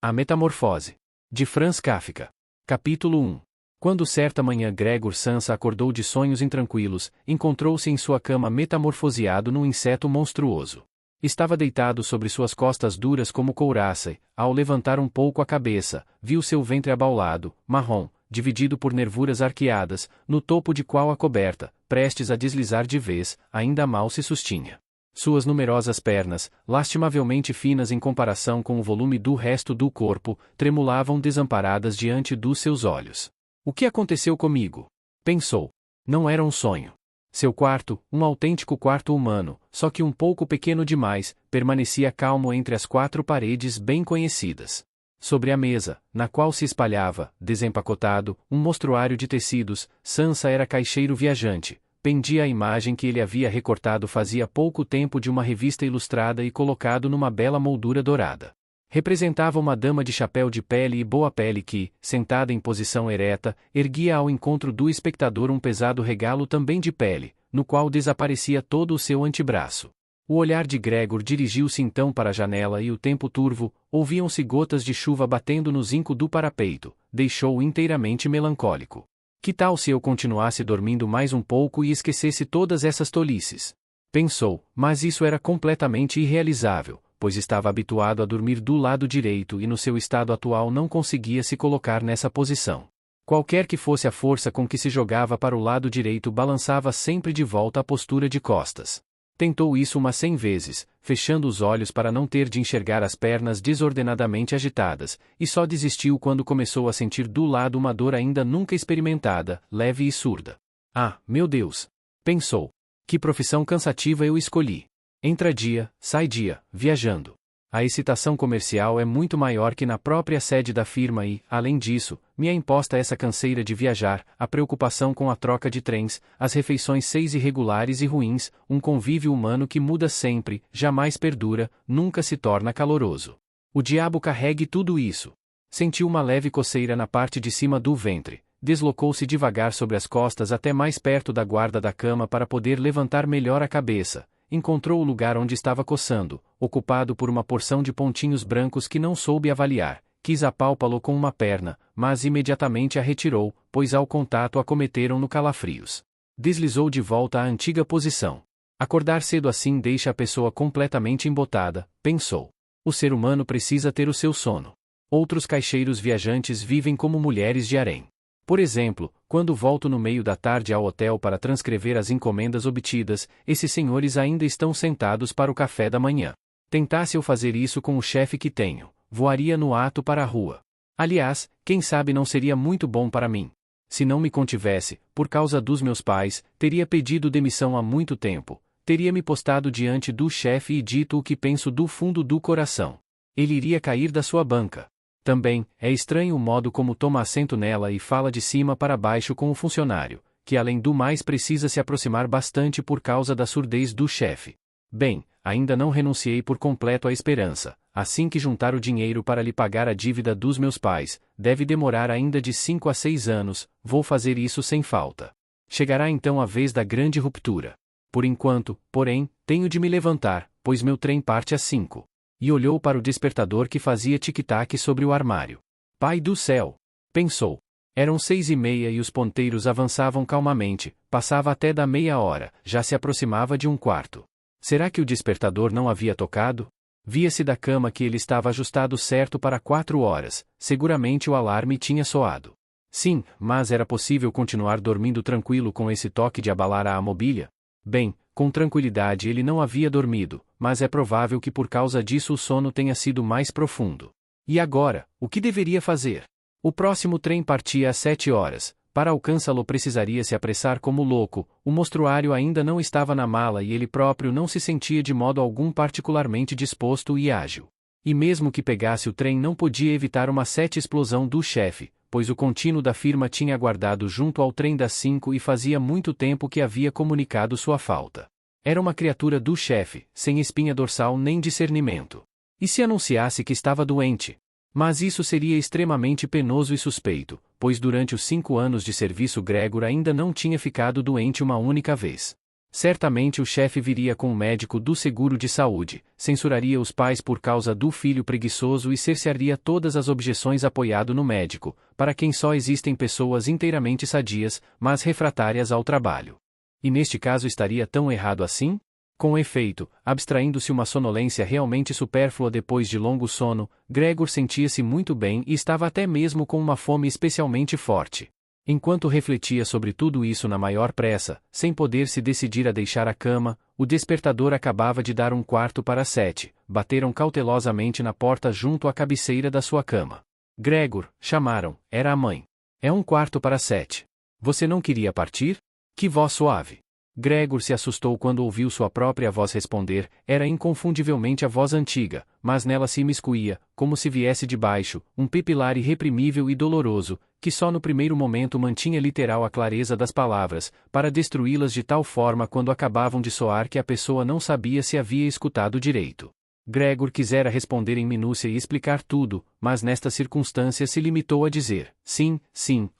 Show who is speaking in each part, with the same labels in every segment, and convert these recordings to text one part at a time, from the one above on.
Speaker 1: A Metamorfose. De Franz Kafka. Capítulo 1. Quando certa manhã Gregor Samsa acordou de sonhos intranquilos, encontrou-se em sua cama metamorfoseado num inseto monstruoso. Estava deitado sobre suas costas duras como couraça e, ao levantar um pouco a cabeça, viu seu ventre abaulado, marrom, dividido por nervuras arqueadas, no topo de qual a coberta, prestes a deslizar de vez, ainda mal se sustinha. Suas numerosas pernas, lastimavelmente finas em comparação com o volume do resto do corpo, tremulavam desamparadas diante dos seus olhos. O que aconteceu comigo? Pensou. Não era um sonho. Seu quarto, um autêntico quarto humano, só que um pouco pequeno demais, permanecia calmo entre as quatro paredes bem conhecidas. Sobre a mesa, na qual se espalhava, desempacotado, um mostruário de tecidos, Samsa era caixeiro viajante. Pendia a imagem que ele havia recortado fazia pouco tempo de uma revista ilustrada e colocado numa bela moldura dourada. Representava uma dama de chapéu de pele e boa pele que, sentada em posição ereta, erguia ao encontro do espectador um pesado regalo também de pele, no qual desaparecia todo o seu antebraço. O olhar de Gregor dirigiu-se então para a janela e o tempo turvo, ouviam-se gotas de chuva batendo no zinco do parapeito, deixou-o inteiramente melancólico. Que tal se eu continuasse dormindo mais um pouco e esquecesse todas essas tolices? Pensou, mas isso era completamente irrealizável, pois estava habituado a dormir do lado direito e no seu estado atual não conseguia se colocar nessa posição. Qualquer que fosse a força com que se jogava para o lado direito balançava sempre de volta a postura de costas. Tentou isso umas 100 vezes, fechando os olhos para não ter de enxergar as pernas desordenadamente agitadas, e só desistiu quando começou a sentir do lado uma dor ainda nunca experimentada, leve e surda. Ah, meu Deus! Pensou. Que profissão cansativa eu escolhi. Entra dia, sai dia, viajando. A excitação comercial é muito maior que na própria sede da firma e, além disso, me é imposta essa canseira de viajar, a preocupação com a troca de trens, as refeições irregulares e ruins, um convívio humano que muda sempre, jamais perdura, nunca se torna caloroso. O diabo carregue tudo isso. Sentiu uma leve coceira na parte de cima do ventre, deslocou-se devagar sobre as costas até mais perto da guarda da cama para poder levantar melhor a cabeça. Encontrou o lugar onde estava coçando, ocupado por uma porção de pontinhos brancos que não soube avaliar, quis apalpá-lo com uma perna, mas imediatamente a retirou, pois ao contato acometeram no calafrios. Deslizou de volta à antiga posição. Acordar cedo assim deixa a pessoa completamente embotada, pensou. O ser humano precisa ter o seu sono. Outros caixeiros viajantes vivem como mulheres de harém. Por exemplo, quando volto no meio da tarde ao hotel para transcrever as encomendas obtidas, esses senhores ainda estão sentados para o café da manhã. Tentasse eu fazer isso com o chefe que tenho, voaria no ato para a rua. Aliás, quem sabe não seria muito bom para mim. Se não me contivesse, por causa dos meus pais, teria pedido demissão há muito tempo, teria me postado diante do chefe e dito o que penso do fundo do coração. Ele iria cair da sua banca. Também, é estranho o modo como toma assento nela e fala de cima para baixo com o funcionário, que além do mais precisa se aproximar bastante por causa da surdez do chefe. Bem, ainda não renunciei por completo à esperança, assim que juntar o dinheiro para lhe pagar a dívida dos meus pais, deve demorar ainda de 5 a 6 anos, vou fazer isso sem falta. Chegará então a vez da grande ruptura. Por enquanto, porém, tenho de me levantar, pois meu trem parte às 5. E olhou para o despertador que fazia tic-tac sobre o armário. Pai do céu! Pensou. Eram 6:30 e os ponteiros avançavam calmamente, passava até da meia hora, já se aproximava de 1/4. Será que o despertador não havia tocado? Via-se da cama que ele estava ajustado certo para 4 horas, seguramente o alarme tinha soado. Sim, mas era possível continuar dormindo tranquilo com esse toque de abalar a mobília? Bem, com tranquilidade ele não havia dormido, mas é provável que por causa disso o sono tenha sido mais profundo. E agora, o que deveria fazer? O próximo trem partia às 7 horas, para alcançá-lo precisaria se apressar como louco, o mostruário ainda não estava na mala e ele próprio não se sentia de modo algum particularmente disposto e ágil. E mesmo que pegasse o trem não podia evitar uma 7 explosão do chefe, pois o contínuo da firma tinha aguardado junto ao trem das 5 e fazia muito tempo que havia comunicado sua falta. Era uma criatura do chefe, sem espinha dorsal nem discernimento. E se anunciasse que estava doente? Mas isso seria extremamente penoso e suspeito, pois durante os 5 anos de serviço Gregor ainda não tinha ficado doente uma única vez. Certamente o chefe viria com o médico do seguro de saúde, censuraria os pais por causa do filho preguiçoso e cercearia todas as objeções apoiado no médico, para quem só existem pessoas inteiramente sadias, mas refratárias ao trabalho. E neste caso estaria tão errado assim? Com efeito, abstraindo-se uma sonolência realmente supérflua depois de longo sono, Gregor sentia-se muito bem e estava até mesmo com uma fome especialmente forte. Enquanto refletia sobre tudo isso na maior pressa, sem poder se decidir a deixar a cama, o despertador acabava de dar 7:15. Bateram cautelosamente na porta junto à cabeceira da sua cama. Gregor, chamaram, era a mãe. É 7:15. Você não queria partir? Que voz suave. Gregor se assustou quando ouviu sua própria voz responder, era inconfundivelmente a voz antiga, mas nela se imiscuía, como se viesse de baixo, um pipilar irreprimível e doloroso, que só no primeiro momento mantinha literal a clareza das palavras, para destruí-las de tal forma quando acabavam de soar que a pessoa não sabia se havia escutado direito. Gregor quisera responder em minúcia e explicar tudo, mas nesta circunstância se limitou a dizer, sim,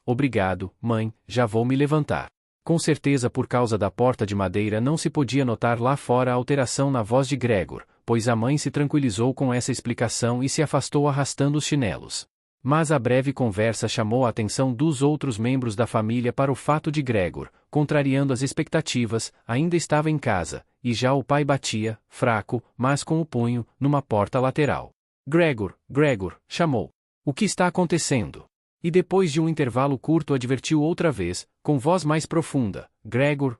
Speaker 1: obrigado, mãe, já vou me levantar. Com certeza por causa da porta de madeira não se podia notar lá fora a alteração na voz de Gregor, pois a mãe se tranquilizou com essa explicação e se afastou arrastando os chinelos. Mas a breve conversa chamou a atenção dos outros membros da família para o fato de Gregor, contrariando as expectativas, ainda estava em casa, e já o pai batia, fraco, mas com o punho, numa porta lateral. Gregor, chamou. O que está acontecendo? E depois de um intervalo curto advertiu outra vez, com voz mais profunda, Gregor.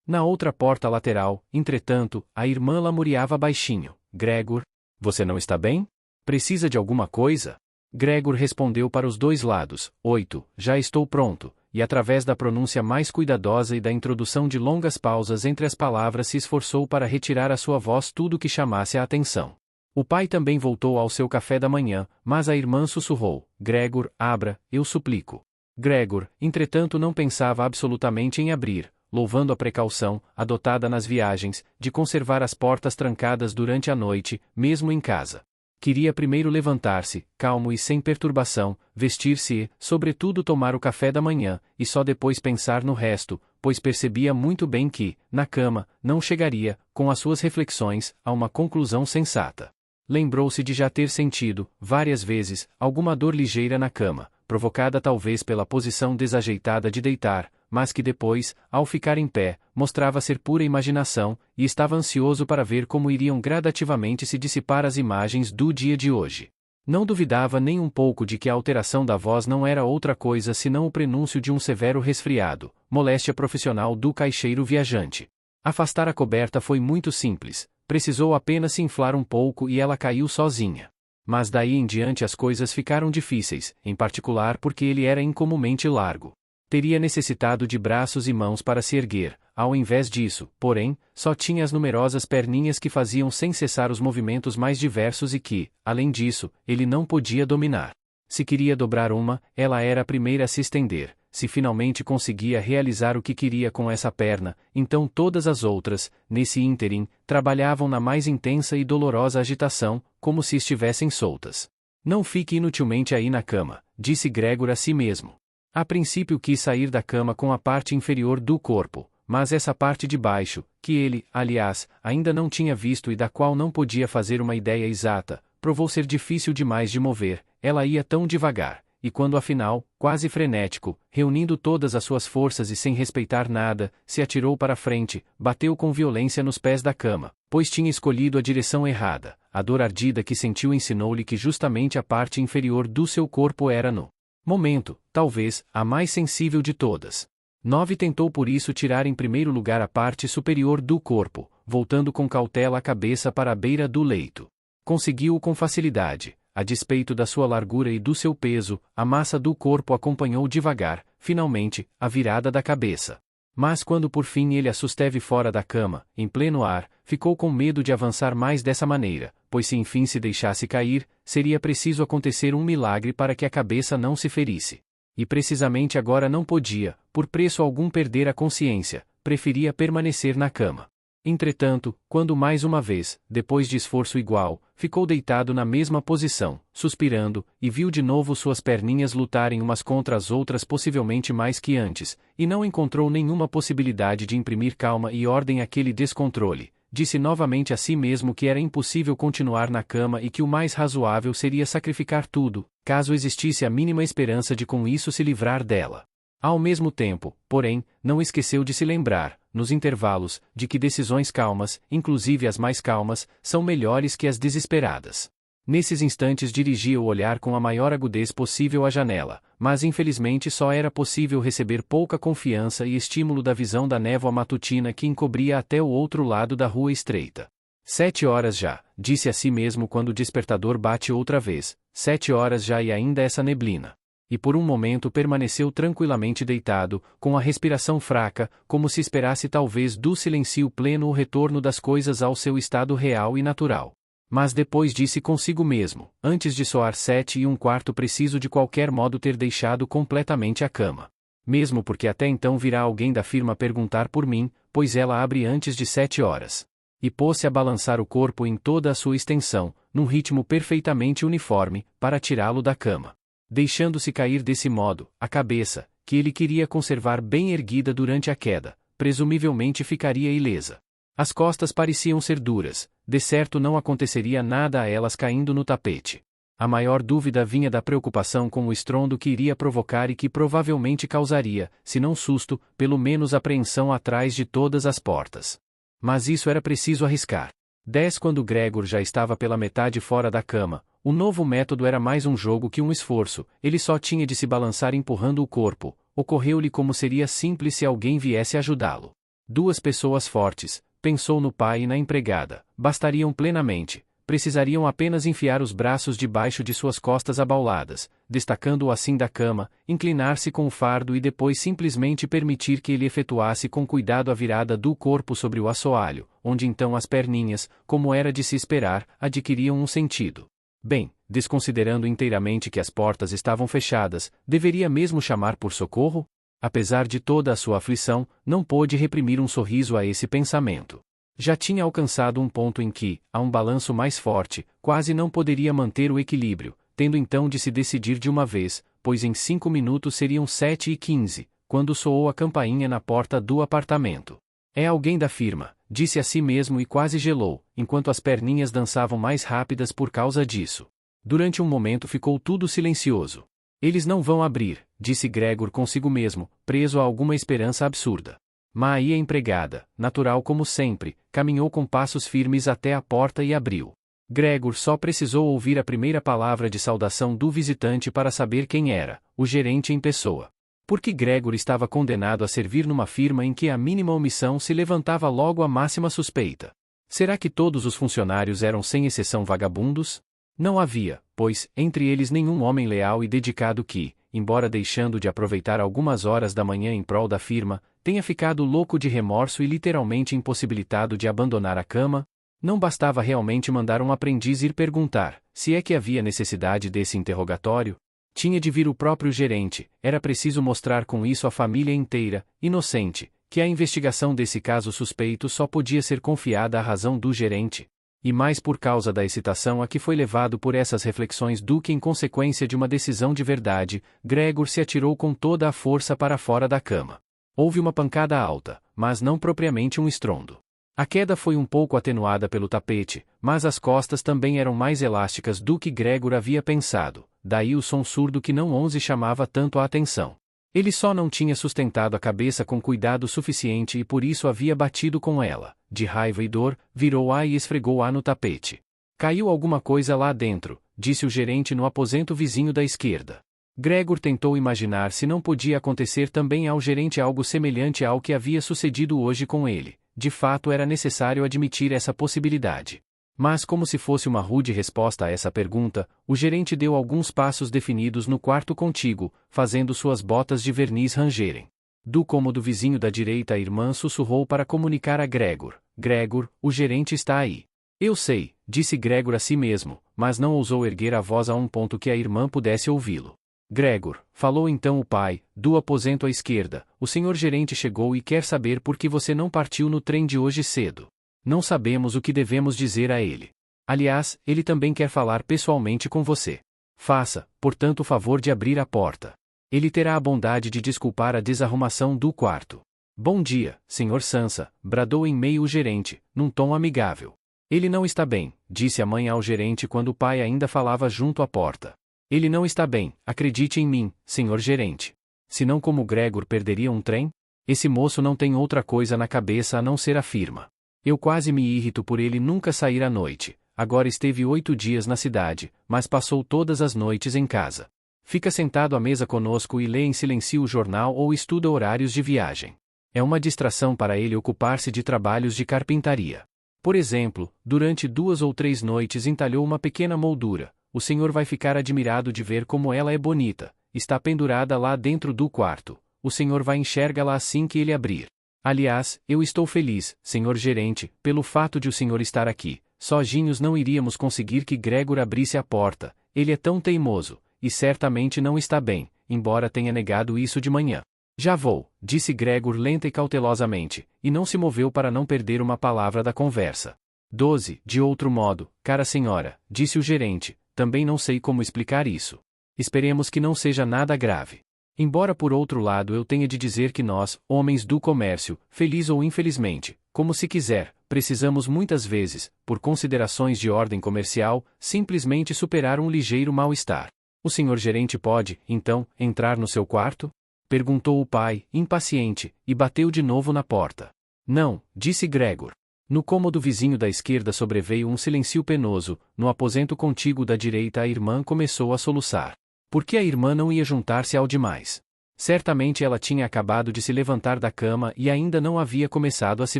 Speaker 1: Na outra porta lateral, entretanto, a irmã lamuriava baixinho, Gregor, você não está bem? Precisa de alguma coisa? Gregor respondeu para os dois lados, 8, já estou pronto, e através da pronúncia mais cuidadosa e da introdução de longas pausas entre as palavras se esforçou para retirar à sua voz tudo que chamasse a atenção. O pai também voltou ao seu café da manhã, mas a irmã sussurrou, Gregor, abra, eu suplico. Gregor, entretanto não pensava absolutamente em abrir, louvando a precaução, adotada nas viagens, de conservar as portas trancadas durante a noite, mesmo em casa. Queria primeiro levantar-se, calmo e sem perturbação, vestir-se e, sobretudo tomar o café da manhã, e só depois pensar no resto, pois percebia muito bem que, na cama, não chegaria, com as suas reflexões, a uma conclusão sensata. Lembrou-se de já ter sentido, várias vezes, alguma dor ligeira na cama, provocada talvez pela posição desajeitada de deitar, mas que depois, ao ficar em pé, mostrava ser pura imaginação, e estava ansioso para ver como iriam gradativamente se dissipar as imagens do dia de hoje. Não duvidava nem um pouco de que a alteração da voz não era outra coisa senão o prenúncio de um severo resfriado, moléstia profissional do caixeiro viajante. Afastar a coberta foi muito simples. Precisou apenas se inflar um pouco e ela caiu sozinha. Mas daí em diante as coisas ficaram difíceis, em particular porque ele era incomumente largo. Teria necessitado de braços e mãos para se erguer, ao invés disso, porém, só tinha as numerosas perninhas que faziam sem cessar os movimentos mais diversos e que, além disso, ele não podia dominar. Se queria dobrar uma, ela era a primeira a se estender. Se finalmente conseguia realizar o que queria com essa perna, então todas as outras, nesse ínterim, trabalhavam na mais intensa e dolorosa agitação, como se estivessem soltas. Não fique inutilmente aí na cama, disse Gregor a si mesmo. A princípio quis sair da cama com a parte inferior do corpo, mas essa parte de baixo, que ele, aliás, ainda não tinha visto e da qual não podia fazer uma ideia exata, provou ser difícil demais de mover, ela ia tão devagar. E quando afinal, quase frenético, reunindo todas as suas forças e sem respeitar nada, se atirou para frente, bateu com violência nos pés da cama, pois tinha escolhido a direção errada. A dor ardida que sentiu ensinou-lhe que justamente a parte inferior do seu corpo era no momento, talvez, a mais sensível de todas. 9 tentou por isso tirar em primeiro lugar a parte superior do corpo, voltando com cautela a cabeça para a beira do leito. Conseguiu-o com facilidade. A despeito da sua largura e do seu peso, a massa do corpo acompanhou devagar, finalmente, a virada da cabeça. Mas quando por fim ele a susteve fora da cama, em pleno ar, ficou com medo de avançar mais dessa maneira, pois se enfim se deixasse cair, seria preciso acontecer um milagre para que a cabeça não se ferisse. E precisamente agora não podia, por preço algum perder a consciência, preferia permanecer na cama. Entretanto, quando mais uma vez, depois de esforço igual, ficou deitado na mesma posição, suspirando, e viu de novo suas perninhas lutarem umas contra as outras possivelmente mais que antes, e não encontrou nenhuma possibilidade de imprimir calma e ordem àquele descontrole, disse novamente a si mesmo que era impossível continuar na cama e que o mais razoável seria sacrificar tudo, caso existisse a mínima esperança de com isso se livrar dela. Ao mesmo tempo, porém, não esqueceu de se lembrar, nos intervalos, de que decisões calmas, inclusive as mais calmas, são melhores que as desesperadas. Nesses instantes dirigia o olhar com a maior agudez possível à janela, mas infelizmente só era possível receber pouca confiança e estímulo da visão da névoa matutina que encobria até o outro lado da rua estreita. 7 horas já, disse a si mesmo quando o despertador bate outra vez, 7 horas já e ainda essa neblina. E por um momento permaneceu tranquilamente deitado, com a respiração fraca, como se esperasse talvez do silêncio pleno o retorno das coisas ao seu estado real e natural. Mas depois disse consigo mesmo, antes de soar 7:15 preciso de qualquer modo ter deixado completamente a cama. Mesmo porque até então virá alguém da firma perguntar por mim, pois ela abre antes de 7 horas. E pôs-se a balançar o corpo em toda a sua extensão, num ritmo perfeitamente uniforme, para tirá-lo da cama. Deixando-se cair desse modo, a cabeça, que ele queria conservar bem erguida durante a queda, presumivelmente ficaria ilesa. As costas pareciam ser duras, de certo não aconteceria nada a elas caindo no tapete. A maior dúvida vinha da preocupação com o estrondo que iria provocar e que provavelmente causaria, se não susto, pelo menos apreensão atrás de todas as portas. Mas isso era preciso arriscar. 10 Quando Gregor já estava pela metade fora da cama, o novo método era mais um jogo que um esforço, ele só tinha de se balançar empurrando o corpo, ocorreu-lhe como seria simples se alguém viesse ajudá-lo. 2 pessoas fortes, pensou no pai e na empregada, bastariam plenamente, precisariam apenas enfiar os braços debaixo de suas costas abauladas, destacando-o assim da cama, inclinar-se com o fardo e depois simplesmente permitir que ele efetuasse com cuidado a virada do corpo sobre o assoalho, onde então as perninhas, como era de se esperar, adquiriam um sentido. Bem, desconsiderando inteiramente que as portas estavam fechadas, deveria mesmo chamar por socorro? Apesar de toda a sua aflição, não pôde reprimir um sorriso a esse pensamento. Já tinha alcançado um ponto em que, a um balanço mais forte, quase não poderia manter o equilíbrio, tendo então de se decidir de uma vez, pois em 5 minutos seriam 7:15, quando soou a campainha na porta do apartamento. É alguém da firma, disse a si mesmo e quase gelou, enquanto as perninhas dançavam mais rápidas por causa disso. Durante um momento ficou tudo silencioso. Eles não vão abrir, disse Gregor consigo mesmo, preso a alguma esperança absurda. Mas a empregada, natural como sempre, caminhou com passos firmes até a porta e abriu. Gregor só precisou ouvir a primeira palavra de saudação do visitante para saber quem era, o gerente em pessoa. Porque Gregor estava condenado a servir numa firma em que a mínima omissão se levantava logo a máxima suspeita. Será que todos os funcionários eram sem exceção vagabundos? Não havia, pois, entre eles nenhum homem leal e dedicado que, embora deixando de aproveitar algumas horas da manhã em prol da firma, tenha ficado louco de remorso e literalmente impossibilitado de abandonar a cama? Não bastava realmente mandar um aprendiz ir perguntar, se é que havia necessidade desse interrogatório? Tinha de vir o próprio gerente, era preciso mostrar com isso à família inteira, inocente, que a investigação desse caso suspeito só podia ser confiada à razão do gerente. E mais por causa da excitação a que foi levado por essas reflexões do que em consequência de uma decisão de verdade, Gregor se atirou com toda a força para fora da cama. Houve uma pancada alta, mas não propriamente um estrondo. A queda foi um pouco atenuada pelo tapete, mas as costas também eram mais elásticas do que Gregor havia pensado, daí o som surdo que não ousa chamava tanto a atenção. Ele só não tinha sustentado a cabeça com cuidado suficiente e por isso havia batido com ela, de raiva e dor, virou-a e esfregou-a no tapete. Caiu alguma coisa lá dentro, disse o gerente no aposento vizinho da esquerda. Gregor tentou imaginar se não podia acontecer também ao gerente algo semelhante ao que havia sucedido hoje com ele. De fato era necessário admitir essa possibilidade. Mas como se fosse uma rude resposta a essa pergunta, o gerente deu alguns passos definidos no quarto contíguo, fazendo suas botas de verniz rangerem. Do cômodo vizinho da direita a irmã sussurrou para comunicar a Gregor. Gregor, o gerente está aí. Eu sei, disse Gregor a si mesmo, mas não ousou erguer a voz a um ponto que a irmã pudesse ouvi-lo. Gregor, falou então o pai, do aposento à esquerda, o senhor gerente chegou e quer saber por que você não partiu no trem de hoje cedo. Não sabemos o que devemos dizer a ele. Aliás, ele também quer falar pessoalmente com você. Faça, portanto, o favor de abrir a porta. Ele terá a bondade de desculpar a desarrumação do quarto. Bom dia, Sr. Sansa, bradou em meio o gerente, num tom amigável. Ele não está bem, disse a mãe ao gerente quando o pai ainda falava junto à porta. Ele não está bem, acredite em mim, Sr. Gerente. Senão como Gregor perderia um trem? Esse moço não tem outra coisa na cabeça a não ser a firma. Eu quase me irrito por ele nunca sair à noite. Agora esteve 8 dias na cidade, mas passou todas as noites em casa. Fica sentado à mesa conosco e lê em silêncio o jornal ou estuda horários de viagem. É uma distração para ele ocupar-se de trabalhos de carpintaria. Por exemplo, durante 2 ou 3 noites entalhou uma pequena moldura. O senhor vai ficar admirado de ver como ela é bonita. Está pendurada lá dentro do quarto. O senhor vai enxergá-la assim que ele abrir. Aliás, eu estou feliz, senhor gerente, pelo fato de o senhor estar aqui. Sozinhos não iríamos conseguir que Gregor abrisse a porta. Ele é tão teimoso, e certamente não está bem, embora tenha negado isso de manhã. Já vou, disse Gregor lenta e cautelosamente, e não se moveu para não perder uma palavra da conversa. 12. De outro modo, cara senhora, disse o gerente, também não sei como explicar isso. Esperemos que não seja nada grave. Embora por outro lado eu tenha de dizer que nós, homens do comércio, feliz ou infelizmente, como se quiser, precisamos muitas vezes, por considerações de ordem comercial, simplesmente superar um ligeiro mal-estar. O senhor gerente pode, então, entrar no seu quarto? Perguntou o pai, impaciente, e bateu de novo na porta. Não, disse Gregor. No cômodo vizinho da esquerda sobreveio um silêncio penoso, no aposento contíguo da direita a irmã começou a soluçar. Por que a irmã não ia juntar-se ao demais? Certamente ela tinha acabado de se levantar da cama e ainda não havia começado a se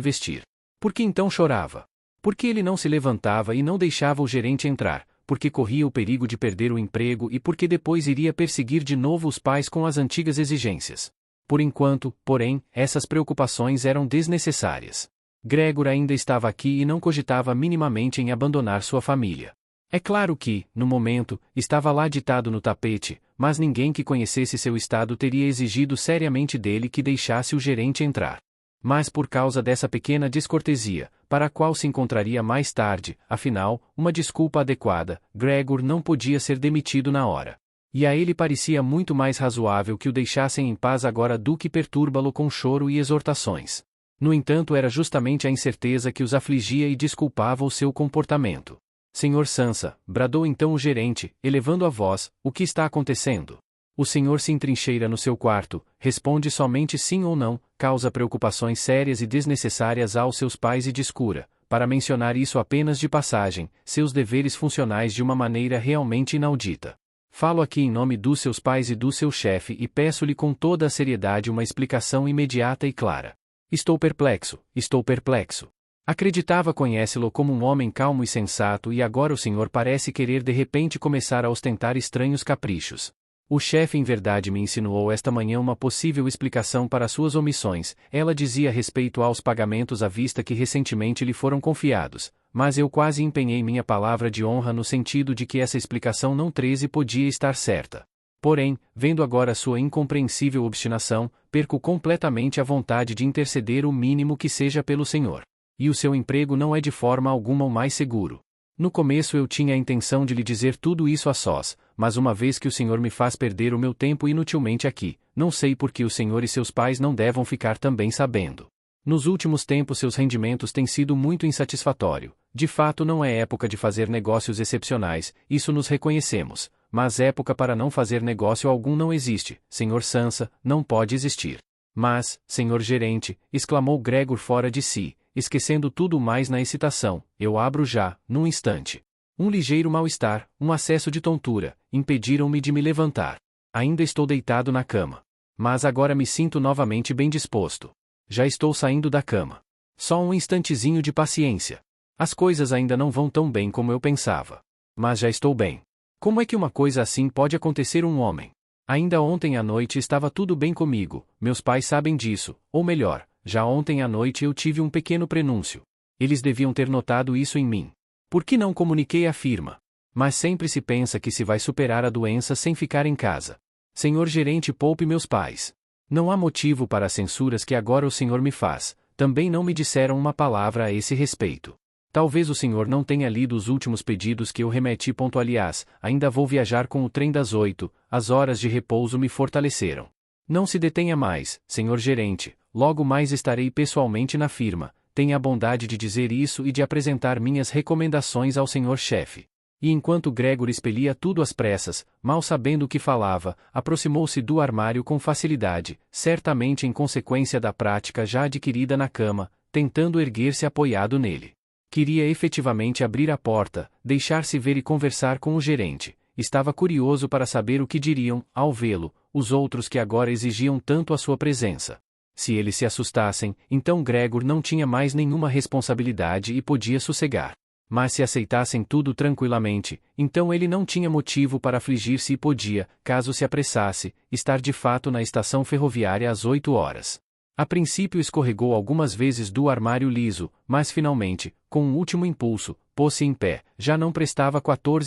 Speaker 1: vestir. Por que então chorava? Por que ele não se levantava e não deixava o gerente entrar? Porque corria o perigo de perder o emprego e porque depois iria perseguir de novo os pais com as antigas exigências. Por enquanto, porém, essas preocupações eram desnecessárias. Gregor ainda estava aqui e não cogitava minimamente em abandonar sua família. É claro que, no momento, estava lá ditado no tapete, mas ninguém que conhecesse seu estado teria exigido seriamente dele que deixasse o gerente entrar. Mas por causa dessa pequena descortesia, para a qual se encontraria mais tarde, afinal, uma desculpa adequada, Gregor não podia ser demitido na hora. E a ele parecia muito mais razoável que o deixassem em paz agora do que perturbá-lo com choro e exortações. No entanto, era justamente a incerteza que os afligia e desculpava o seu comportamento. Senhor Sansa, bradou então o gerente, elevando a voz, o que está acontecendo? O senhor se entrincheira no seu quarto, responde somente sim ou não, causa preocupações sérias e desnecessárias aos seus pais e descura, para mencionar isso apenas de passagem, seus deveres funcionais de uma maneira realmente inaudita. Falo aqui em nome dos seus pais e do seu chefe e peço-lhe com toda a seriedade uma explicação imediata e clara. Estou perplexo, estou perplexo. Acreditava conhece-lo como um homem calmo e sensato e agora o senhor parece querer de repente começar a ostentar estranhos caprichos. O chefe em verdade me insinuou esta manhã uma possível explicação para suas omissões, ela dizia respeito aos pagamentos à vista que recentemente lhe foram confiados, mas eu quase empenhei minha palavra de honra no sentido de que essa explicação não 13 podia estar certa. Porém, vendo agora sua incompreensível obstinação, perco completamente a vontade de interceder o mínimo que seja pelo senhor. E o seu emprego não é de forma alguma o mais seguro. No começo eu tinha a intenção de lhe dizer tudo isso a sós, mas uma vez que o senhor me faz perder o meu tempo inutilmente aqui, não sei por que o senhor e seus pais não devam ficar também sabendo. Nos últimos tempos seus rendimentos têm sido muito insatisfatórios. De fato não é época de fazer negócios excepcionais, isso nos reconhecemos, mas época para não fazer negócio algum não existe, senhor Sansa, não pode existir. Mas, senhor gerente, exclamou Gregor fora de si, esquecendo tudo mais na excitação, eu abro já, num instante. Um ligeiro mal-estar, um acesso de tontura, impediram-me de me levantar. Ainda estou deitado na cama. Mas agora me sinto novamente bem disposto. Já estou saindo da cama. Só um instantezinho de paciência. As coisas ainda não vão tão bem como eu pensava. Mas já estou bem. Como é que uma coisa assim pode acontecer a um homem? Ainda ontem à noite estava tudo bem comigo, meus pais sabem disso, ou melhor, já ontem à noite eu tive um pequeno prenúncio. Eles deviam ter notado isso em mim. Por que não comuniquei à firma? Mas sempre se pensa que se vai superar a doença sem ficar em casa. Senhor gerente, poupe meus pais. Não há motivo para as censuras que agora o senhor me faz, Também não me disseram uma palavra a esse respeito. Talvez o senhor não tenha lido os últimos pedidos que eu remeti. Aliás, ainda vou viajar com o trem das 8, as horas de repouso me fortaleceram. Não se detenha mais, senhor gerente, logo mais estarei pessoalmente na firma. Tenha a bondade de dizer isso e de apresentar minhas recomendações ao senhor chefe. E enquanto Gregor expelia tudo às pressas, mal sabendo o que falava, aproximou-se do armário com facilidade, certamente em consequência da prática já adquirida na cama, tentando erguer-se apoiado nele. Queria efetivamente abrir a porta, deixar-se ver e conversar com o gerente. Estava curioso para saber o que diriam, ao vê-lo, os outros que agora exigiam tanto a sua presença. Se eles se assustassem, então Gregor não tinha mais nenhuma responsabilidade e podia sossegar. Mas se aceitassem tudo tranquilamente, então ele não tinha motivo para afligir-se e podia, caso se apressasse, estar de fato na estação ferroviária às 8 horas. A princípio escorregou algumas vezes do armário liso, mas finalmente, com um último impulso, pôs-se em pé. Já não prestava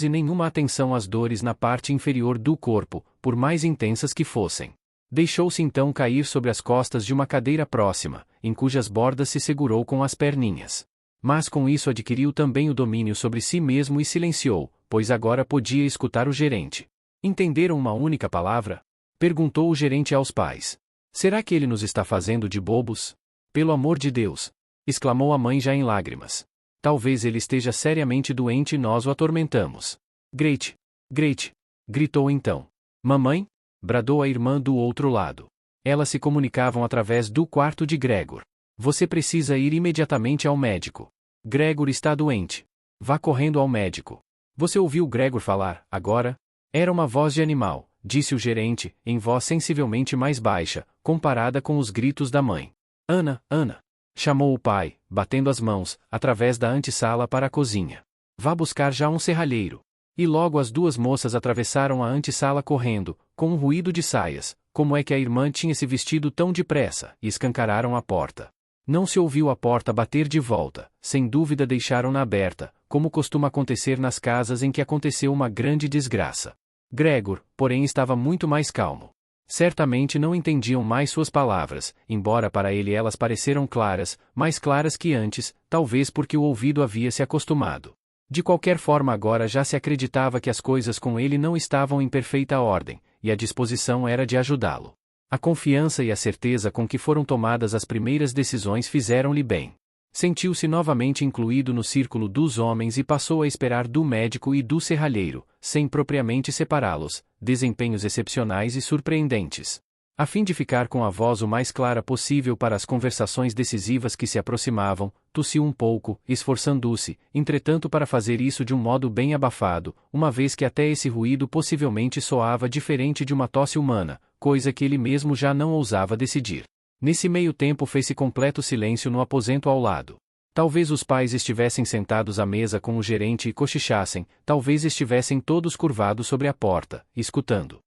Speaker 1: nenhuma atenção às dores na parte inferior do corpo, por mais intensas que fossem. Deixou-se então cair sobre as costas de uma cadeira próxima, em cujas bordas se segurou com as perninhas. Mas com isso adquiriu também o domínio sobre si mesmo e silenciou, pois agora podia escutar o gerente. Entenderam uma única palavra? Perguntou o gerente aos pais. Será que ele nos está fazendo de bobos? Pelo amor de Deus! Exclamou a mãe já em lágrimas. Talvez ele esteja seriamente doente e nós o atormentamos. Grete! Grete! Gritou então. Mamãe? Bradou a irmã do outro lado. Elas se comunicavam através do quarto de Gregor. Você precisa ir imediatamente ao médico. Gregor está doente. Vá correndo ao médico. Você ouviu Gregor falar, agora? Era uma voz de animal, disse o gerente, em voz sensivelmente mais baixa, comparada com os gritos da mãe. Ana, Ana! Chamou o pai, batendo as mãos, através da antessala para a cozinha. Vá buscar já um serralheiro. E logo as duas moças atravessaram a antessala correndo, com um ruído de saias, como é que a irmã tinha se vestido tão depressa, e escancararam a porta. Não se ouviu a porta bater de volta, sem dúvida deixaram-na aberta, como costuma acontecer nas casas em que aconteceu uma grande desgraça. Gregor, porém estava muito mais calmo. Certamente não entendiam mais suas palavras, embora para ele elas pareceram claras, mais claras que antes, talvez porque o ouvido havia se acostumado. De qualquer forma agora já se acreditava que as coisas com ele não estavam em perfeita ordem, e a disposição era de ajudá-lo. A confiança e a certeza com que foram tomadas as primeiras decisões fizeram-lhe bem. Sentiu-se novamente incluído no círculo dos homens e passou a esperar do médico e do serralheiro, sem propriamente separá-los, desempenhos excepcionais e surpreendentes. A fim de ficar com a voz o mais clara possível para as conversações decisivas que se aproximavam, tossiu um pouco, esforçando-se, entretanto para fazer isso de um modo bem abafado, uma vez que até esse ruído possivelmente soava diferente de uma tosse humana, coisa que ele mesmo já não ousava decidir. Nesse meio tempo fez-se completo silêncio no aposento ao lado. Talvez os pais estivessem sentados à mesa com o gerente e cochichassem, talvez estivessem todos curvados sobre a porta, escutando.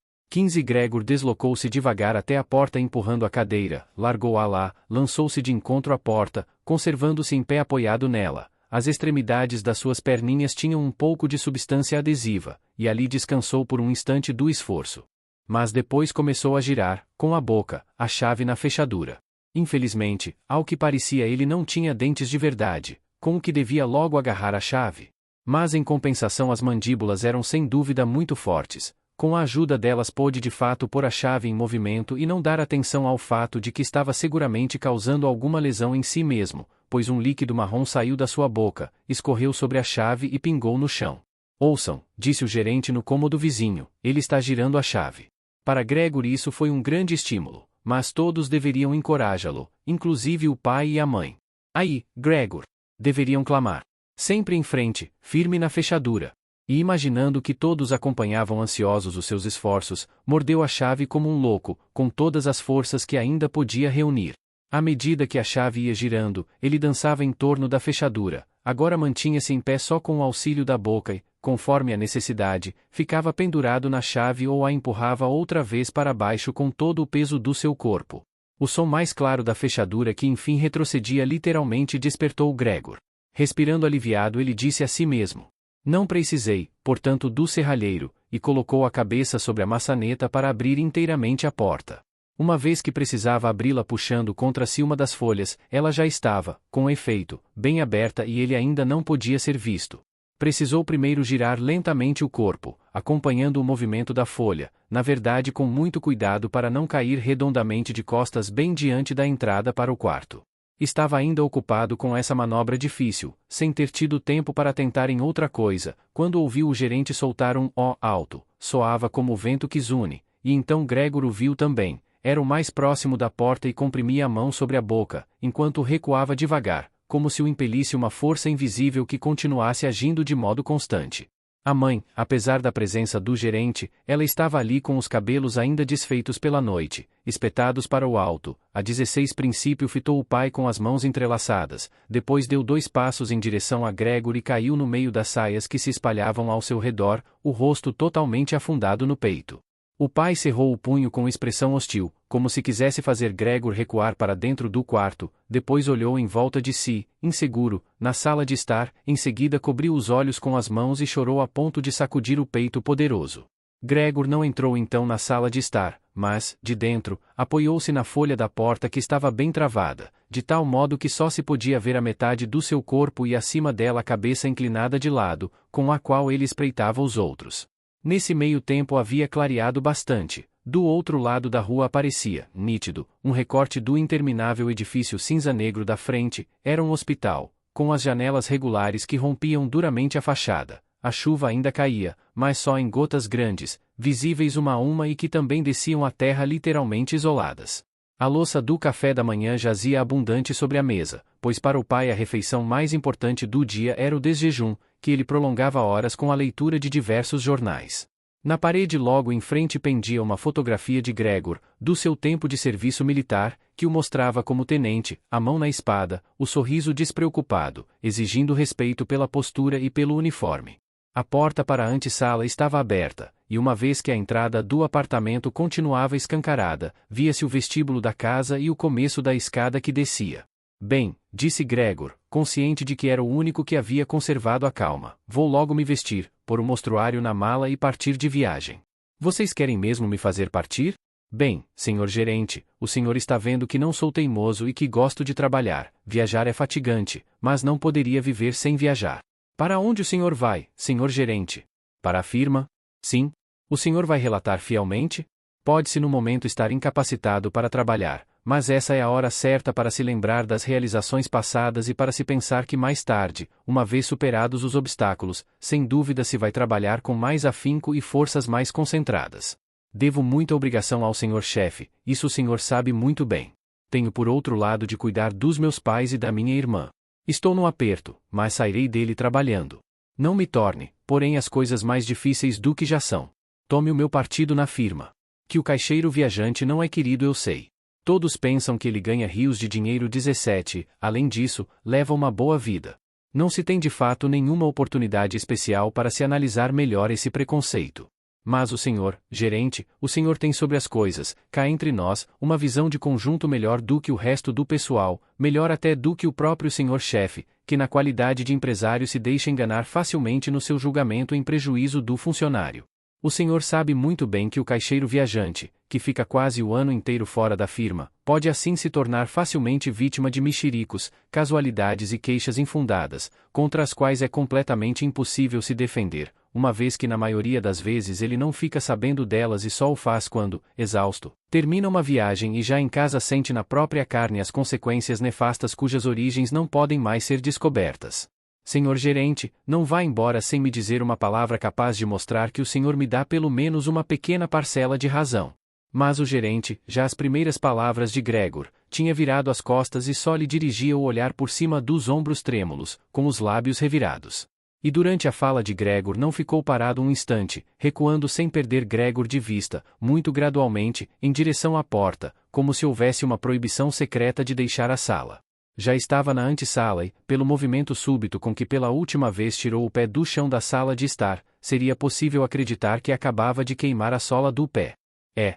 Speaker 1: Gregor deslocou-se devagar até a porta empurrando a cadeira, largou-a lá, lançou-se de encontro à porta, conservando-se em pé apoiado nela. As extremidades das suas perninhas tinham um pouco de substância adesiva, e ali descansou por um instante do esforço. Mas depois começou a girar, com a boca, a chave na fechadura. Infelizmente, ao que parecia ele não tinha dentes de verdade, com o que devia logo agarrar a chave. Mas em compensação as mandíbulas eram sem dúvida muito fortes. Com a ajuda delas pôde de fato pôr a chave em movimento e não dar atenção ao fato de que estava seguramente causando alguma lesão em si mesmo, pois um líquido marrom saiu da sua boca, escorreu sobre a chave e pingou no chão. Ouçam, disse o gerente no cômodo vizinho, ele está girando a chave. Para Gregor isso foi um grande estímulo, mas todos deveriam encorajá-lo, inclusive o pai e a mãe. Aí, Gregor! Deveriam clamar. Sempre em frente, firme na fechadura. E imaginando que todos acompanhavam ansiosos os seus esforços, mordeu a chave como um louco, com todas as forças que ainda podia reunir. À medida que a chave ia girando, ele dançava em torno da fechadura, agora mantinha-se em pé só com o auxílio da boca e, conforme a necessidade, ficava pendurado na chave ou a empurrava outra vez para baixo com todo o peso do seu corpo. O som mais claro da fechadura que enfim retrocedia literalmente despertou Gregor. Respirando aliviado ele disse a si mesmo. Não precisei, portanto, do serralheiro, e colocou a cabeça sobre a maçaneta para abrir inteiramente a porta. Uma vez que precisava abri-la puxando contra si uma das folhas, ela já estava, com efeito, bem aberta e ele ainda não podia ser visto. Precisou primeiro girar lentamente o corpo, acompanhando o movimento da folha, na verdade com muito cuidado para não cair redondamente de costas bem diante da entrada para o quarto. Estava ainda ocupado com essa manobra difícil, sem ter tido tempo para tentar em outra coisa, quando ouviu o gerente soltar um ó alto, soava como o vento que zune, e então Gregor o viu também. Era o mais próximo da porta e comprimia a mão sobre a boca, enquanto recuava devagar, como se o impelisse uma força invisível que continuasse agindo de modo constante. A mãe, apesar da presença do gerente, ela estava ali com os cabelos ainda desfeitos pela noite, espetados para o alto. A 16 princípio fitou o pai com as mãos entrelaçadas, depois deu 2 passos em direção a Gregor e caiu no meio das saias que se espalhavam ao seu redor, o rosto totalmente afundado no peito. O pai cerrou o punho com expressão hostil, como se quisesse fazer Gregor recuar para dentro do quarto, depois olhou em volta de si, inseguro, na sala de estar, em seguida cobriu os olhos com as mãos e chorou a ponto de sacudir o peito poderoso. Gregor não entrou então na sala de estar, mas, de dentro, apoiou-se na folha da porta que estava bem travada, de tal modo que só se podia ver a metade do seu corpo e acima dela a cabeça inclinada de lado, com a qual ele espreitava os outros. Nesse meio tempo havia clareado bastante. Do outro lado da rua aparecia, nítido, um recorte do interminável edifício cinza-negro da frente. Era um hospital, com as janelas regulares que rompiam duramente a fachada. A chuva ainda caía, mas só em gotas grandes, visíveis uma a uma e que também desciam à terra literalmente isoladas. A louça do café da manhã jazia abundante sobre a mesa, pois para o pai a refeição mais importante do dia era o desjejum, que ele prolongava horas com a leitura de diversos jornais. Na parede logo em frente pendia uma fotografia de Gregor, do seu tempo de serviço militar, que o mostrava como tenente, a mão na espada, o sorriso despreocupado, exigindo respeito pela postura e pelo uniforme. A porta para a antessala estava aberta, e uma vez que a entrada do apartamento continuava escancarada, via-se o vestíbulo da casa e o começo da escada que descia. Bem, disse Gregor, consciente de que era o único que havia conservado a calma, vou logo me vestir, pôr o mostruário na mala e partir de viagem. Vocês querem mesmo me fazer partir? Bem, senhor gerente, o senhor está vendo que não sou teimoso e que gosto de trabalhar. Viajar é fatigante, mas não poderia viver sem viajar. Para onde o senhor vai, senhor gerente? Para a firma? Sim. O senhor vai relatar fielmente? Pode-se no momento estar incapacitado para trabalhar, mas essa é a hora certa para se lembrar das realizações passadas e para se pensar que mais tarde, uma vez superados os obstáculos, sem dúvida se vai trabalhar com mais afinco e forças mais concentradas. Devo muita obrigação ao senhor chefe, isso o senhor sabe muito bem. Tenho por outro lado de cuidar dos meus pais e da minha irmã. Estou num aperto, mas sairei dele trabalhando. Não me torne, porém, as coisas mais difíceis do que já são. Tome o meu partido na firma. Que o caixeiro viajante não é querido eu sei. Todos pensam que ele ganha rios de dinheiro 17, além disso, leva uma boa vida. Não se tem de fato nenhuma oportunidade especial para se analisar melhor esse preconceito. Mas o senhor, gerente, o senhor tem sobre as coisas, cá entre nós, uma visão de conjunto melhor do que o resto do pessoal, melhor até do que o próprio senhor chefe, que na qualidade de empresário se deixa enganar facilmente no seu julgamento em prejuízo do funcionário. O senhor sabe muito bem que o caixeiro viajante, que fica quase o ano inteiro fora da firma, pode assim se tornar facilmente vítima de mexericos, casualidades e queixas infundadas, contra as quais é completamente impossível se defender, uma vez que na maioria das vezes ele não fica sabendo delas e só o faz quando, exausto, termina uma viagem e já em casa sente na própria carne as consequências nefastas cujas origens não podem mais ser descobertas. Senhor gerente, não vá embora sem me dizer uma palavra capaz de mostrar que o senhor me dá pelo menos uma pequena parcela de razão. Mas o gerente, já as primeiras palavras de Gregor, tinha virado as costas e só lhe dirigia o olhar por cima dos ombros trêmulos, com os lábios revirados. E durante a fala de Gregor não ficou parado um instante, recuando sem perder Gregor de vista, muito gradualmente, em direção à porta, como se houvesse uma proibição secreta de deixar a sala. Já estava na antessala e, pelo movimento súbito com que pela última vez tirou o pé do chão da sala de estar, seria possível acreditar que acabava de queimar a sola do pé.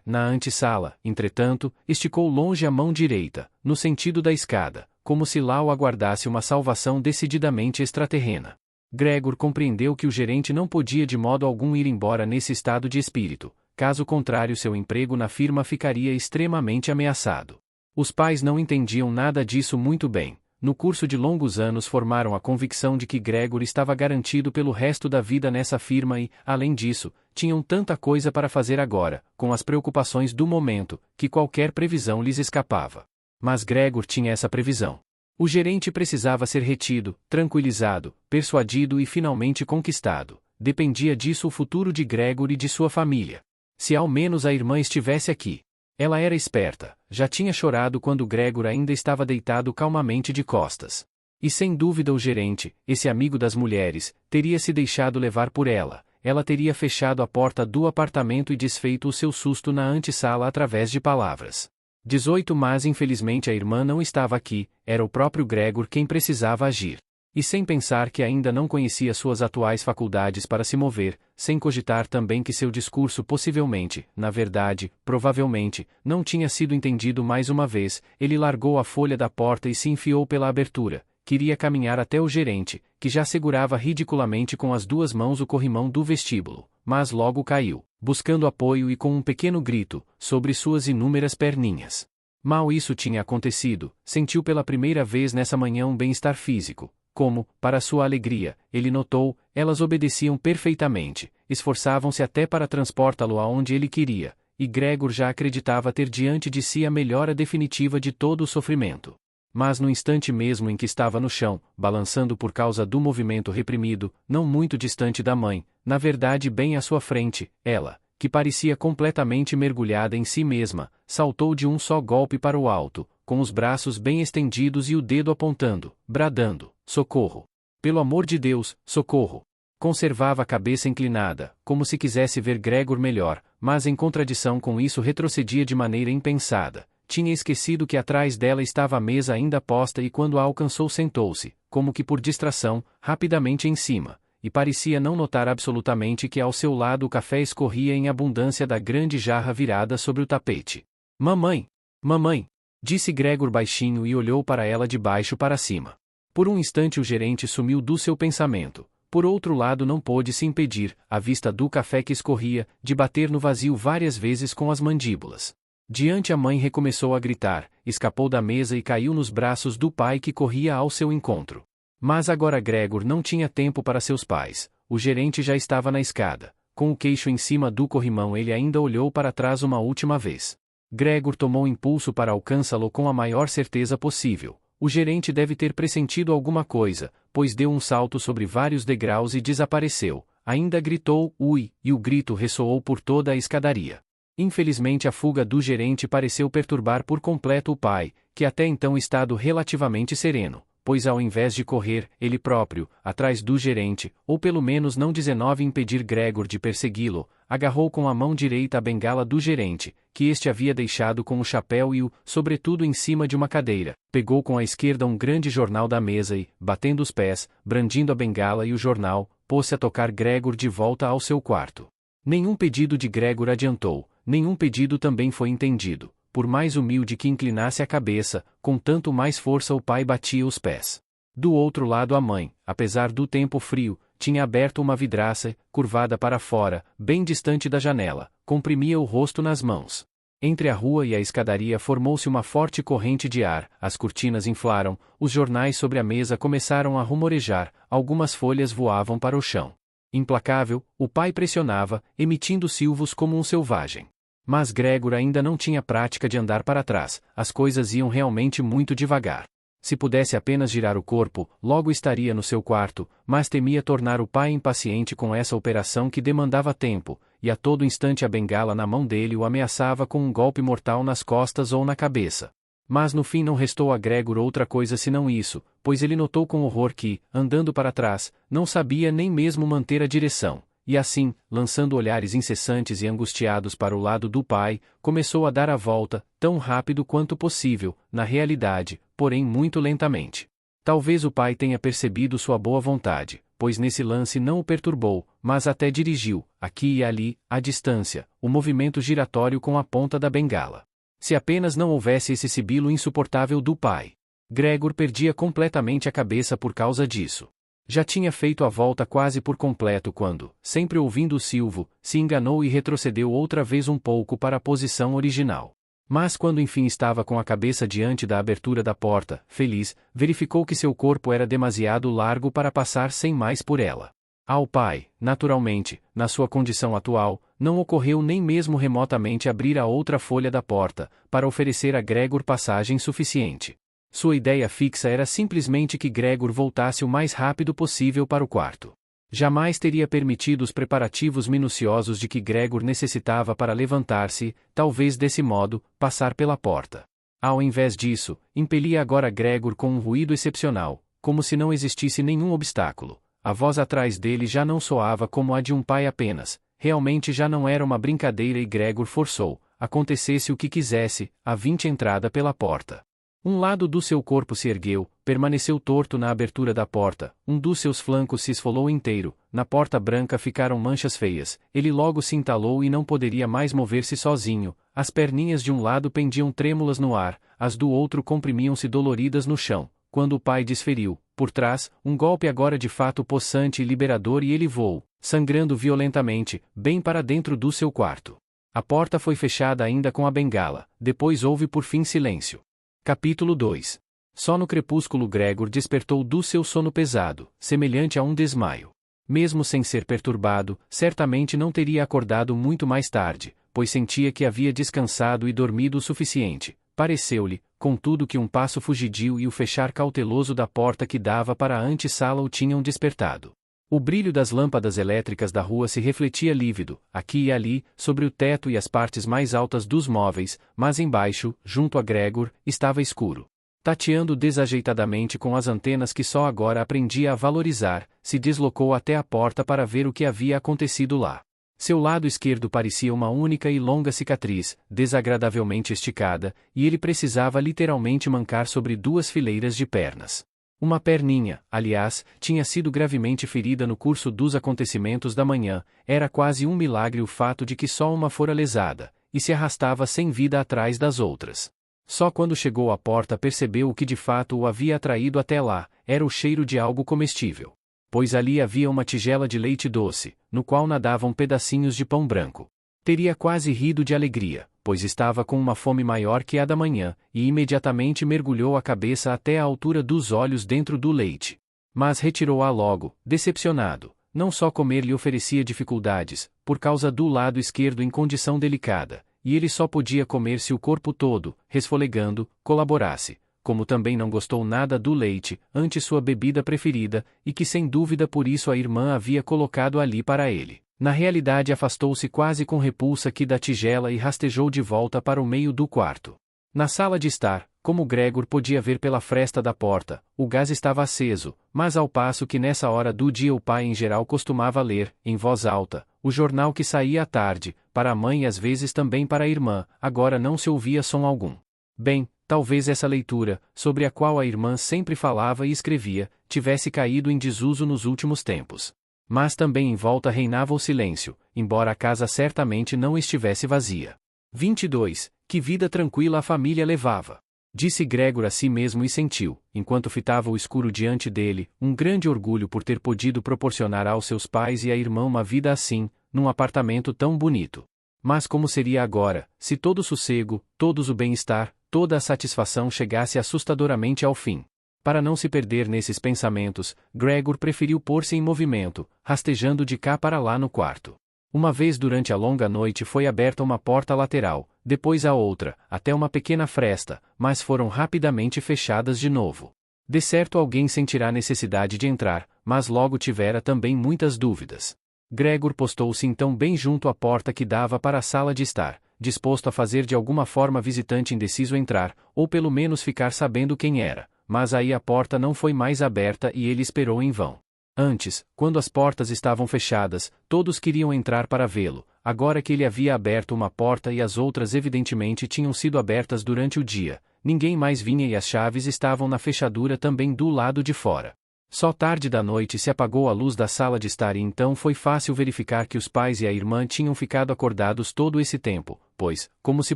Speaker 1: Na antessala, entretanto, esticou longe a mão direita, no sentido da escada, como se lá o aguardasse uma salvação decididamente extraterrena. Gregor compreendeu que o gerente não podia de modo algum ir embora nesse estado de espírito, caso contrário seu emprego na firma ficaria extremamente ameaçado. Os pais não entendiam nada disso muito bem. No curso de longos anos formaram a convicção de que Gregor estava garantido pelo resto da vida nessa firma e, além disso, tinham tanta coisa para fazer agora, com as preocupações do momento, que qualquer previsão lhes escapava. Mas Gregor tinha essa previsão. O gerente precisava ser retido, tranquilizado, persuadido e finalmente conquistado. Dependia disso o futuro de Gregor e de sua família. Se ao menos a irmã estivesse aqui. Ela era esperta, já tinha chorado quando Gregor ainda estava deitado calmamente de costas. E sem dúvida o gerente, esse amigo das mulheres, teria se deixado levar por ela. Ela teria fechado a porta do apartamento e desfeito o seu susto na antessala através de palavras. 18 Mas infelizmente a irmã não estava aqui, era o próprio Gregor quem precisava agir. E sem pensar que ainda não conhecia suas atuais faculdades para se mover, sem cogitar também que seu discurso possivelmente, na verdade, provavelmente, não tinha sido entendido mais uma vez, ele largou a folha da porta e se enfiou pela abertura. Queria caminhar até o gerente, que já segurava ridiculamente com as duas mãos o corrimão do vestíbulo, mas logo caiu, buscando apoio e com um pequeno grito, sobre suas inúmeras perninhas. Mal isso tinha acontecido, sentiu pela primeira vez nessa manhã um bem-estar físico. Como, para sua alegria, ele notou, elas obedeciam perfeitamente, esforçavam-se até para transportá-lo aonde ele queria, e Gregor já acreditava ter diante de si a melhora definitiva de todo o sofrimento. Mas no instante mesmo em que estava no chão, balançando por causa do movimento reprimido, não muito distante da mãe, na verdade bem à sua frente, ela, que parecia completamente mergulhada em si mesma, saltou de um só golpe para o alto, com os braços bem estendidos e o dedo apontando, bradando: socorro! Pelo amor de Deus, socorro! Conservava a cabeça inclinada, como se quisesse ver Gregor melhor, mas em contradição com isso retrocedia de maneira impensada. Tinha esquecido que atrás dela estava a mesa ainda posta e quando a alcançou sentou-se, como que por distração, rapidamente em cima, e parecia não notar absolutamente que ao seu lado o café escorria em abundância da grande jarra virada sobre o tapete. Mamãe! Mamãe! Disse Gregor baixinho e olhou para ela de baixo para cima. Por um instante o gerente sumiu do seu pensamento. Por outro lado não pôde se impedir, à vista do café que escorria, de bater no vazio várias vezes com as mandíbulas. Diante a mãe recomeçou a gritar, escapou da mesa e caiu nos braços do pai que corria ao seu encontro. Mas agora Gregor não tinha tempo para seus pais. O gerente já estava na escada. Com o queixo em cima do corrimão ele ainda olhou para trás uma última vez. Gregor tomou impulso para alcançá-lo com a maior certeza possível. O gerente deve ter pressentido alguma coisa, pois deu um salto sobre vários degraus e desapareceu. Ainda gritou, ui, e o grito ressoou por toda a escadaria. Infelizmente a fuga do gerente pareceu perturbar por completo o pai, que até então estado relativamente sereno, pois ao invés de correr, ele próprio, atrás do gerente, ou pelo menos não 19 impedir Gregor de persegui-lo, agarrou com a mão direita a bengala do gerente, que este havia deixado com o chapéu e o, sobretudo em cima de uma cadeira, pegou com a esquerda um grande jornal da mesa e, batendo os pés, brandindo a bengala e o jornal, pôs-se a tocar Gregor de volta ao seu quarto. Nenhum pedido de Gregor adiantou, nenhum pedido também foi entendido. Por mais humilde que inclinasse a cabeça, com tanto mais força o pai batia os pés. Do outro lado a mãe, apesar do tempo frio, tinha aberto uma vidraça, curvada para fora, bem distante da janela, comprimia o rosto nas mãos. Entre a rua e a escadaria formou-se uma forte corrente de ar, as cortinas inflaram, os jornais sobre a mesa começaram a rumorejar, algumas folhas voavam para o chão. Implacável, o pai pressionava, emitindo silvos como um selvagem. Mas Gregor ainda não tinha prática de andar para trás, as coisas iam realmente muito devagar. Se pudesse apenas girar o corpo, logo estaria no seu quarto, mas temia tornar o pai impaciente com essa operação que demandava tempo, e a todo instante a bengala na mão dele o ameaçava com um golpe mortal nas costas ou na cabeça. Mas no fim não restou a Gregor outra coisa senão isso, pois ele notou com horror que, andando para trás, não sabia nem mesmo manter a direção. E assim, lançando olhares incessantes e angustiados para o lado do pai, começou a dar a volta, tão rápido quanto possível, na realidade, porém muito lentamente. Talvez o pai tenha percebido sua boa vontade, pois nesse lance não o perturbou, mas até dirigiu, aqui e ali, à distância, o movimento giratório com a ponta da bengala. Se apenas não houvesse esse sibilo insuportável do pai. Gregor perdia completamente a cabeça por causa disso. Já tinha feito a volta quase por completo quando, sempre ouvindo o silvo, se enganou e retrocedeu outra vez um pouco para a posição original. Mas quando enfim estava com a cabeça diante da abertura da porta, feliz, verificou que seu corpo era demasiado largo para passar sem mais por ela. Ao pai, naturalmente, na sua condição atual, não ocorreu nem mesmo remotamente abrir a outra folha da porta, para oferecer a Gregor passagem suficiente. Sua ideia fixa era simplesmente que Gregor voltasse o mais rápido possível para o quarto. Jamais teria permitido os preparativos minuciosos de que Gregor necessitava para levantar-se, talvez desse modo, passar pela porta. Ao invés disso, impelia agora Gregor com um ruído excepcional, como se não existisse nenhum obstáculo. A voz atrás dele já não soava como a de um pai apenas, realmente já não era uma brincadeira e Gregor forçou, acontecesse o que quisesse, a vinte entrada pela porta. Um lado do seu corpo se ergueu, permaneceu torto na abertura da porta, um dos seus flancos se esfolou inteiro, na porta branca ficaram manchas feias, ele logo se entalou e não poderia mais mover-se sozinho, as perninhas de um lado pendiam trêmulas no ar, as do outro comprimiam-se doloridas no chão, quando o pai desferiu, por trás, um golpe agora de fato possante e liberador e ele voou, sangrando violentamente, bem para dentro do seu quarto. A porta foi fechada ainda com a bengala, depois houve por fim silêncio. Capítulo 2. Só no crepúsculo Gregor despertou do seu sono pesado, semelhante a um desmaio. Mesmo sem ser perturbado, certamente não teria acordado muito mais tarde, pois sentia que havia descansado e dormido o suficiente. Pareceu-lhe, contudo, que um passo fugidio e o fechar cauteloso da porta que dava para a antessala o tinham despertado. O brilho das lâmpadas elétricas da rua se refletia lívido, aqui e ali, sobre o teto e as partes mais altas dos móveis, mas embaixo, junto a Gregor, estava escuro. Tateando desajeitadamente com as antenas que só agora aprendia a valorizar, se deslocou até a porta para ver o que havia acontecido lá. Seu lado esquerdo parecia uma única e longa cicatriz, desagradavelmente esticada, e ele precisava literalmente mancar sobre duas fileiras de pernas. Uma perninha, aliás, tinha sido gravemente ferida no curso dos acontecimentos da manhã, era quase um milagre o fato de que só uma fora lesada, e se arrastava sem vida atrás das outras. Só quando chegou à porta percebeu o que de fato o havia atraído até lá, era o cheiro de algo comestível. Pois ali havia uma tigela de leite doce, no qual nadavam pedacinhos de pão branco. Teria quase rido de alegria, pois estava com uma fome maior que a da manhã, e imediatamente mergulhou a cabeça até a altura dos olhos dentro do leite. Mas retirou-a logo, decepcionado. Não só comer lhe oferecia dificuldades, por causa do lado esquerdo em condição delicada, e ele só podia comer-se o corpo todo, resfolegando, colaborasse. Como também não gostou nada do leite, ante sua bebida preferida, e que sem dúvida por isso a irmã havia colocado ali para ele. Na realidade afastou-se quase com repulsa que da tigela e rastejou de volta para o meio do quarto. Na sala de estar, como Gregor podia ver pela fresta da porta, o gás estava aceso, mas ao passo que nessa hora do dia o pai em geral costumava ler, em voz alta, o jornal que saía à tarde, para a mãe e às vezes também para a irmã, agora não se ouvia som algum. Bem, talvez essa leitura, sobre a qual a irmã sempre falava e escrevia, tivesse caído em desuso nos últimos tempos. Mas também em volta reinava o silêncio, embora a casa certamente não estivesse vazia. 22. Que vida tranquila a família levava! Disse Gregor a si mesmo e sentiu, enquanto fitava o escuro diante dele, um grande orgulho por ter podido proporcionar aos seus pais e à irmã uma vida assim, num apartamento tão bonito. Mas como seria agora, se todo o sossego, todos o bem-estar, toda a satisfação chegasse assustadoramente ao fim? Para não se perder nesses pensamentos, Gregor preferiu pôr-se em movimento, rastejando de cá para lá no quarto. Uma vez durante a longa noite foi aberta uma porta lateral, depois a outra, até uma pequena fresta, mas foram rapidamente fechadas de novo. De certo alguém sentirá necessidade de entrar, mas logo tivera também muitas dúvidas. Gregor postou-se então bem junto à porta que dava para a sala de estar, disposto a fazer de alguma forma visitante indeciso entrar, ou pelo menos ficar sabendo quem era. Mas aí a porta não foi mais aberta e ele esperou em vão. Antes, quando as portas estavam fechadas, todos queriam entrar para vê-lo, agora que ele havia aberto uma porta e as outras evidentemente tinham sido abertas durante o dia, ninguém mais vinha e as chaves estavam na fechadura também do lado de fora. Só tarde da noite se apagou a luz da sala de estar e então foi fácil verificar que os pais e a irmã tinham ficado acordados todo esse tempo, pois, como se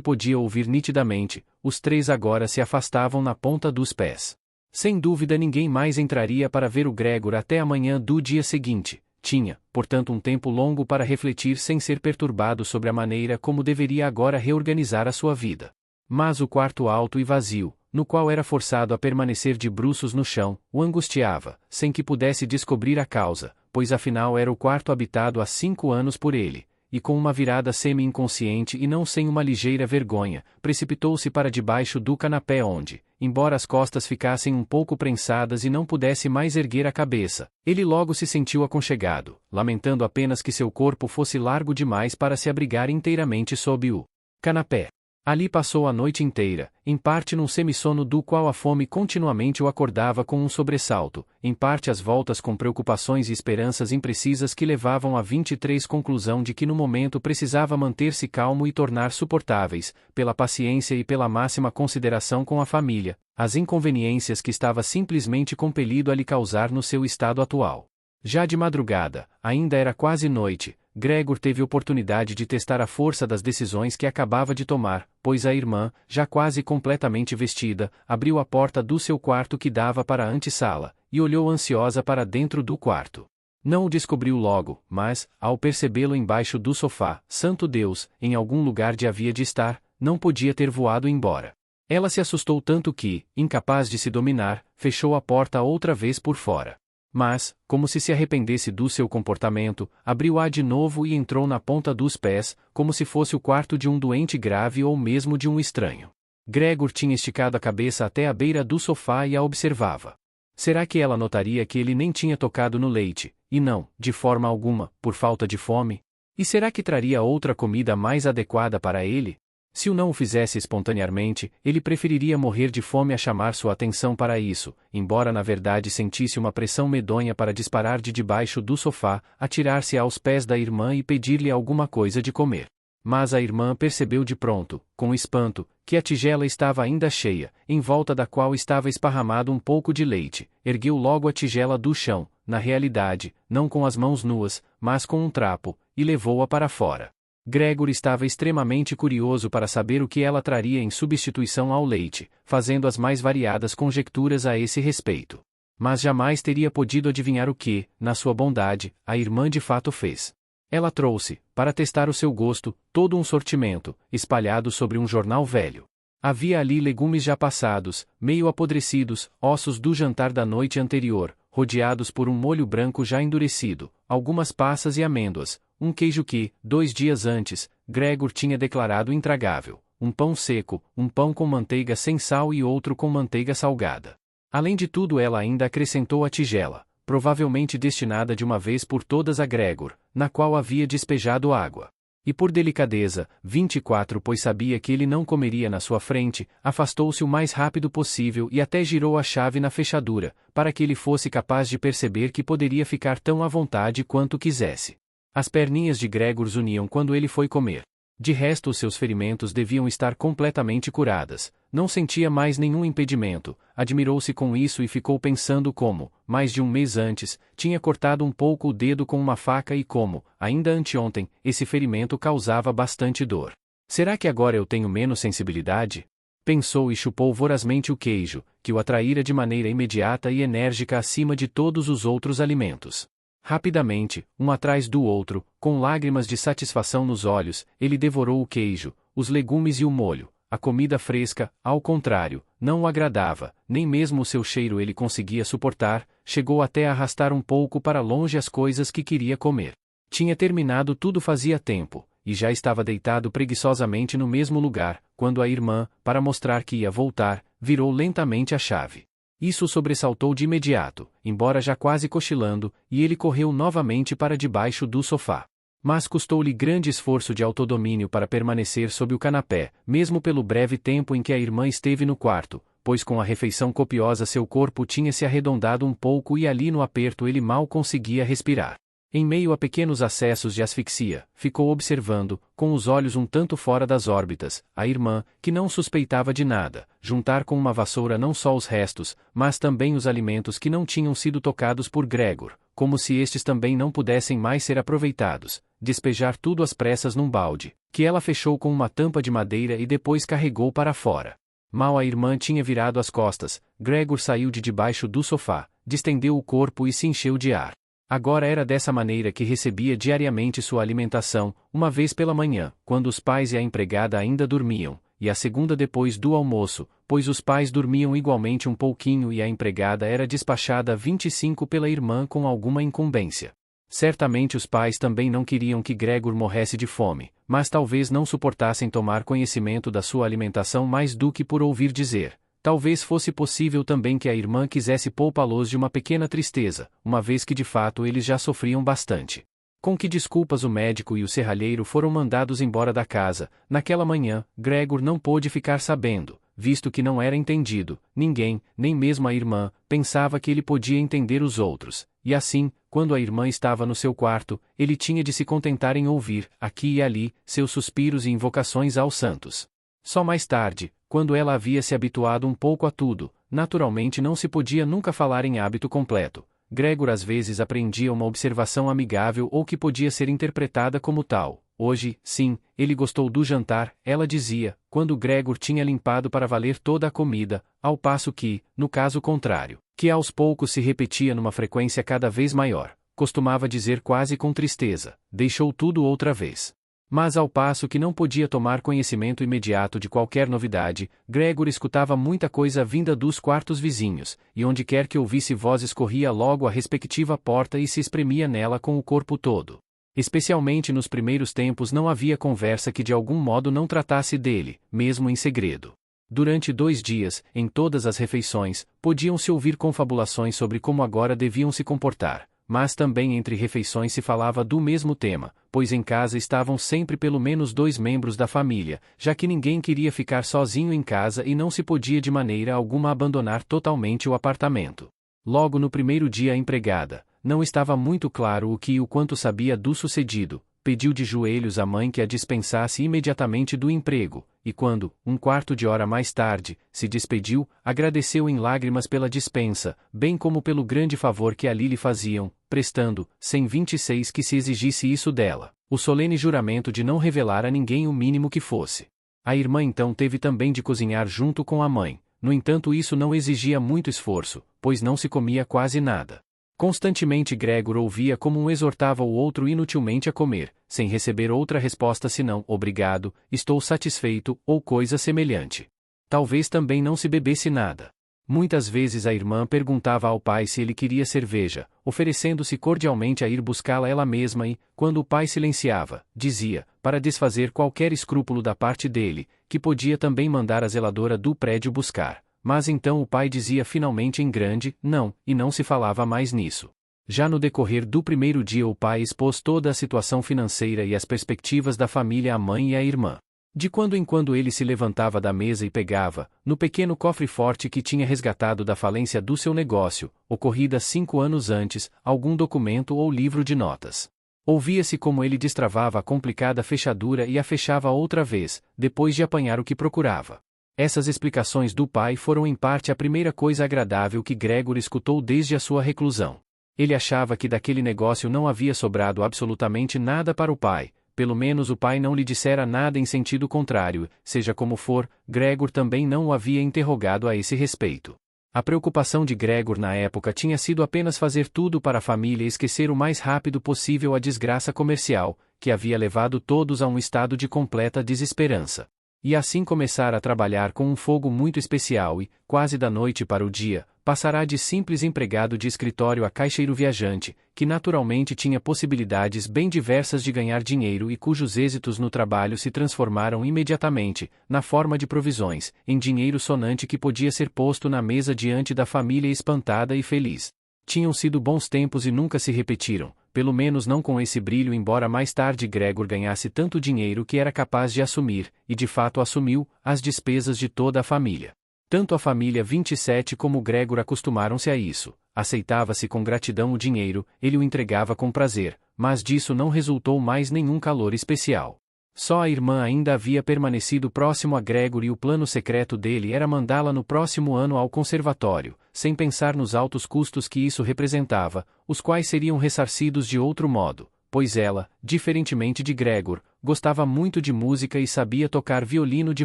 Speaker 1: podia ouvir nitidamente, os três agora se afastavam na ponta dos pés. Sem dúvida ninguém mais entraria para ver o Gregor até a manhã do dia seguinte. Tinha, portanto, um tempo longo para refletir sem ser perturbado sobre a maneira como deveria agora reorganizar a sua vida. Mas o quarto alto e vazio, no qual era forçado a permanecer de bruços no chão, o angustiava, sem que pudesse descobrir a causa, pois afinal era o quarto habitado há 5 anos por ele. E com uma virada semi-inconsciente e não sem uma ligeira vergonha, precipitou-se para debaixo do canapé onde, embora as costas ficassem um pouco prensadas e não pudesse mais erguer a cabeça, ele logo se sentiu aconchegado, lamentando apenas que seu corpo fosse largo demais para se abrigar inteiramente sob o canapé. Ali passou a noite inteira, em parte num semissono do qual a fome continuamente o acordava com um sobressalto, em parte às voltas com preocupações e esperanças imprecisas que levavam a 23 conclusão de que no momento precisava manter-se calmo e tornar suportáveis, pela paciência e pela máxima consideração com a família, as inconveniências que estava simplesmente compelido a lhe causar no seu estado atual. Já de madrugada, ainda era quase noite, Gregor teve oportunidade de testar a força das decisões que acabava de tomar, pois a irmã, já quase completamente vestida, abriu a porta do seu quarto que dava para a antessala, e olhou ansiosa para dentro do quarto. Não o descobriu logo, mas, ao percebê-lo embaixo do sofá, santo Deus, em algum lugar havia de estar, não podia ter voado embora. Ela se assustou tanto que, incapaz de se dominar, fechou a porta outra vez por fora. Mas, como se arrependesse do seu comportamento, abriu-a de novo e entrou na ponta dos pés, como se fosse o quarto de um doente grave ou mesmo de um estranho. Gregor tinha esticado a cabeça até a beira do sofá e a observava. Será que ela notaria que ele nem tinha tocado no leite, e não, de forma alguma, por falta de fome? E será que traria outra comida mais adequada para ele? Se o não o fizesse espontaneamente, ele preferiria morrer de fome a chamar sua atenção para isso, embora na verdade sentisse uma pressão medonha para disparar de debaixo do sofá, atirar-se aos pés da irmã e pedir-lhe alguma coisa de comer. Mas a irmã percebeu de pronto, com espanto, que a tigela estava ainda cheia, em volta da qual estava esparramado um pouco de leite. Ergueu logo a tigela do chão, na realidade, não com as mãos nuas, mas com um trapo, e levou-a para fora. Gregor estava extremamente curioso para saber o que ela traria em substituição ao leite, fazendo as mais variadas conjecturas a esse respeito. Mas jamais teria podido adivinhar o que, na sua bondade, a irmã de fato fez. Ela trouxe, para testar o seu gosto, todo um sortimento, espalhado sobre um jornal velho. Havia ali legumes já passados, meio apodrecidos, ossos do jantar da noite anterior, rodeados por um molho branco já endurecido, algumas passas e amêndoas, um queijo que, 2 dias antes, Gregor tinha declarado intragável, um pão seco, um pão com manteiga sem sal e outro com manteiga salgada. Além de tudo, ela ainda acrescentou a tigela, provavelmente destinada de uma vez por todas a Gregor, na qual havia despejado água. E por delicadeza, 24, pois sabia que ele não comeria na sua frente, afastou-se o mais rápido possível e até girou a chave na fechadura, para que ele fosse capaz de perceber que poderia ficar tão à vontade quanto quisesse. As perninhas de Gregor zuniam quando ele foi comer. De resto, os seus ferimentos deviam estar completamente curadas. Não sentia mais nenhum impedimento. Admirou-se com isso e ficou pensando como, mais de um mês antes, tinha cortado um pouco o dedo com uma faca e como, ainda anteontem, esse ferimento causava bastante dor. Será que agora eu tenho menos sensibilidade? Pensou e chupou vorazmente o queijo, que o atraíra de maneira imediata e enérgica acima de todos os outros alimentos. Rapidamente, um atrás do outro, com lágrimas de satisfação nos olhos, ele devorou o queijo, os legumes e o molho. A comida fresca, ao contrário, não o agradava, nem mesmo o seu cheiro ele conseguia suportar, chegou até a arrastar um pouco para longe as coisas que queria comer. Tinha terminado tudo fazia tempo, e já estava deitado preguiçosamente no mesmo lugar, quando a irmã, para mostrar que ia voltar, virou lentamente a chave. Isso o sobressaltou de imediato, embora já quase cochilando, e ele correu novamente para debaixo do sofá. Mas custou-lhe grande esforço de autodomínio para permanecer sob o canapé, mesmo pelo breve tempo em que a irmã esteve no quarto, pois com a refeição copiosa seu corpo tinha se arredondado um pouco e ali no aperto ele mal conseguia respirar. Em meio a pequenos acessos de asfixia, ficou observando, com os olhos um tanto fora das órbitas, a irmã, que não suspeitava de nada, juntar com uma vassoura não só os restos, mas também os alimentos que não tinham sido tocados por Gregor, como se estes também não pudessem mais ser aproveitados, despejar tudo às pressas num balde, que ela fechou com uma tampa de madeira e depois carregou para fora. Mal a irmã tinha virado as costas, Gregor saiu de debaixo do sofá, distendeu o corpo e se encheu de ar. Agora era dessa maneira que recebia diariamente sua alimentação, uma vez pela manhã, quando os pais e a empregada ainda dormiam, e a segunda depois do almoço, pois os pais dormiam igualmente um pouquinho e a empregada era despachada 25 pela irmã com alguma incumbência. Certamente os pais também não queriam que Gregor morresse de fome, mas talvez não suportassem tomar conhecimento da sua alimentação mais do que por ouvir dizer. Talvez fosse possível também que a irmã quisesse poupá-los de uma pequena tristeza, uma vez que de fato eles já sofriam bastante. Com que desculpas o médico e o serralheiro foram mandados embora da casa, naquela manhã, Gregor não pôde ficar sabendo, visto que não era entendido, ninguém, nem mesmo a irmã, pensava que ele podia entender os outros, e assim, quando a irmã estava no seu quarto, ele tinha de se contentar em ouvir, aqui e ali, seus suspiros e invocações aos santos. Só mais tarde, quando ela havia se habituado um pouco a tudo, naturalmente não se podia nunca falar em hábito completo. Gregor às vezes aprendia uma observação amigável ou que podia ser interpretada como tal. Hoje, sim, ele gostou do jantar, ela dizia, quando Gregor tinha limpado para valer toda a comida, ao passo que, no caso contrário, que aos poucos se repetia numa frequência cada vez maior, costumava dizer quase com tristeza, deixou tudo outra vez. Mas ao passo que não podia tomar conhecimento imediato de qualquer novidade, Gregor escutava muita coisa vinda dos quartos vizinhos, e onde quer que ouvisse vozes corria logo à respectiva porta e se espremia nela com o corpo todo. Especialmente nos primeiros tempos não havia conversa que de algum modo não tratasse dele, mesmo em segredo. Durante 2 dias, em todas as refeições, podiam-se ouvir confabulações sobre como agora deviam se comportar. Mas também entre refeições se falava do mesmo tema, pois em casa estavam sempre pelo menos 2 membros da família, já que ninguém queria ficar sozinho em casa e não se podia de maneira alguma abandonar totalmente o apartamento. Logo no primeiro dia a empregada, não estava muito claro o que e o quanto sabia do sucedido, pediu de joelhos à mãe que a dispensasse imediatamente do emprego, e quando, 1/4 de hora mais tarde, se despediu, agradeceu em lágrimas pela dispensa, bem como pelo grande favor que ali lhe faziam, prestando, sem 26 que se exigisse isso dela, o solene juramento de não revelar a ninguém o mínimo que fosse. A irmã então teve também de cozinhar junto com a mãe, no entanto isso não exigia muito esforço, pois não se comia quase nada. Constantemente Gregor ouvia como um exortava o outro inutilmente a comer, sem receber outra resposta senão obrigado, estou satisfeito, ou coisa semelhante. Talvez também não se bebesse nada. Muitas vezes a irmã perguntava ao pai se ele queria cerveja, oferecendo-se cordialmente a ir buscá-la ela mesma e, quando o pai silenciava, dizia, para desfazer qualquer escrúpulo da parte dele, que podia também mandar a zeladora do prédio buscar. Mas então o pai dizia finalmente em grande, não, e não se falava mais nisso. Já no decorrer do primeiro dia o pai expôs toda a situação financeira e as perspectivas da família à mãe e à irmã. De quando em quando ele se levantava da mesa e pegava, no pequeno cofre forte que tinha resgatado da falência do seu negócio, ocorrida 5 anos antes, algum documento ou livro de notas. Ouvia-se como ele destravava a complicada fechadura e a fechava outra vez, depois de apanhar o que procurava. Essas explicações do pai foram em parte a primeira coisa agradável que Gregor escutou desde a sua reclusão. Ele achava que daquele negócio não havia sobrado absolutamente nada para o pai, pelo menos o pai não lhe dissera nada em sentido contrário, seja como for, Gregor também não o havia interrogado a esse respeito. A preocupação de Gregor na época tinha sido apenas fazer tudo para a família esquecer o mais rápido possível a desgraça comercial, que havia levado todos a um estado de completa desesperança. E assim começar a trabalhar com um fogo muito especial e, quase da noite para o dia, passará de simples empregado de escritório a caixeiro viajante, que naturalmente tinha possibilidades bem diversas de ganhar dinheiro e cujos êxitos no trabalho se transformaram imediatamente, na forma de provisões, em dinheiro sonante que podia ser posto na mesa diante da família espantada e feliz. Tinham sido bons tempos e nunca se repetiram, pelo menos não com esse brilho, embora mais tarde Gregor ganhasse tanto dinheiro que era capaz de assumir, e de fato assumiu, as despesas de toda a família. Tanto a família 27 como Gregor acostumaram-se a isso, aceitava-se com gratidão o dinheiro, ele o entregava com prazer, mas disso não resultou mais nenhum calor especial. Só a irmã ainda havia permanecido próximo a Gregor e o plano secreto dele era mandá-la no próximo ano ao conservatório, sem pensar nos altos custos que isso representava, os quais seriam ressarcidos de outro modo, pois ela, diferentemente de Gregor, gostava muito de música e sabia tocar violino de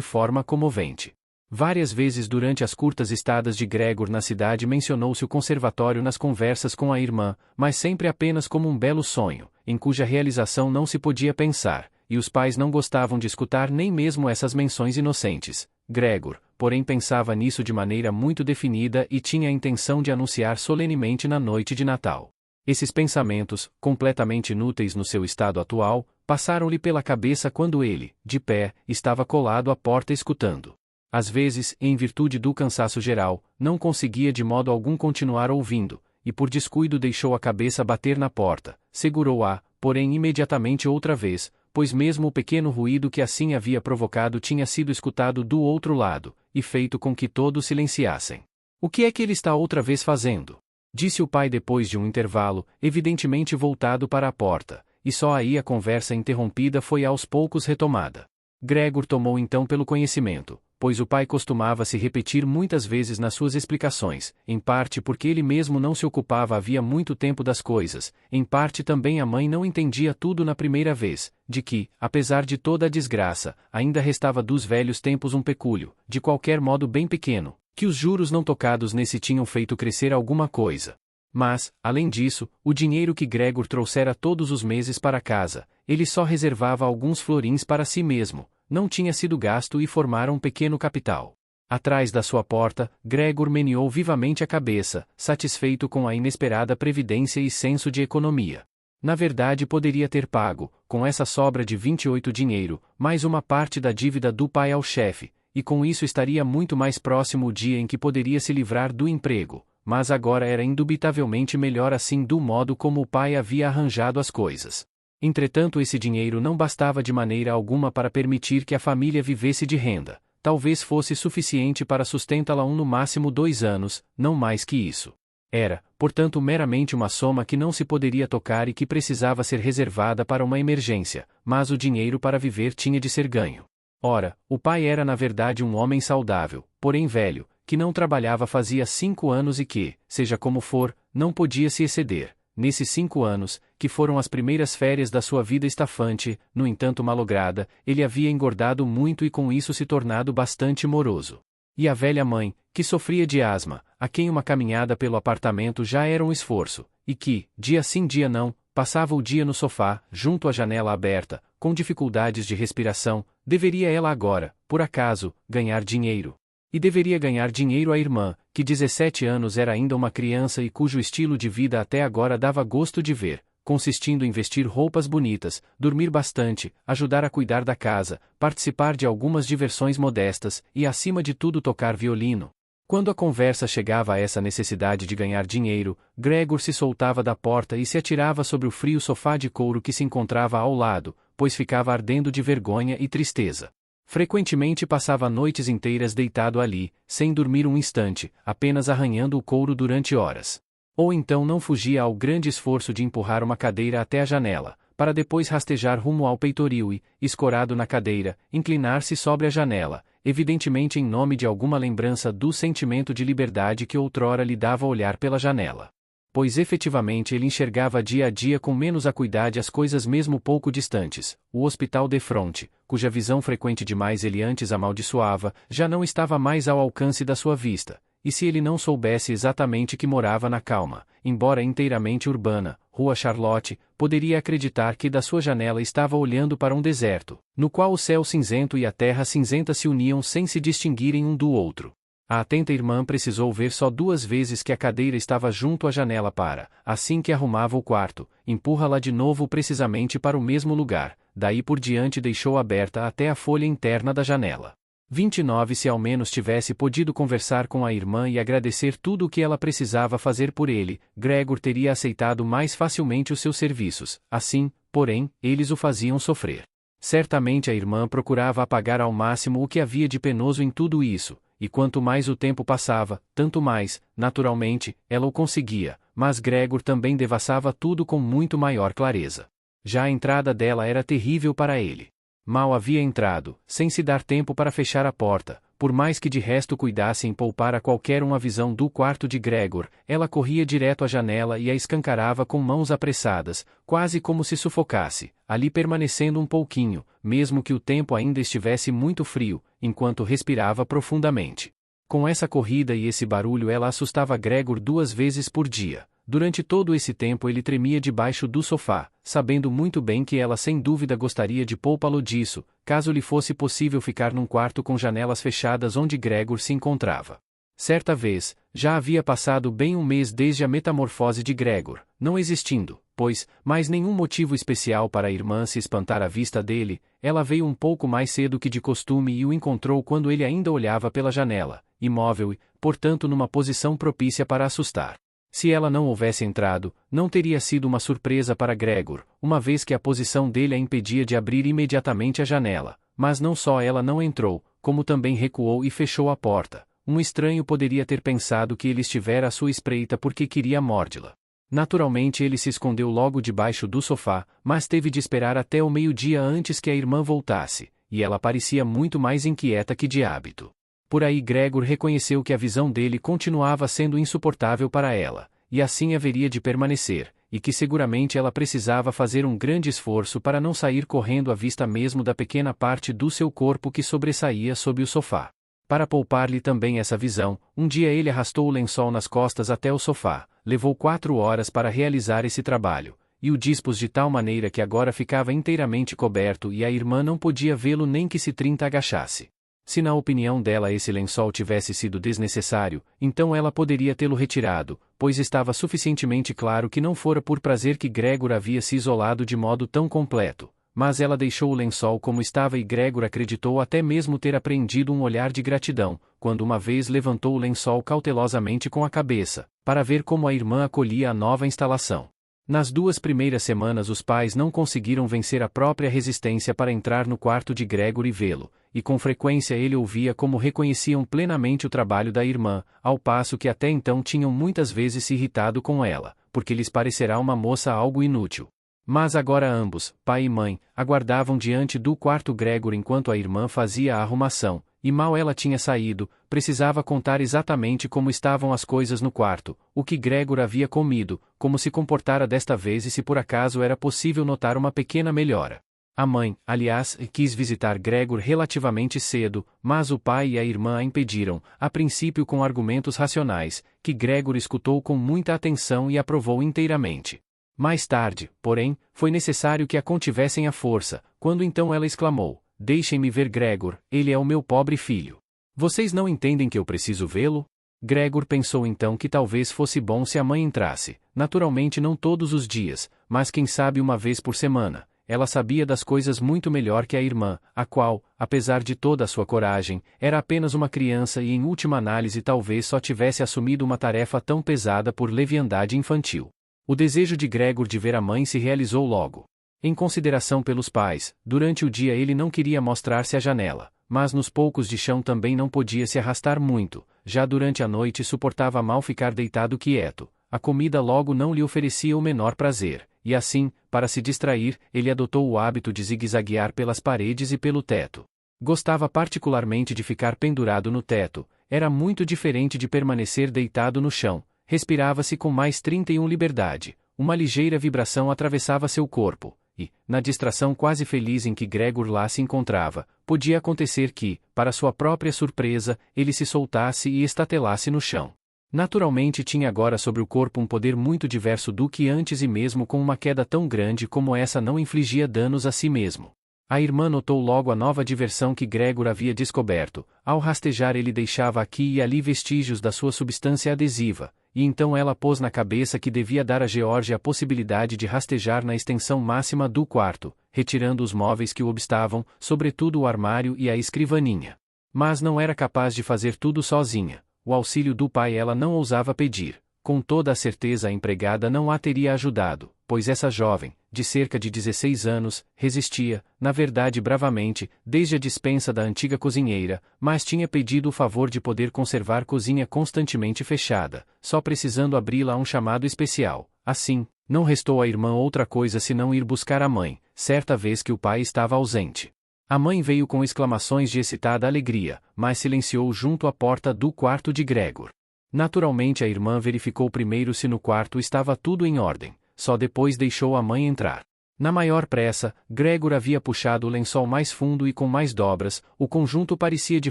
Speaker 1: forma comovente. Várias vezes durante as curtas estadas de Gregor na cidade mencionou-se o conservatório nas conversas com a irmã, mas sempre apenas como um belo sonho, em cuja realização não se podia pensar, e os pais não gostavam de escutar nem mesmo essas menções inocentes. Gregor, porém, pensava nisso de maneira muito definida e tinha a intenção de anunciar solenemente na noite de Natal. Esses pensamentos, completamente inúteis no seu estado atual, passaram-lhe pela cabeça quando ele, de pé, estava colado à porta escutando. Às vezes, em virtude do cansaço geral, não conseguia de modo algum continuar ouvindo, e por descuido deixou a cabeça bater na porta, segurou-a, porém imediatamente outra vez, pois mesmo o pequeno ruído que assim havia provocado tinha sido escutado do outro lado, e feito com que todos silenciassem. "O que é que ele está outra vez fazendo?" disse o pai depois de um intervalo, evidentemente voltado para a porta, e só aí a conversa interrompida foi aos poucos retomada. Gregor tomou então pelo conhecimento, pois o pai costumava se repetir muitas vezes nas suas explicações, em parte porque ele mesmo não se ocupava havia muito tempo das coisas, em parte também a mãe não entendia tudo na primeira vez, de que, apesar de toda a desgraça, ainda restava dos velhos tempos um pecúlio, de qualquer modo bem pequeno, que os juros não tocados nesse tinham feito crescer alguma coisa. Mas, além disso, o dinheiro que Gregor trouxera todos os meses para casa, ele só reservava alguns florins para si mesmo, não tinha sido gasto e formara um pequeno capital. Atrás da sua porta, Gregor meneou vivamente a cabeça, satisfeito com a inesperada previdência e senso de economia. Na verdade poderia ter pago, com essa sobra de 28 dinheiro, mais uma parte da dívida do pai ao chefe, e com isso estaria muito mais próximo o dia em que poderia se livrar do emprego, mas agora era indubitavelmente melhor assim do modo como o pai havia arranjado as coisas. Entretanto, esse dinheiro não bastava de maneira alguma para permitir que a família vivesse de renda, talvez fosse suficiente para sustentá-la no máximo 2 anos, não mais que isso. Era, portanto, meramente uma soma que não se poderia tocar e que precisava ser reservada para uma emergência, mas o dinheiro para viver tinha de ser ganho. Ora, o pai era na verdade um homem saudável, porém velho, que não trabalhava fazia 5 anos e que, seja como for, não podia se exceder. Nesses 5 anos, que foram as primeiras férias da sua vida estafante, no entanto malograda, ele havia engordado muito e com isso se tornado bastante moroso. E a velha mãe, que sofria de asma, a quem uma caminhada pelo apartamento já era um esforço, e que, dia sim dia não, passava o dia no sofá, junto à janela aberta, com dificuldades de respiração, deveria ela agora, por acaso, ganhar dinheiro. E deveria ganhar dinheiro a irmã, que 17 anos era ainda uma criança e cujo estilo de vida até agora dava gosto de ver, consistindo em vestir roupas bonitas, dormir bastante, ajudar a cuidar da casa, participar de algumas diversões modestas e acima de tudo tocar violino. Quando a conversa chegava a essa necessidade de ganhar dinheiro, Gregor se soltava da porta e se atirava sobre o frio sofá de couro que se encontrava ao lado, pois ficava ardendo de vergonha e tristeza. Frequentemente passava noites inteiras deitado ali, sem dormir um instante, apenas arranhando o couro durante horas. Ou então não fugia ao grande esforço de empurrar uma cadeira até a janela, para depois rastejar rumo ao peitoril e, escorado na cadeira, inclinar-se sobre a janela, evidentemente em nome de alguma lembrança do sentimento de liberdade que outrora lhe dava olhar pela janela. Pois efetivamente ele enxergava dia a dia com menos acuidade as coisas mesmo pouco distantes. O hospital de fronte, cuja visão frequente demais ele antes amaldiçoava, já não estava mais ao alcance da sua vista, e se ele não soubesse exatamente que morava na calma, embora inteiramente urbana, Rua Charlotte, poderia acreditar que da sua janela estava olhando para um deserto, no qual o céu cinzento e a terra cinzenta se uniam sem se distinguirem um do outro. A atenta irmã precisou ver só 2 vezes que a cadeira estava junto à janela para, assim que arrumava o quarto, empurra-la de novo precisamente para o mesmo lugar, daí por diante deixou aberta até a folha interna da janela. 29 Se ao menos tivesse podido conversar com a irmã e agradecer tudo o que ela precisava fazer por ele, Gregor teria aceitado mais facilmente os seus serviços, assim, porém, eles o faziam sofrer. Certamente a irmã procurava apagar ao máximo o que havia de penoso em tudo isso, e quanto mais o tempo passava, tanto mais, naturalmente, ela o conseguia, mas Gregor também devassava tudo com muito maior clareza. Já a entrada dela era terrível para ele. Mal havia entrado, sem se dar tempo para fechar a porta, por mais que de resto cuidasse em poupar a qualquer um a visão do quarto de Gregor, ela corria direto à janela e a escancarava com mãos apressadas, quase como se sufocasse, ali permanecendo um pouquinho, mesmo que o tempo ainda estivesse muito frio, enquanto respirava profundamente. Com essa corrida e esse barulho ela assustava Gregor 2 vezes por dia. Durante todo esse tempo ele tremia debaixo do sofá, sabendo muito bem que ela sem dúvida gostaria de poupá-lo disso, caso lhe fosse possível ficar num quarto com janelas fechadas onde Gregor se encontrava. Certa vez, já havia passado bem um mês desde a metamorfose de Gregor, não existindo, pois, mais nenhum motivo especial para a irmã se espantar à vista dele, ela veio um pouco mais cedo que de costume e o encontrou quando ele ainda olhava pela janela, imóvel e, portanto numa posição propícia para assustar. Se ela não houvesse entrado, não teria sido uma surpresa para Gregor, uma vez que a posição dele a impedia de abrir imediatamente a janela, mas não só ela não entrou, como também recuou e fechou a porta. Um estranho poderia ter pensado que ele estivera à sua espreita porque queria mordê-la. Naturalmente ele se escondeu logo debaixo do sofá, mas teve de esperar até o meio-dia antes que a irmã voltasse, e ela parecia muito mais inquieta que de hábito. Por aí Gregor reconheceu que a visão dele continuava sendo insuportável para ela, e assim haveria de permanecer, e que seguramente ela precisava fazer um grande esforço para não sair correndo à vista mesmo da pequena parte do seu corpo que sobressaía sob o sofá. Para poupar-lhe também essa visão, um dia ele arrastou o lençol nas costas até o sofá, levou 4 horas para realizar esse trabalho, e o dispôs de tal maneira que agora ficava inteiramente coberto e a irmã não podia vê-lo nem que se agachasse. Se na opinião dela esse lençol tivesse sido desnecessário, então ela poderia tê-lo retirado, pois estava suficientemente claro que não fora por prazer que Gregor havia se isolado de modo tão completo, mas ela deixou o lençol como estava e Gregor acreditou até mesmo ter apreendido um olhar de gratidão, quando uma vez levantou o lençol cautelosamente com a cabeça, para ver como a irmã acolhia a nova instalação. Nas 2 primeiras semanas os pais não conseguiram vencer a própria resistência para entrar no quarto de Gregor e vê-lo, e com frequência ele ouvia como reconheciam plenamente o trabalho da irmã, ao passo que até então tinham muitas vezes se irritado com ela, porque lhes parecerá uma moça algo inútil. Mas agora ambos, pai e mãe, aguardavam diante do quarto Gregor enquanto a irmã fazia a arrumação, e mal ela tinha saído, precisava contar exatamente como estavam as coisas no quarto, o que Gregor havia comido, como se comportara desta vez e se por acaso era possível notar uma pequena melhora. A mãe, aliás, quis visitar Gregor relativamente cedo, mas o pai e a irmã a impediram, a princípio com argumentos racionais, que Gregor escutou com muita atenção e aprovou inteiramente. Mais tarde, porém, foi necessário que a contivessem à força, quando então ela exclamou: "Deixem-me ver Gregor, ele é o meu pobre filho. Vocês não entendem que eu preciso vê-lo?" Gregor pensou então que talvez fosse bom se a mãe entrasse, naturalmente não todos os dias, mas quem sabe uma vez por semana. Ela sabia das coisas muito melhor que a irmã, a qual, apesar de toda a sua coragem, era apenas uma criança e em última análise talvez só tivesse assumido uma tarefa tão pesada por leviandade infantil. O desejo de Gregor de ver a mãe se realizou logo. Em consideração pelos pais, durante o dia ele não queria mostrar-se à janela, mas nos poucos de chão também não podia se arrastar muito, já durante a noite suportava mal ficar deitado quieto, a comida logo não lhe oferecia o menor prazer, e assim, para se distrair, ele adotou o hábito de zigue-zaguear pelas paredes e pelo teto. Gostava particularmente de ficar pendurado no teto, era muito diferente de permanecer deitado no chão. Respirava-se com mais 31 liberdade, uma ligeira vibração atravessava seu corpo, e, na distração quase feliz em que Gregor lá se encontrava, podia acontecer que, para sua própria surpresa, ele se soltasse e estatelasse no chão. Naturalmente tinha agora sobre o corpo um poder muito diverso do que antes e mesmo com uma queda tão grande como essa não infligia danos a si mesmo. A irmã notou logo a nova diversão que Gregor havia descoberto, ao rastejar ele deixava aqui e ali vestígios da sua substância adesiva, e então ela pôs na cabeça que devia dar a George a possibilidade de rastejar na extensão máxima do quarto, retirando os móveis que o obstavam, sobretudo o armário e a escrivaninha. Mas não era capaz de fazer tudo sozinha, o auxílio do pai ela não ousava pedir. Com toda a certeza a empregada não a teria ajudado, pois essa jovem, de cerca de 16 anos, resistia, na verdade bravamente, desde a dispensa da antiga cozinheira, mas tinha pedido o favor de poder conservar cozinha constantemente fechada, só precisando abri-la a um chamado especial. Assim, não restou à irmã outra coisa senão ir buscar a mãe, certa vez que o pai estava ausente. A mãe veio com exclamações de excitada alegria, mas silenciou junto à porta do quarto de Gregor. Naturalmente a irmã verificou primeiro se no quarto estava tudo em ordem, só depois deixou a mãe entrar. Na maior pressa, Gregor havia puxado o lençol mais fundo e com mais dobras, o conjunto parecia de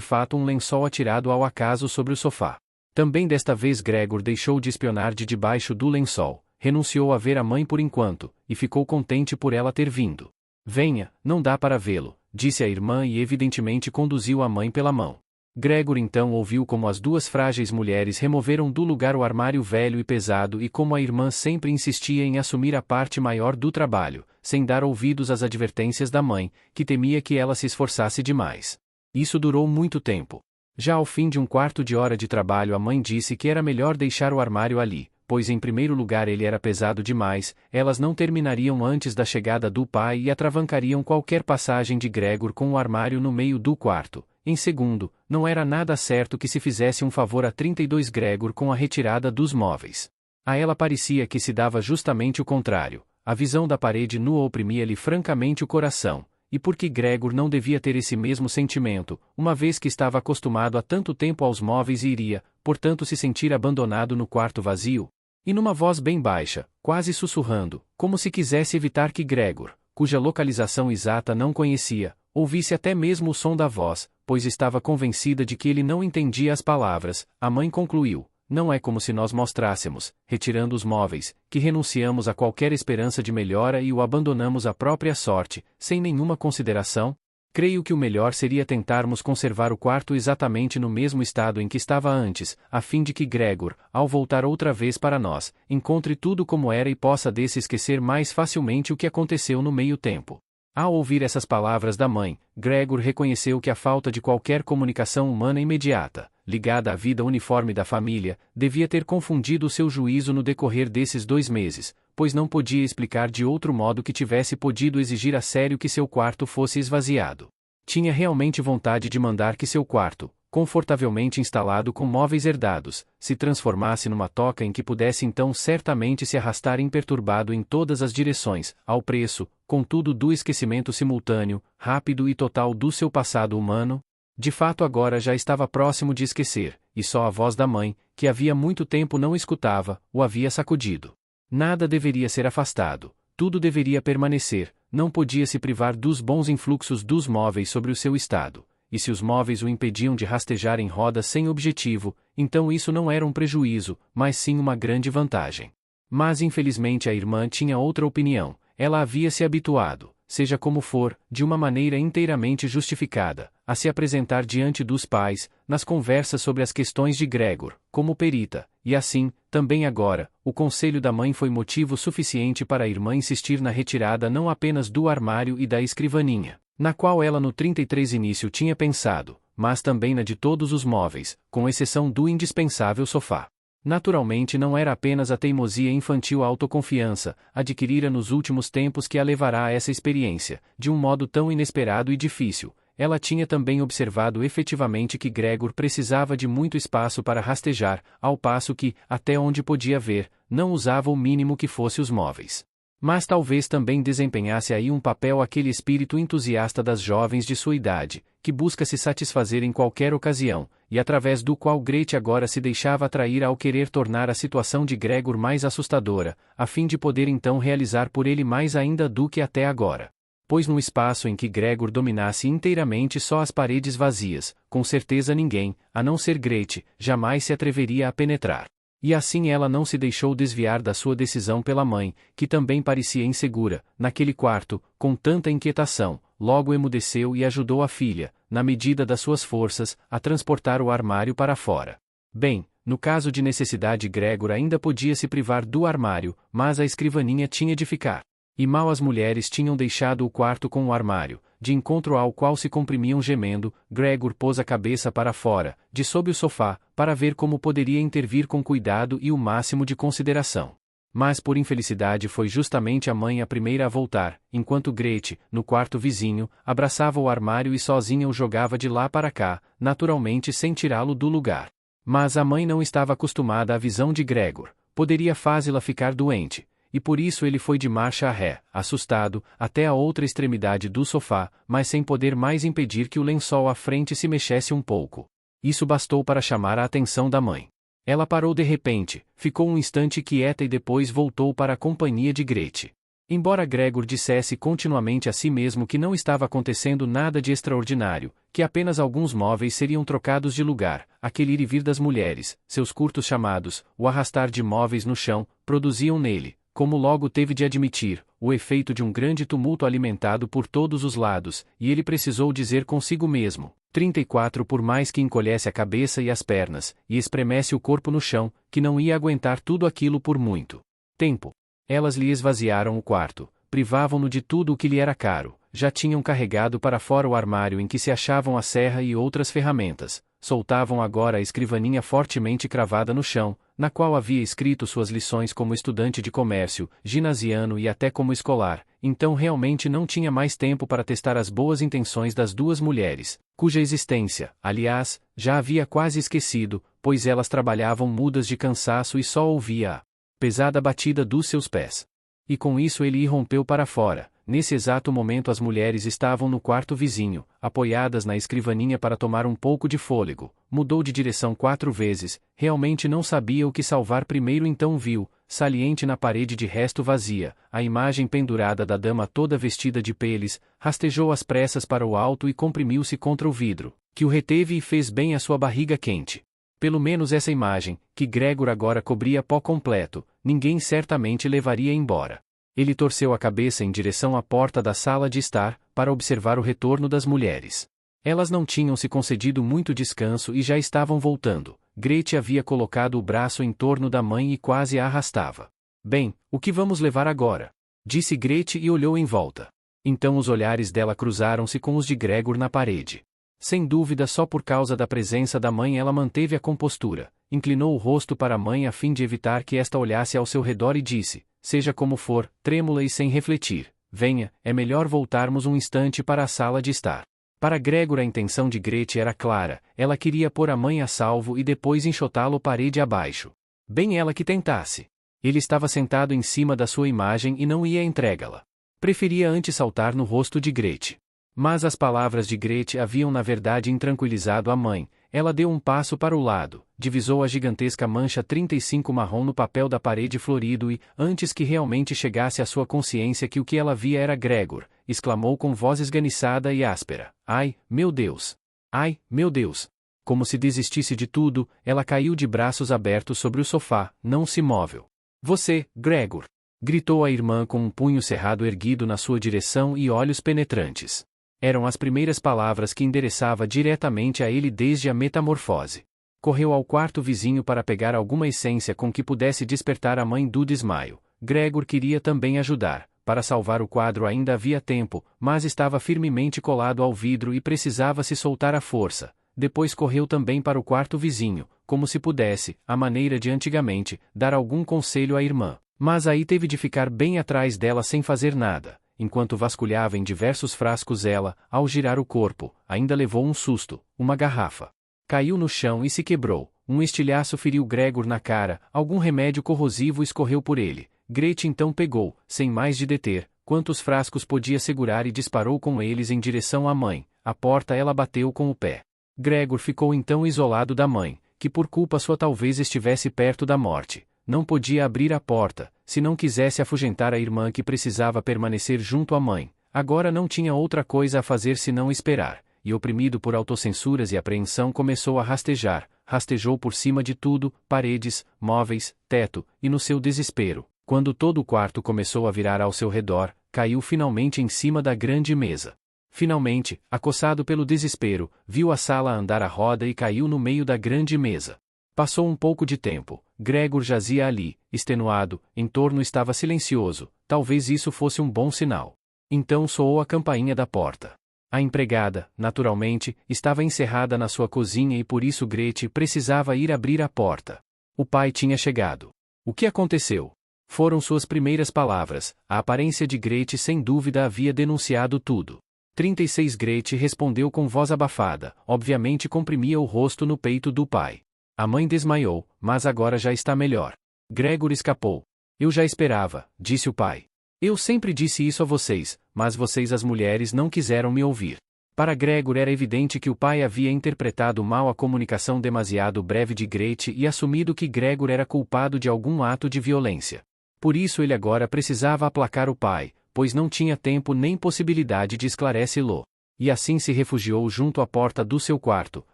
Speaker 1: fato um lençol atirado ao acaso sobre o sofá. Também desta vez Gregor deixou de espionar de debaixo do lençol, renunciou a ver a mãe por enquanto, e ficou contente por ela ter vindo. Venha, não dá para vê-lo, disse a irmã e evidentemente conduziu a mãe pela mão. Gregor então ouviu como as duas frágeis mulheres removeram do lugar o armário velho e pesado e como a irmã sempre insistia em assumir a parte maior do trabalho, sem dar ouvidos às advertências da mãe, que temia que ela se esforçasse demais. Isso durou muito tempo. Já ao fim de um quarto de hora de trabalho a mãe disse que era melhor deixar o armário ali, pois em primeiro lugar ele era pesado demais, elas não terminariam antes da chegada do pai e atravancariam qualquer passagem de Gregor com o armário no meio do quarto. Em segundo, não era nada certo que se fizesse um favor a 32 Gregor com a retirada dos móveis. A ela parecia que se dava justamente o contrário, a visão da parede nua oprimia-lhe francamente o coração, e porque Gregor não devia ter esse mesmo sentimento, uma vez que estava acostumado há tanto tempo aos móveis e iria, portanto se sentir abandonado no quarto vazio? E numa voz bem baixa, quase sussurrando, como se quisesse evitar que Gregor, cuja localização exata não conhecia, ouvisse até mesmo o som da voz, pois estava convencida de que ele não entendia as palavras, a mãe concluiu: não é como se nós mostrássemos, retirando os móveis, que renunciamos a qualquer esperança de melhora e o abandonamos à própria sorte, sem nenhuma consideração? Creio que o melhor seria tentarmos conservar o quarto exatamente no mesmo estado em que estava antes, a fim de que Gregor, ao voltar outra vez para nós, encontre tudo como era e possa desse esquecer mais facilmente o que aconteceu no meio tempo. Ao ouvir essas palavras da mãe, Gregor reconheceu que a falta de qualquer comunicação humana imediata, ligada à vida uniforme da família, devia ter confundido o seu juízo no decorrer desses 2 meses, pois não podia explicar de outro modo que tivesse podido exigir a sério que seu quarto fosse esvaziado. Tinha realmente vontade de mandar que seu quarto, confortavelmente instalado com móveis herdados, se transformasse numa toca em que pudesse então certamente se arrastar imperturbado em todas as direções, ao preço, contudo do esquecimento simultâneo, rápido e total do seu passado humano. De fato agora já estava próximo de esquecer, e só a voz da mãe, que havia muito tempo não escutava, o havia sacudido. Nada deveria ser afastado, tudo deveria permanecer, não podia se privar dos bons influxos dos móveis sobre o seu estado. E se os móveis o impediam de rastejar em rodas sem objetivo, então isso não era um prejuízo, mas sim uma grande vantagem. Mas infelizmente a irmã tinha outra opinião, ela havia se habituado, seja como for, de uma maneira inteiramente justificada, a se apresentar diante dos pais, nas conversas sobre as questões de Gregor, como perita, e assim, também agora, o conselho da mãe foi motivo suficiente para a irmã insistir na retirada não apenas do armário e da escrivaninha, na qual ela no 33 início tinha pensado, mas também na de todos os móveis, com exceção do indispensável sofá. Naturalmente não era apenas a teimosia infantil a autoconfiança, adquirida nos últimos tempos que a levará a essa experiência, de um modo tão inesperado e difícil. Ela tinha também observado efetivamente que Gregor precisava de muito espaço para rastejar, ao passo que, até onde podia ver, não usava o mínimo que fosse os móveis. Mas talvez também desempenhasse aí um papel aquele espírito entusiasta das jovens de sua idade, que busca se satisfazer em qualquer ocasião, e através do qual Grete agora se deixava atrair ao querer tornar a situação de Gregor mais assustadora, a fim de poder então realizar por ele mais ainda do que até agora. Pois no espaço em que Gregor dominasse inteiramente só as paredes vazias, com certeza ninguém, a não ser Grete, jamais se atreveria a penetrar. E assim ela não se deixou desviar da sua decisão pela mãe, que também parecia insegura, naquele quarto, com tanta inquietação, logo emudeceu e ajudou a filha, na medida das suas forças, a transportar o armário para fora. Bem, no caso de necessidade Gregor ainda podia se privar do armário, mas a escrivaninha tinha de ficar. E mal as mulheres tinham deixado o quarto com o armário, de encontro ao qual se comprimiam gemendo, Gregor pôs a cabeça para fora, de sob o sofá, para ver como poderia intervir com cuidado e o máximo de consideração. Mas por infelicidade foi justamente a mãe a primeira a voltar, enquanto Grete, no quarto vizinho, abraçava o armário e sozinha o jogava de lá para cá, naturalmente sem tirá-lo do lugar. Mas a mãe não estava acostumada à visão de Gregor, poderia fazê-la ficar doente. e por isso ele foi de marcha a ré, assustado, até a outra extremidade do sofá, mas sem poder mais impedir que o lençol à frente se mexesse um pouco. Isso bastou para chamar a atenção da mãe. Ela parou de repente, ficou um instante quieta e depois voltou para a companhia de Gretchen. Embora Gregor dissesse continuamente a si mesmo que não estava acontecendo nada de extraordinário, que apenas alguns móveis seriam trocados de lugar, aquele ir e vir das mulheres, seus curtos chamados, o arrastar de móveis no chão, produziam nele, como logo teve de admitir, o efeito de um grande tumulto alimentado por todos os lados, e ele precisou dizer consigo mesmo, 34 por mais que encolhesse a cabeça e as pernas, e espremesse o corpo no chão, que não ia aguentar tudo aquilo por muito tempo. Elas lhe esvaziaram o quarto, privavam-no de tudo o que lhe era caro, já tinham carregado para fora o armário em que se achavam a serra e outras ferramentas, soltavam agora a escrivaninha fortemente cravada no chão, na qual havia escrito suas lições como estudante de comércio, ginasiano e até como escolar, então realmente não tinha mais tempo para testar as boas intenções das duas mulheres, cuja existência, aliás, já havia quase esquecido, pois elas trabalhavam mudas de cansaço e só ouvia a pesada batida dos seus pés. E com isso ele irrompeu para fora. Nesse exato momento as mulheres estavam no quarto vizinho, apoiadas na escrivaninha para tomar um pouco de fôlego. Mudou de direção 4 vezes, realmente não sabia o que salvar primeiro, então viu, saliente na parede de resto vazia, a imagem pendurada da dama toda vestida de peles, rastejou às pressas para o alto e comprimiu-se contra o vidro, que o reteve e fez bem à sua barriga quente. Pelo menos essa imagem, que Gregor agora cobria pó completo, ninguém certamente levaria embora. Ele torceu a cabeça em direção à porta da sala de estar, para observar o retorno das mulheres. Elas não tinham se concedido muito descanso e já estavam voltando. Gretchen havia colocado o braço em torno da mãe e quase a arrastava. Bem, o que vamos levar agora? Disse Gretchen e olhou em volta. Então os olhares dela cruzaram-se com os de Gregor na parede. Sem dúvida só por causa da presença da mãe ela manteve a compostura, inclinou o rosto para a mãe a fim de evitar que esta olhasse ao seu redor e disse, seja como for, trêmula e sem refletir, venha, é melhor voltarmos um instante para a sala de estar. Para Gregor a intenção de Gretchen era clara, ela queria pôr a mãe a salvo e depois enxotá-lo parede abaixo. Bem ela que tentasse. Ele estava sentado em cima da sua imagem e não ia entregá-la. Preferia antes saltar no rosto de Gretchen. Mas as palavras de Gretchen haviam na verdade intranquilizado a mãe. Ela deu um passo para o lado, divisou a gigantesca mancha 35 marrom no papel da parede florido e, antes que realmente chegasse à sua consciência que o que ela via era Gregor, exclamou com voz esganiçada e áspera, ai, meu Deus! Ai, meu Deus! Como se desistisse de tudo, ela caiu de braços abertos sobre o sofá, não se móvel. Você, Gregor! Gritou a irmã com um punho cerrado erguido na sua direção e olhos penetrantes. Eram as primeiras palavras que endereçava diretamente a ele desde a metamorfose. Correu ao quarto vizinho para pegar alguma essência com que pudesse despertar a mãe do desmaio. Gregor queria também ajudar. Para salvar o quadro ainda havia tempo, mas estava firmemente colado ao vidro e precisava se soltar à força. Depois correu também para o quarto vizinho, como se pudesse, à maneira de antigamente, dar algum conselho à irmã. Mas aí teve de ficar bem atrás dela sem fazer nada. Enquanto vasculhava em diversos frascos ela, ao girar o corpo, ainda levou um susto, uma garrafa. Caiu no chão e se quebrou, um estilhaço feriu Gregor na cara, algum remédio corrosivo escorreu por ele. Gretchen então pegou, sem mais de deter, quantos frascos podia segurar e disparou com eles em direção à mãe. A porta ela bateu com o pé. Gregor ficou então isolado da mãe, que por culpa sua talvez estivesse perto da morte. Não podia abrir a porta, se não quisesse afugentar a irmã que precisava permanecer junto à mãe. Agora não tinha outra coisa a fazer senão esperar, e oprimido por autocensuras e apreensão começou a rastejar, rastejou por cima de tudo, paredes, móveis, teto, e no seu desespero, quando todo o quarto começou a virar ao seu redor, caiu finalmente em cima da grande mesa. Finalmente, acossado pelo desespero, viu a sala andar à roda e caiu no meio da grande mesa. Passou um pouco de tempo. Gregor jazia ali, extenuado, em torno estava silencioso, talvez isso fosse um bom sinal. Então soou a campainha da porta. A empregada, naturalmente, estava encerrada na sua cozinha e por isso Gretchen precisava ir abrir a porta. O pai tinha chegado. O que aconteceu? Foram suas primeiras palavras. A aparência de Gretchen sem dúvida havia denunciado tudo. 36 Gretchen respondeu com voz abafada, obviamente comprimia o rosto no peito do pai. A mãe desmaiou, mas agora já está melhor. Gregor escapou. Eu já esperava, disse o pai. Eu sempre disse isso a vocês, mas vocês as mulheres não quiseram me ouvir. Para Gregor era evidente que o pai havia interpretado mal a comunicação demasiado breve de Grete e assumido que Gregor era culpado de algum ato de violência. Por isso ele agora precisava aplacar o pai, pois não tinha tempo nem possibilidade de esclarecê-lo. E assim se refugiou junto à porta do seu quarto,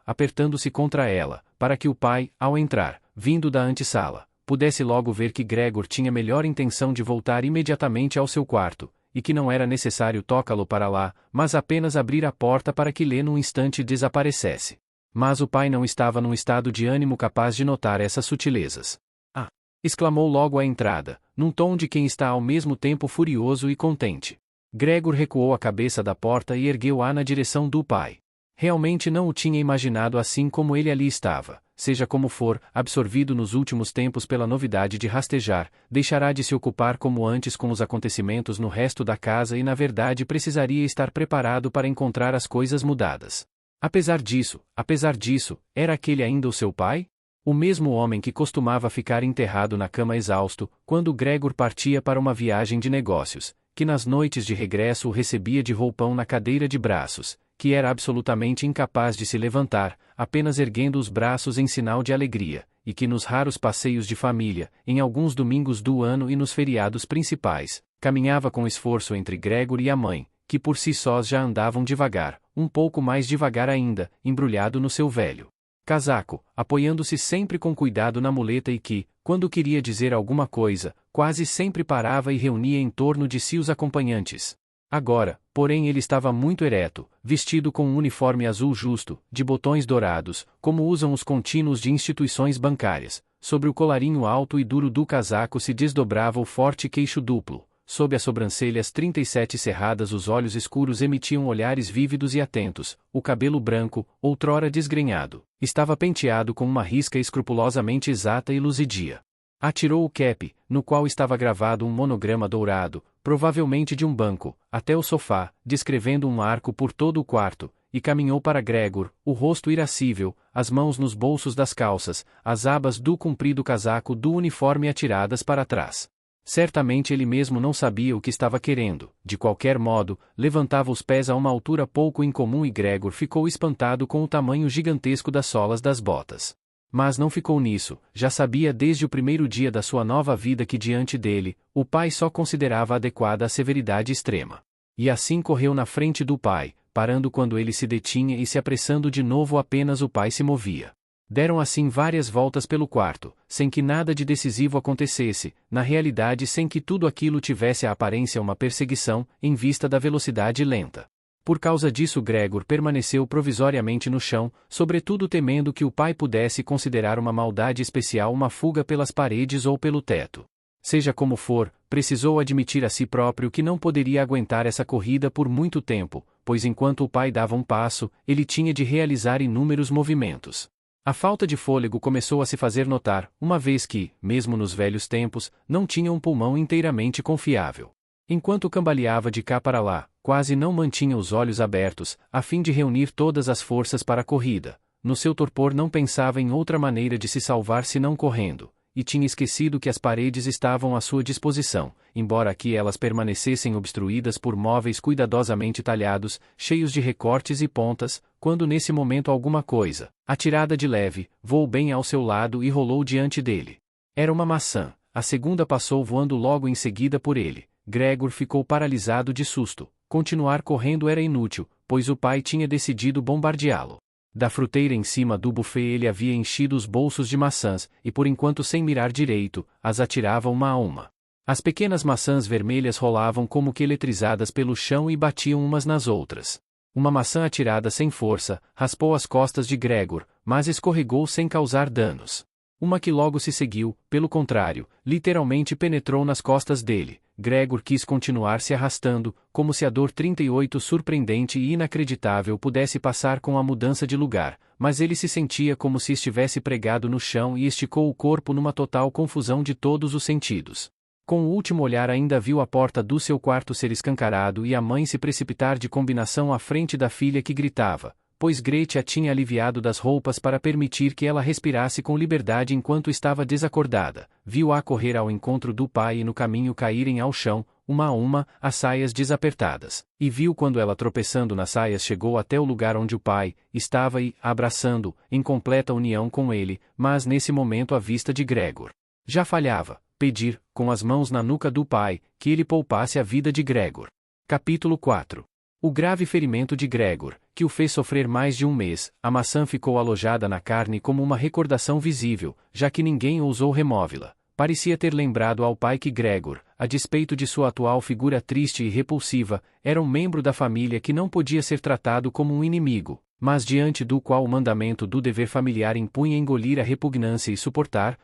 Speaker 1: apertando-se contra ela, para que o pai, ao entrar, vindo da antessala, pudesse logo ver que Gregor tinha melhor intenção de voltar imediatamente ao seu quarto, e que não era necessário tocá-lo para lá, mas apenas abrir a porta para que Lê num instante desaparecesse. Mas o pai não estava num estado de ânimo capaz de notar essas sutilezas. Ah! Exclamou logo à entrada, num tom de quem está ao mesmo tempo furioso e contente. Gregor recuou a cabeça da porta e ergueu-a na direção do pai. Realmente não o tinha imaginado assim como ele ali estava. Seja como for, absorvido nos últimos tempos pela novidade de rastejar, deixará de se ocupar como antes com os acontecimentos no resto da casa e na verdade precisaria estar preparado para encontrar as coisas mudadas. Apesar disso, era aquele ainda o seu pai? O mesmo homem que costumava ficar enterrado na cama exausto, quando Gregor partia para uma viagem de negócios, que nas noites de regresso o recebia de roupão na cadeira de braços, que era absolutamente incapaz de se levantar, apenas erguendo os braços em sinal de alegria, e que nos raros passeios de família, em alguns domingos do ano e nos feriados principais, caminhava com esforço entre Gregor e a mãe, que por si sós já andavam devagar, um pouco mais devagar ainda, embrulhado no seu velho casaco, apoiando-se sempre com cuidado na muleta e que, quando queria dizer alguma coisa, quase sempre parava e reunia em torno de si os acompanhantes. Agora, porém ele estava muito ereto, vestido com um uniforme azul justo, de botões dourados, como usam os contínuos de instituições bancárias. Sobre o colarinho alto e duro do casaco se desdobrava o forte queixo duplo. Sob as sobrancelhas 37 cerradas os olhos escuros emitiam olhares vívidos e atentos, o cabelo branco, outrora desgrenhado, estava penteado com uma risca escrupulosamente exata e luzidia. Atirou o cap, no qual estava gravado um monograma dourado, provavelmente de um banco, até o sofá, descrevendo um arco por todo o quarto, e caminhou para Gregor, o rosto irascível, as mãos nos bolsos das calças, as abas do comprido casaco do uniforme atiradas para trás. Certamente ele mesmo não sabia o que estava querendo, de qualquer modo, levantava os pés a uma altura pouco incomum e Gregor ficou espantado com o tamanho gigantesco das solas das botas. Mas não ficou nisso, já sabia desde o primeiro dia da sua nova vida que diante dele, o pai só considerava adequada a severidade extrema. E assim correu na frente do pai, parando quando ele se detinha e se apressando de novo apenas o pai se movia. Deram assim várias voltas pelo quarto, sem que nada de decisivo acontecesse, na realidade sem que tudo aquilo tivesse a aparência uma perseguição, em vista da velocidade lenta. Por causa disso Gregor permaneceu provisoriamente no chão, sobretudo temendo que o pai pudesse considerar uma maldade especial uma fuga pelas paredes ou pelo teto. Seja como for, precisou admitir a si próprio que não poderia aguentar essa corrida por muito tempo, pois enquanto o pai dava um passo, ele tinha de realizar inúmeros movimentos. A falta de fôlego começou a se fazer notar, uma vez que, mesmo nos velhos tempos, não tinha um pulmão inteiramente confiável. Enquanto cambaleava de cá para lá, quase não mantinha os olhos abertos, a fim de reunir todas as forças para a corrida. No seu torpor não pensava em outra maneira de se salvar senão correndo, e tinha esquecido que as paredes estavam à sua disposição, embora aqui elas permanecessem obstruídas por móveis cuidadosamente talhados, cheios de recortes e pontas, quando nesse momento alguma coisa, atirada de leve, voou bem ao seu lado e rolou diante dele. Era uma maçã, a segunda passou voando logo em seguida por ele. Gregor ficou paralisado de susto. Continuar correndo era inútil, pois o pai tinha decidido bombardeá-lo. Da fruteira em cima do buffet ele havia enchido os bolsos de maçãs, e por enquanto sem mirar direito, as atirava uma a uma. As pequenas maçãs vermelhas rolavam como que eletrizadas pelo chão e batiam umas nas outras. Uma maçã atirada sem força, raspou as costas de Gregor, mas escorregou sem causar danos. Uma que logo se seguiu, pelo contrário, literalmente penetrou nas costas dele. Gregor quis continuar se arrastando, como se a dor 38 surpreendente e inacreditável pudesse passar com a mudança de lugar, mas ele se sentia como se estivesse pregado no chão e esticou o corpo numa total confusão de todos os sentidos. Com o último olhar ainda viu a porta do seu quarto ser escancarado e a mãe se precipitar de combinação à frente da filha que gritava: pois Grete a tinha aliviado das roupas para permitir que ela respirasse com liberdade enquanto estava desacordada. Viu-a correr ao encontro do pai e no caminho caírem ao chão, uma a uma, as saias desapertadas. E viu quando ela tropeçando nas saias chegou até o lugar onde o pai estava e, abraçando, em completa união com ele, mas nesse momento a vista de Gregor já falhava, pedir, com as mãos na nuca do pai, que ele poupasse a vida de Gregor. Capítulo 4. O grave ferimento de Gregor, que o fez sofrer mais de um mês, a maçã ficou alojada na carne como uma recordação visível, já que ninguém ousou remove-la. Parecia ter lembrado ao pai que Gregor, a despeito de sua atual figura triste e repulsiva, era um membro da família que não podia ser tratado como um inimigo, mas diante do qual o mandamento do dever familiar impunha engolir a repugnância e suportar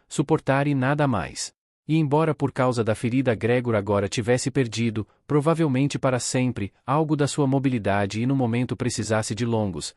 Speaker 1: e nada mais. E embora por causa da ferida Gregor agora tivesse perdido, provavelmente para sempre, algo da sua mobilidade e no momento precisasse de longos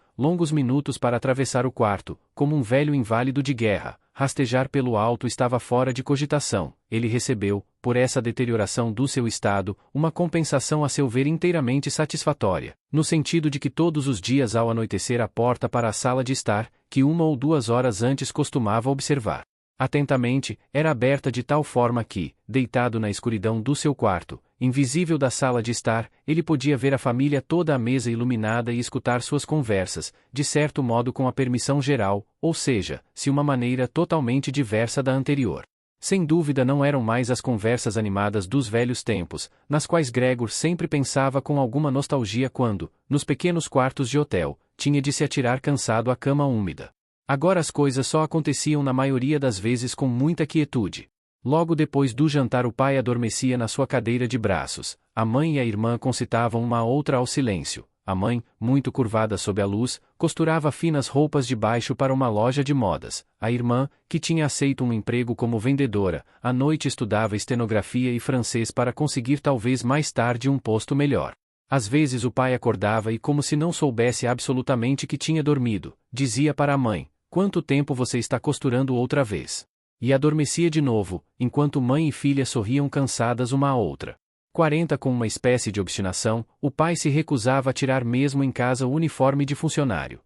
Speaker 1: minutos para atravessar o quarto, como um velho inválido de guerra, rastejar pelo alto estava fora de cogitação, ele recebeu, por essa deterioração do seu estado, uma compensação a seu ver inteiramente satisfatória, no sentido de que todos os dias ao anoitecer a porta para a sala de estar, que 1 ou 2 horas antes costumava observar atentamente, era aberta de tal forma que, deitado na escuridão do seu quarto, invisível da sala de estar, ele podia ver a família toda à mesa iluminada e escutar suas conversas, de certo modo com a permissão geral, ou seja, se uma maneira totalmente diversa da anterior. Sem dúvida não eram mais as conversas animadas dos velhos tempos, nas quais Gregor sempre pensava com alguma nostalgia quando, nos pequenos quartos de hotel, tinha de se atirar cansado à cama úmida. Agora as coisas só aconteciam na maioria das vezes com muita quietude. Logo depois do jantar o pai adormecia na sua cadeira de braços, a mãe e a irmã concitavam uma a outra ao silêncio. A mãe, muito curvada sob a luz, costurava finas roupas de baixo para uma loja de modas. A irmã, que tinha aceito um emprego como vendedora, à noite estudava estenografia e francês para conseguir talvez mais tarde um posto melhor. Às vezes o pai acordava e como se não soubesse absolutamente que tinha dormido, dizia para a mãe: "Quanto tempo você está costurando outra vez?" E adormecia de novo, enquanto mãe e filha sorriam cansadas uma à outra. 40 Com uma espécie de obstinação, o pai se recusava a tirar mesmo em casa o uniforme de funcionário.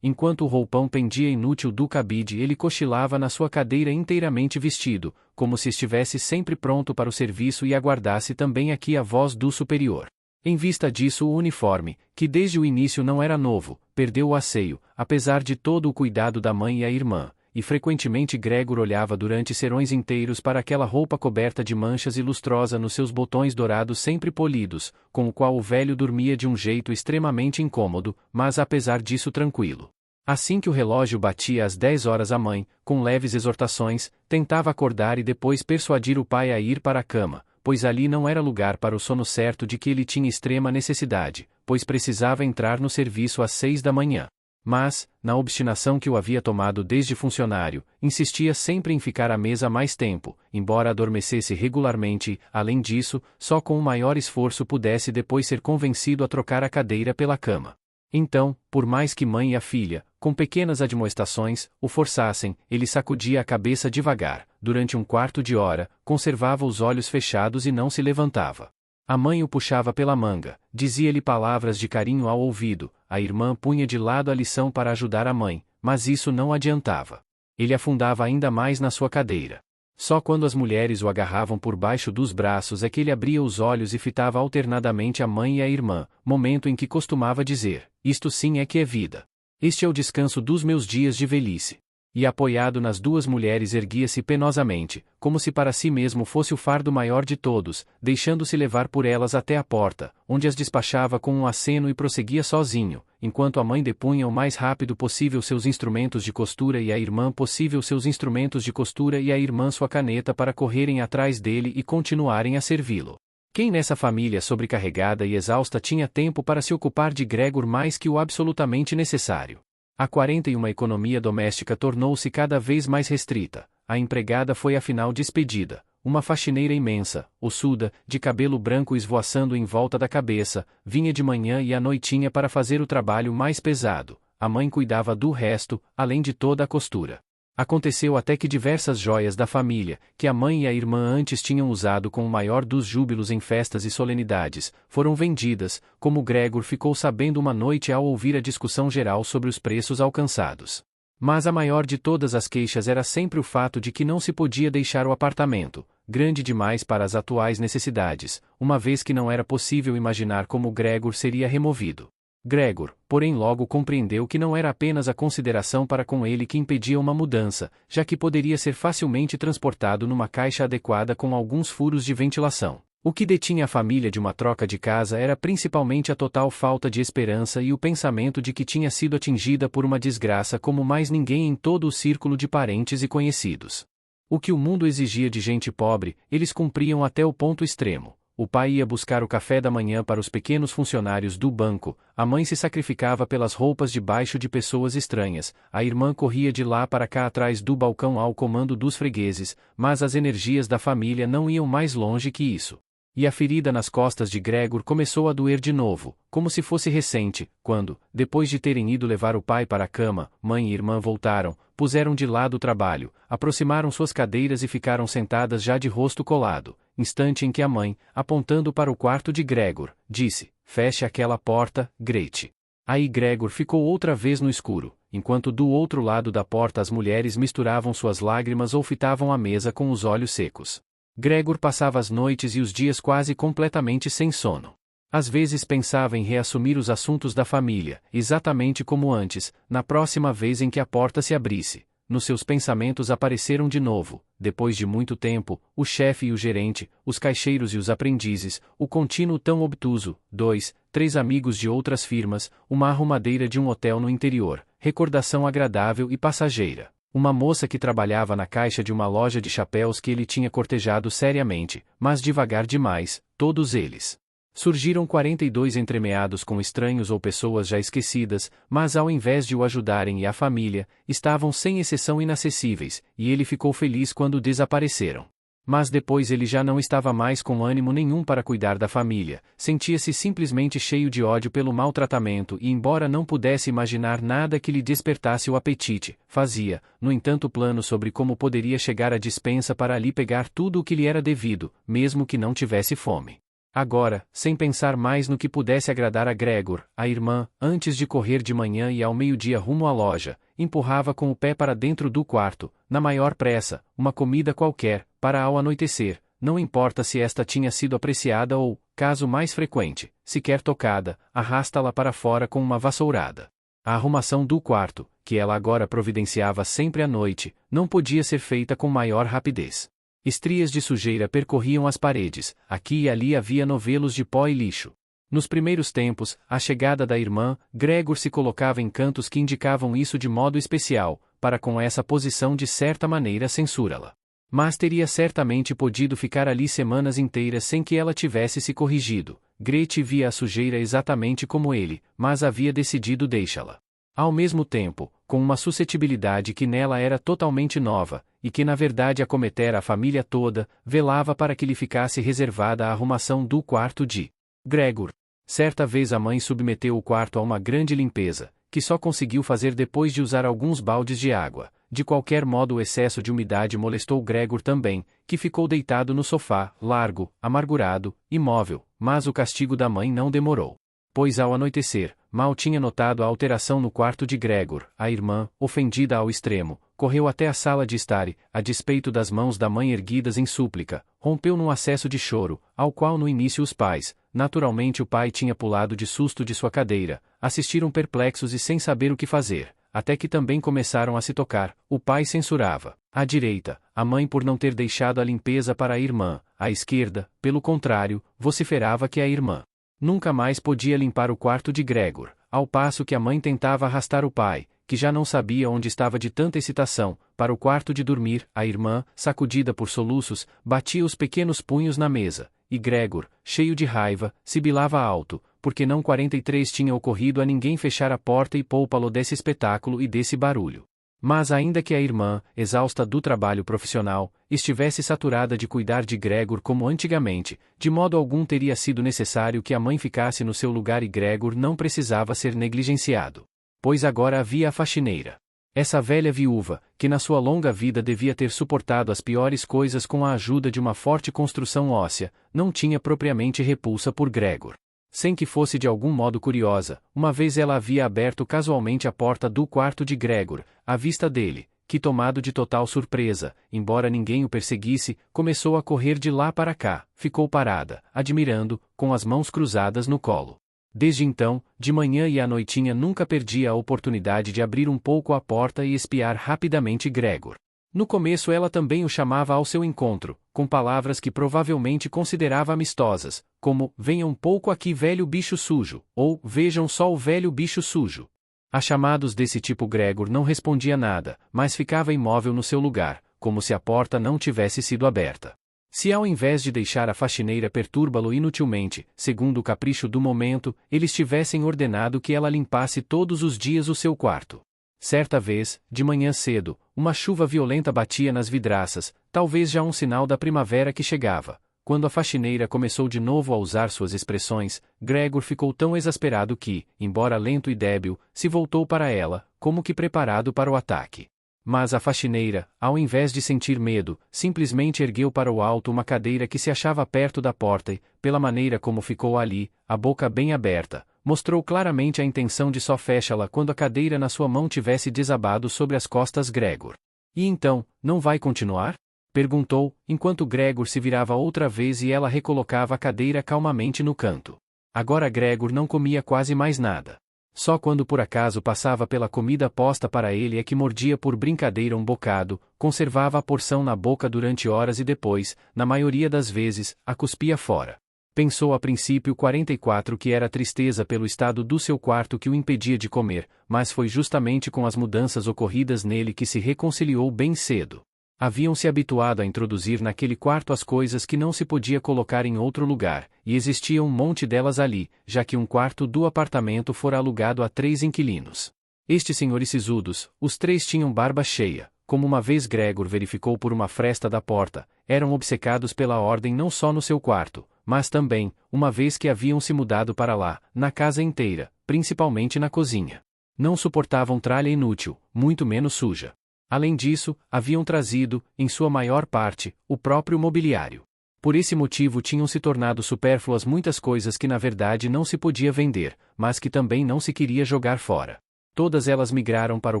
Speaker 1: Enquanto o roupão pendia inútil do cabide ele cochilava na sua cadeira inteiramente vestido, como se estivesse sempre pronto para o serviço e aguardasse também aqui a voz do superior. Em vista disso o uniforme, que desde o início não era novo, perdeu o asseio, apesar de todo o cuidado da mãe e a irmã, e frequentemente Gregor olhava durante serões inteiros para aquela roupa coberta de manchas e lustrosa nos seus botões dourados sempre polidos, com o qual o velho dormia de um jeito extremamente incômodo, mas apesar disso tranquilo. Assim que o relógio batia às 10 horas a mãe, com leves exortações, tentava acordar e depois persuadir o pai a ir para a cama, pois ali não era lugar para o sono certo de que ele tinha extrema necessidade, pois precisava entrar no serviço às 6 da manhã. Mas, na obstinação que o havia tomado desde funcionário, insistia sempre em ficar à mesa mais tempo, embora adormecesse regularmente e, além disso, só com o maior esforço pudesse depois ser convencido a trocar a cadeira pela cama. Então, por mais que mãe e a filha, com pequenas admoestações, o forçassem, ele sacudia a cabeça devagar, durante um quarto de hora, conservava os olhos fechados e não se levantava. A mãe o puxava pela manga, dizia-lhe palavras de carinho ao ouvido, a irmã punha de lado a lição para ajudar a mãe, mas isso não adiantava. Ele afundava ainda mais na sua cadeira. Só quando as mulheres o agarravam por baixo dos braços é que ele abria os olhos e fitava alternadamente a mãe e a irmã, momento em que costumava dizer: "Isto sim é que é vida. Este é o descanso dos meus dias de velhice." E apoiado nas duas mulheres erguia-se penosamente, como se para si mesmo fosse o fardo maior de todos, deixando-se levar por elas até a porta, onde as despachava com um aceno e prosseguia sozinho, enquanto a mãe depunha o mais rápido possível seus instrumentos de costura e a irmã possível seus instrumentos de costura e a irmã sua caneta para correrem atrás dele e continuarem a servi-lo. Quem nessa família sobrecarregada e exausta tinha tempo para se ocupar de Gregor mais que o absolutamente necessário? A 41 economia doméstica tornou-se cada vez mais restrita, a empregada foi afinal despedida, uma faxineira imensa, ossuda, de cabelo branco esvoaçando em volta da cabeça, vinha de manhã e à noitinha para fazer o trabalho mais pesado, a mãe cuidava do resto, além de toda a costura. Aconteceu até que diversas joias da família, que a mãe e a irmã antes tinham usado com o maior dos júbilos em festas e solenidades, foram vendidas, como Gregor ficou sabendo uma noite ao ouvir a discussão geral sobre os preços alcançados. Mas a maior de todas as queixas era sempre o fato de que não se podia deixar o apartamento, grande demais para as atuais necessidades, uma vez que não era possível imaginar como Gregor seria removido. Gregor, porém, logo compreendeu que não era apenas a consideração para com ele que impedia uma mudança, já que poderia ser facilmente transportado numa caixa adequada com alguns furos de ventilação. O que detinha a família de uma troca de casa era principalmente a total falta de esperança e o pensamento de que tinha sido atingida por uma desgraça como mais ninguém em todo o círculo de parentes e conhecidos. O que o mundo exigia de gente pobre, eles cumpriam até o ponto extremo. O pai ia buscar o café da manhã para os pequenos funcionários do banco, a mãe se sacrificava pelas roupas debaixo de pessoas estranhas, a irmã corria de lá para cá atrás do balcão ao comando dos fregueses, mas as energias da família não iam mais longe que isso. E a ferida nas costas de Gregor começou a doer de novo, como se fosse recente, quando, depois de terem ido levar o pai para a cama, mãe e irmã voltaram, puseram de lado o trabalho, aproximaram suas cadeiras e ficaram sentadas já de rosto colado, instante em que a mãe, apontando para o quarto de Gregor, disse: "Feche aquela porta, Grete." Aí Gregor ficou outra vez no escuro, enquanto do outro lado da porta as mulheres misturavam suas lágrimas ou fitavam a mesa com os olhos secos. Gregor passava as noites e os dias quase completamente sem sono. Às vezes pensava em reassumir os assuntos da família, exatamente como antes, na próxima vez em que a porta se abrisse. Nos seus pensamentos apareceram de novo, depois de muito tempo, o chefe e o gerente, os caixeiros e os aprendizes, o contínuo tão obtuso, 2, 3 amigos de outras firmas, uma arrumadeira de um hotel no interior, recordação agradável e passageira. Uma moça que trabalhava na caixa de uma loja de chapéus que ele tinha cortejado seriamente, mas devagar demais, todos eles. Surgiram 42 entremeados com estranhos ou pessoas já esquecidas, mas ao invés de o ajudarem e a família, estavam sem exceção inacessíveis, e ele ficou feliz quando desapareceram. Mas depois ele já não estava mais com ânimo nenhum para cuidar da família, sentia-se simplesmente cheio de ódio pelo maltratamento e, embora não pudesse imaginar nada que lhe despertasse o apetite, fazia, no entanto, planos sobre como poderia chegar à despensa para ali pegar tudo o que lhe era devido, mesmo que não tivesse fome. Agora, sem pensar mais no que pudesse agradar a Gregor, a irmã, antes de correr de manhã e ao meio-dia rumo à loja, empurrava com o pé para dentro do quarto, na maior pressa, uma comida qualquer, para ao anoitecer, não importa se esta tinha sido apreciada ou, caso mais frequente, sequer tocada, arrasta-la para fora com uma vassourada. A arrumação do quarto, que ela agora providenciava sempre à noite, não podia ser feita com maior rapidez. Estrias de sujeira percorriam as paredes, aqui e ali havia novelos de pó e lixo. Nos primeiros tempos, à chegada da irmã, Gregor se colocava em cantos que indicavam isso de modo especial, para com essa posição de certa maneira censura-la. Mas teria certamente podido ficar ali semanas inteiras sem que ela tivesse se corrigido. Grete via a sujeira exatamente como ele, mas havia decidido deixá-la. Ao mesmo tempo, com uma suscetibilidade que nela era totalmente nova, e que na verdade acometera a família toda, velava para que lhe ficasse reservada a arrumação do quarto de Gregor. Certa vez a mãe submeteu o quarto a uma grande limpeza, que só conseguiu fazer depois de usar alguns baldes de água. De qualquer modo o excesso de umidade molestou Gregor também, que ficou deitado no sofá, largo, amargurado, imóvel, mas o castigo da mãe não demorou. Pois ao anoitecer, mal tinha notado a alteração no quarto de Gregor, a irmã, ofendida ao extremo, correu até a sala de estar e, a despeito das mãos da mãe erguidas em súplica, rompeu num acesso de choro, ao qual no início os pais, naturalmente o pai tinha pulado de susto de sua cadeira, assistiram perplexos e sem saber o que fazer, até que também começaram a se tocar. O pai censurava, à direita, a mãe por não ter deixado a limpeza para a irmã, à esquerda, pelo contrário, vociferava que a irmã nunca mais podia limpar o quarto de Gregor, ao passo que a mãe tentava arrastar o pai, que já não sabia onde estava de tanta excitação, para o quarto de dormir. A irmã, sacudida por soluços, batia os pequenos punhos na mesa, e Gregor, cheio de raiva, sibilava alto, porque não 43 tinha ocorrido a ninguém fechar a porta e poupa-lo desse espetáculo e desse barulho. Mas ainda que a irmã, exausta do trabalho profissional, estivesse saturada de cuidar de Gregor como antigamente, de modo algum teria sido necessário que a mãe ficasse no seu lugar e Gregor não precisava ser negligenciado. Pois agora havia a faxineira. Essa velha viúva, que na sua longa vida devia ter suportado as piores coisas com a ajuda de uma forte construção óssea, não tinha propriamente repulsa por Gregor. Sem que fosse de algum modo curiosa, uma vez ela havia aberto casualmente a porta do quarto de Gregor, à vista dele, que tomado de total surpresa, embora ninguém o perseguisse, começou a correr de lá para cá, ficou parada, admirando, com as mãos cruzadas no colo. Desde então, de manhã e à noitinha nunca perdia a oportunidade de abrir um pouco a porta e espiar rapidamente Gregor. No começo ela também o chamava ao seu encontro, com palavras que provavelmente considerava amistosas, como, venha um pouco aqui velho bicho sujo, ou, vejam só o velho bicho sujo. A chamados desse tipo Gregor não respondia nada, mas ficava imóvel no seu lugar, como se a porta não tivesse sido aberta. Se ao invés de deixar a faxineira perturbá-lo inutilmente, segundo o capricho do momento, eles tivessem ordenado que ela limpasse todos os dias o seu quarto. Certa vez, de manhã cedo, uma chuva violenta batia nas vidraças, talvez já um sinal da primavera que chegava. Quando a faxineira começou de novo a usar suas expressões, Gregor ficou tão exasperado que, embora lento e débil, se voltou para ela, como que preparado para o ataque. Mas a faxineira, ao invés de sentir medo, simplesmente ergueu para o alto uma cadeira que se achava perto da porta e, pela maneira como ficou ali, a boca bem aberta, mostrou claramente a intenção de só fechá-la quando a cadeira na sua mão tivesse desabado sobre as costas Gregor. E então, não vai continuar? Perguntou, enquanto Gregor se virava outra vez e ela recolocava a cadeira calmamente no canto. Agora Gregor não comia quase mais nada. Só quando por acaso passava pela comida posta para ele é que mordia por brincadeira um bocado, conservava a porção na boca durante horas e depois, na maioria das vezes, a cuspia fora. Pensou a princípio 44 que era tristeza pelo estado do seu quarto que o impedia de comer, mas foi justamente com as mudanças ocorridas nele que se reconciliou bem cedo. Haviam-se habituado a introduzir naquele quarto as coisas que não se podia colocar em outro lugar, e existia um monte delas ali, já que um quarto do apartamento fora alugado a 3 inquilinos. Estes senhores sisudos, os 3 tinham barba cheia, como uma vez Gregor verificou por uma fresta da porta, eram obcecados pela ordem não só no seu quarto, mas também, uma vez que haviam se mudado para lá, na casa inteira, principalmente na cozinha. Não suportavam tralha inútil, muito menos suja. Além disso, haviam trazido, em sua maior parte, o próprio mobiliário. Por esse motivo tinham se tornado supérfluas muitas coisas que na verdade não se podia vender, mas que também não se queria jogar fora. Todas elas migraram para o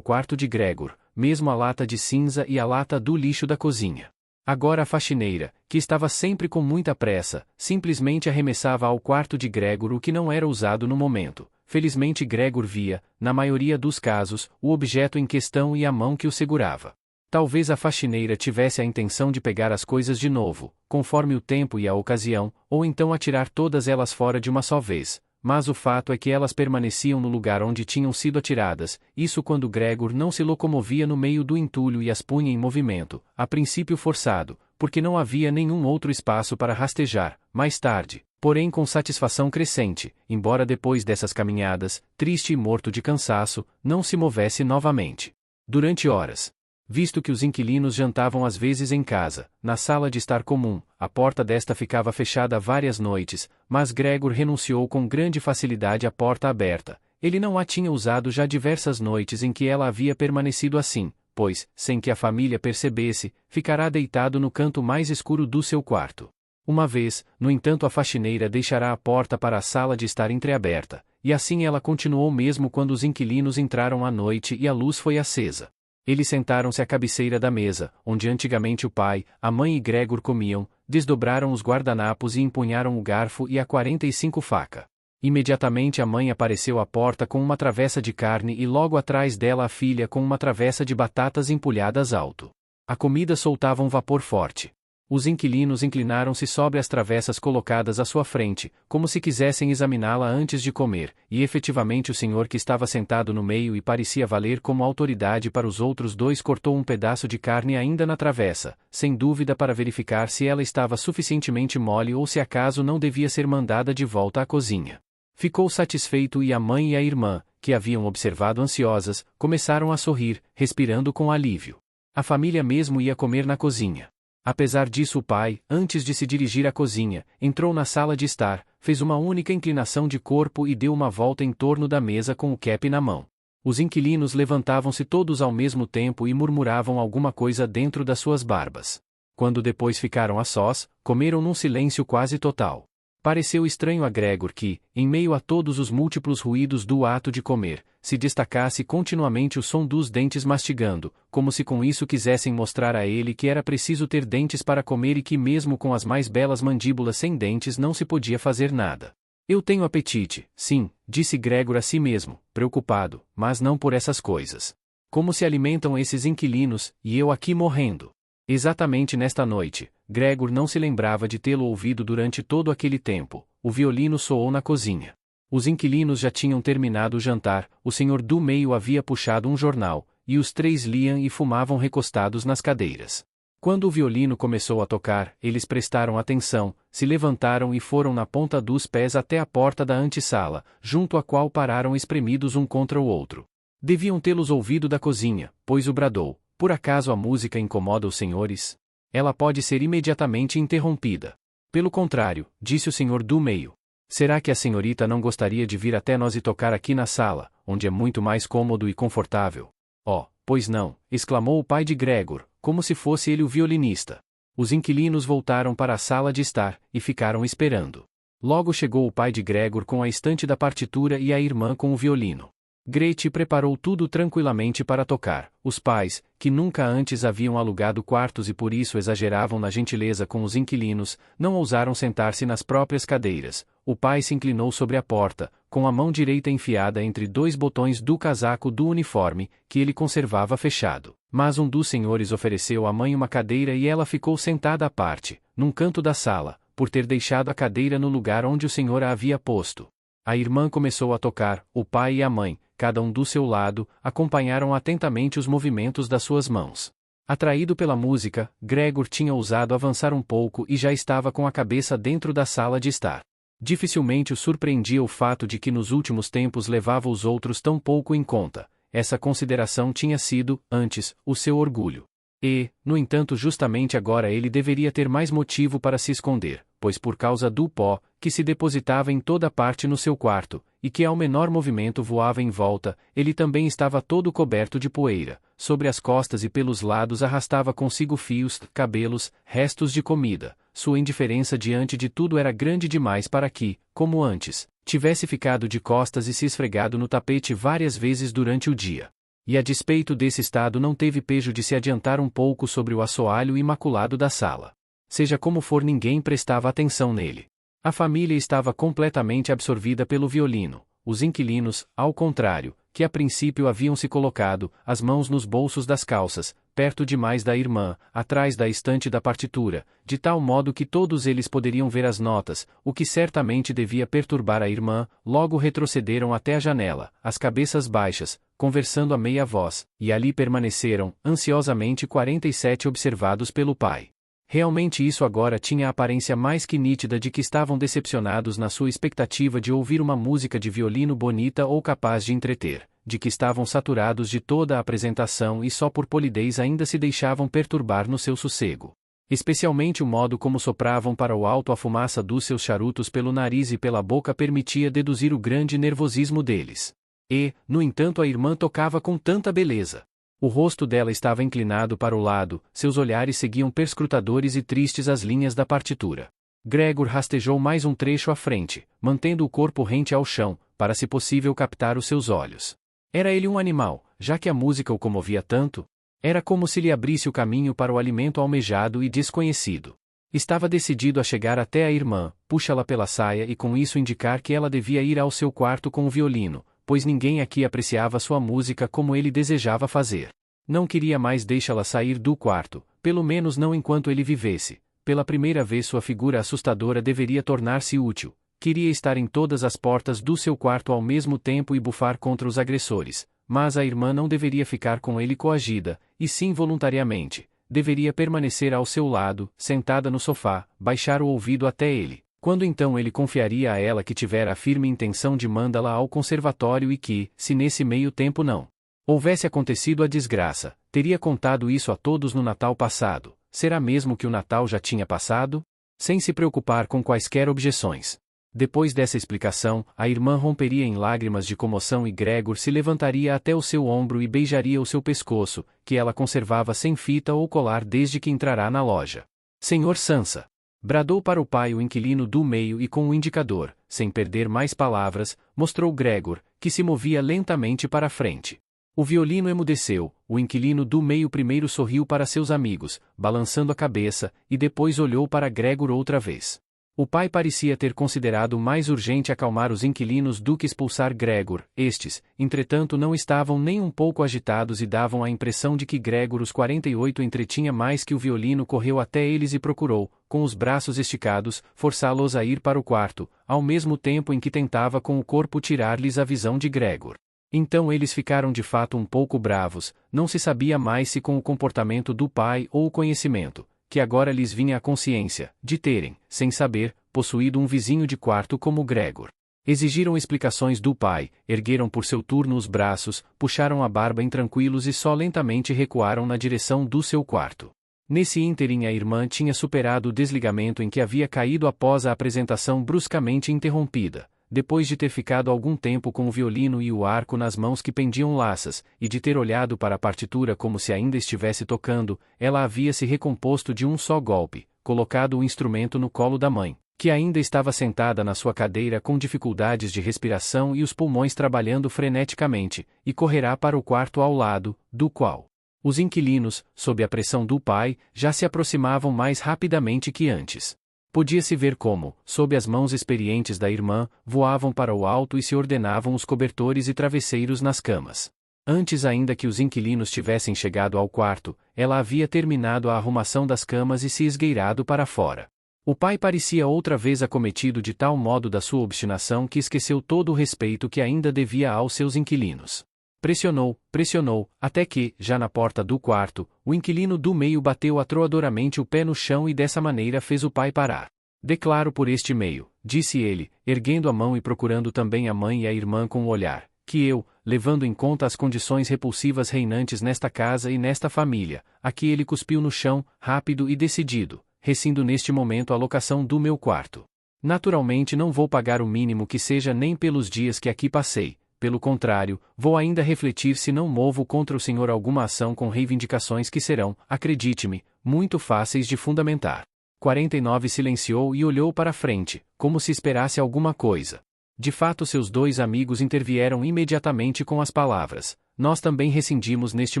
Speaker 1: quarto de Gregor, mesmo a lata de cinza e a lata do lixo da cozinha. Agora a faxineira, que estava sempre com muita pressa, simplesmente arremessava ao quarto de Gregor o que não era usado no momento. Felizmente Gregor via, na maioria dos casos, o objeto em questão e a mão que o segurava. Talvez a faxineira tivesse a intenção de pegar as coisas de novo, conforme o tempo e a ocasião, ou então atirar todas elas fora de uma só vez, mas o fato é que elas permaneciam no lugar onde tinham sido atiradas, isso quando Gregor não se locomovia no meio do entulho e as punha em movimento, a princípio forçado, porque não havia nenhum outro espaço para rastejar, mais tarde. Porém com satisfação crescente, embora depois dessas caminhadas, triste e morto de cansaço, não se movesse novamente. Durante horas. Visto que os inquilinos jantavam às vezes em casa, na sala de estar comum, a porta desta ficava fechada várias noites, mas Gregor renunciou com grande facilidade à porta aberta. Ele não a tinha usado já diversas noites em que ela havia permanecido assim, pois, sem que a família percebesse, ficará deitado no canto mais escuro do seu quarto. Uma vez, no entanto, a faxineira deixará a porta para a sala de estar entreaberta, e assim ela continuou mesmo quando os inquilinos entraram à noite e a luz foi acesa. Eles sentaram-se à cabeceira da mesa, onde antigamente o pai, a mãe e Gregor comiam, desdobraram os guardanapos e empunharam o garfo e a 45 faca. Imediatamente a mãe apareceu à porta com uma travessa de carne e logo atrás dela a filha com uma travessa de batatas empulhadas alto. A comida soltava um vapor forte. Os inquilinos inclinaram-se sobre as travessas colocadas à sua frente, como se quisessem examiná-la antes de comer, e efetivamente o senhor que estava sentado no meio e parecia valer como autoridade para os outros 2 cortou um pedaço de carne ainda na travessa, sem dúvida para verificar se ela estava suficientemente mole ou se acaso não devia ser mandada de volta à cozinha. Ficou satisfeito e a mãe e a irmã, que haviam observado ansiosas, começaram a sorrir, respirando com alívio. A família mesmo ia comer na cozinha. Apesar disso o pai, antes de se dirigir à cozinha, entrou na sala de estar, fez uma única inclinação de corpo e deu uma volta em torno da mesa com o cap na mão. Os inquilinos levantavam-se todos ao mesmo tempo e murmuravam alguma coisa dentro das suas barbas. Quando depois ficaram a sós, comeram num silêncio quase total. Pareceu estranho a Gregor que, em meio a todos os múltiplos ruídos do ato de comer, se destacasse continuamente o som dos dentes mastigando, como se com isso quisessem mostrar a ele que era preciso ter dentes para comer e que mesmo com as mais belas mandíbulas sem dentes não se podia fazer nada. Eu tenho apetite, sim, disse Gregor a si mesmo, preocupado, mas não por essas coisas. Como se alimentam esses inquilinos, e eu aqui morrendo? Exatamente nesta noite, Gregor não se lembrava de tê-lo ouvido durante todo aquele tempo. O violino soou na cozinha. Os inquilinos já tinham terminado o jantar, o senhor do meio havia puxado um jornal, e os três liam e fumavam recostados nas cadeiras. Quando o violino começou a tocar, eles prestaram atenção, se levantaram e foram na ponta dos pés até a porta da antessala, junto à qual pararam espremidos um contra o outro. Deviam tê-los ouvido da cozinha, pois o bradou: por acaso a música incomoda os senhores? Ela pode ser imediatamente interrompida. Pelo contrário, disse o senhor do meio. Será que a senhorita não gostaria de vir até nós e tocar aqui na sala, onde é muito mais cômodo e confortável? Oh, pois não, exclamou o pai de Gregor, como se fosse ele o violinista. Os inquilinos voltaram para a sala de estar, e ficaram esperando. Logo chegou o pai de Gregor com a estante da partitura e a irmã com o violino. Grete preparou tudo tranquilamente para tocar. Os pais, que nunca antes haviam alugado quartos e por isso exageravam na gentileza com os inquilinos, não ousaram sentar-se nas próprias cadeiras. O pai se inclinou sobre a porta, com a mão direita enfiada entre dois botões do casaco do uniforme, que ele conservava fechado. Mas um dos senhores ofereceu à mãe uma cadeira e ela ficou sentada à parte, num canto da sala, por ter deixado a cadeira no lugar onde o senhor a havia posto. A irmã começou a tocar, o pai e a mãe, cada um do seu lado, acompanharam atentamente os movimentos das suas mãos. Atraído pela música, Gregor tinha ousado avançar um pouco e já estava com a cabeça dentro da sala de estar. Dificilmente o surpreendia o fato de que nos últimos tempos levava os outros tão pouco em conta. Essa consideração tinha sido, antes, o seu orgulho. E, no entanto, justamente agora ele deveria ter mais motivo para se esconder, pois por causa do pó, que se depositava em toda parte no seu quarto, e que ao menor movimento voava em volta, ele também estava todo coberto de poeira, sobre as costas e pelos lados arrastava consigo fios, cabelos, restos de comida. Sua indiferença diante de tudo era grande demais para que, como antes, tivesse ficado de costas e se esfregado no tapete várias vezes durante o dia. E a despeito desse estado não teve pejo de se adiantar um pouco sobre o assoalho imaculado da sala. Seja como for, ninguém prestava atenção nele. A família estava completamente absorvida pelo violino. Os inquilinos, ao contrário, que a princípio haviam se colocado, as mãos nos bolsos das calças, perto demais da irmã, atrás da estante da partitura, de tal modo que todos eles poderiam ver as notas, o que certamente devia perturbar a irmã, logo retrocederam até a janela, as cabeças baixas, conversando a meia voz, e ali permaneceram, ansiosamente 47 observados pelo pai. Realmente isso agora tinha a aparência mais que nítida de que estavam decepcionados na sua expectativa de ouvir uma música de violino bonita ou capaz de entreter, de que estavam saturados de toda a apresentação e só por polidez ainda se deixavam perturbar no seu sossego. Especialmente o modo como sopravam para o alto a fumaça dos seus charutos pelo nariz e pela boca permitia deduzir o grande nervosismo deles. E, no entanto, a irmã tocava com tanta beleza. O rosto dela estava inclinado para o lado, seus olhares seguiam perscrutadores e tristes as linhas da partitura. Gregor rastejou mais um trecho à frente, mantendo o corpo rente ao chão, para se possível captar os seus olhos. Era ele um animal, já que a música o comovia tanto? Era como se lhe abrisse o caminho para o alimento almejado e desconhecido. Estava decidido a chegar até a irmã, puxa-la pela saia e com isso indicar que ela devia ir ao seu quarto com o violino, pois ninguém aqui apreciava sua música como ele desejava fazer. Não queria mais deixá-la sair do quarto, pelo menos não enquanto ele vivesse. Pela primeira vez sua figura assustadora deveria tornar-se útil. Queria estar em todas as portas do seu quarto ao mesmo tempo e bufar contra os agressores, mas a irmã não deveria ficar com ele coagida, e sim voluntariamente. Deveria permanecer ao seu lado, sentada no sofá, baixar o ouvido até ele. Quando então ele confiaria a ela que tivera a firme intenção de mandá-la ao conservatório e que, se nesse meio tempo não houvesse acontecido a desgraça, teria contado isso a todos no Natal passado? Será mesmo que o Natal já tinha passado? Sem se preocupar com quaisquer objeções. Depois dessa explicação, a irmã romperia em lágrimas de comoção e Gregor se levantaria até o seu ombro e beijaria o seu pescoço, que ela conservava sem fita ou colar desde que entrará na loja. Senhor Sansa! Bradou para o pai o inquilino do meio e com o indicador, sem perder mais palavras, mostrou Gregor, que se movia lentamente para a frente. O violino emudeceu, o inquilino do meio primeiro sorriu para seus amigos, balançando a cabeça, e depois olhou para Gregor outra vez. O pai parecia ter considerado mais urgente acalmar os inquilinos do que expulsar Gregor. Estes, entretanto, não estavam nem um pouco agitados e davam a impressão de que Gregor os 48 entretinha mais que o violino correu até eles e procurou, com os braços esticados, forçá-los a ir para o quarto, ao mesmo tempo em que tentava com o corpo tirar-lhes a visão de Gregor. Então eles ficaram de fato um pouco bravos, não se sabia mais se com o comportamento do pai ou o conhecimento, que agora lhes vinha a consciência, de terem, sem saber, possuído um vizinho de quarto como Gregor. Exigiram explicações do pai, ergueram por seu turno os braços, puxaram a barba intranquilos e só lentamente recuaram na direção do seu quarto. Nesse ínterim a irmã tinha superado o desligamento em que havia caído após a apresentação bruscamente interrompida. Depois de ter ficado algum tempo com o violino e o arco nas mãos que pendiam laças, e de ter olhado para a partitura como se ainda estivesse tocando, ela havia se recomposto de um só golpe, colocado o instrumento no colo da mãe, que ainda estava sentada na sua cadeira com dificuldades de respiração e os pulmões trabalhando freneticamente, e correrá para o quarto ao lado, do qual os inquilinos, sob a pressão do pai, já se aproximavam mais rapidamente que antes. Podia-se ver como, sob as mãos experientes da irmã, voavam para o alto e se ordenavam os cobertores e travesseiros nas camas. Antes ainda que os inquilinos tivessem chegado ao quarto, ela havia terminado a arrumação das camas e se esgueirado para fora. O pai parecia outra vez acometido de tal modo da sua obstinação que esqueceu todo o respeito que ainda devia aos seus inquilinos. Pressionou, até que, já na porta do quarto, o inquilino do meio bateu atroadoramente o pé no chão e dessa maneira fez o pai parar. Declaro por este meio, disse ele, erguendo a mão e procurando também a mãe e a irmã com o olhar, que eu, levando em conta as condições repulsivas reinantes nesta casa e nesta família, aqui ele cuspiu no chão, rápido e decidido, rescindo neste momento a locação do meu quarto. Naturalmente não vou pagar o mínimo que seja nem pelos dias que aqui passei. Pelo contrário, vou ainda refletir se não movo contra o senhor alguma ação com reivindicações que serão, acredite-me, muito fáceis de fundamentar. 49 silenciou e olhou para a frente, como se esperasse alguma coisa. De fato seus dois amigos intervieram imediatamente com as palavras, nós também rescindimos neste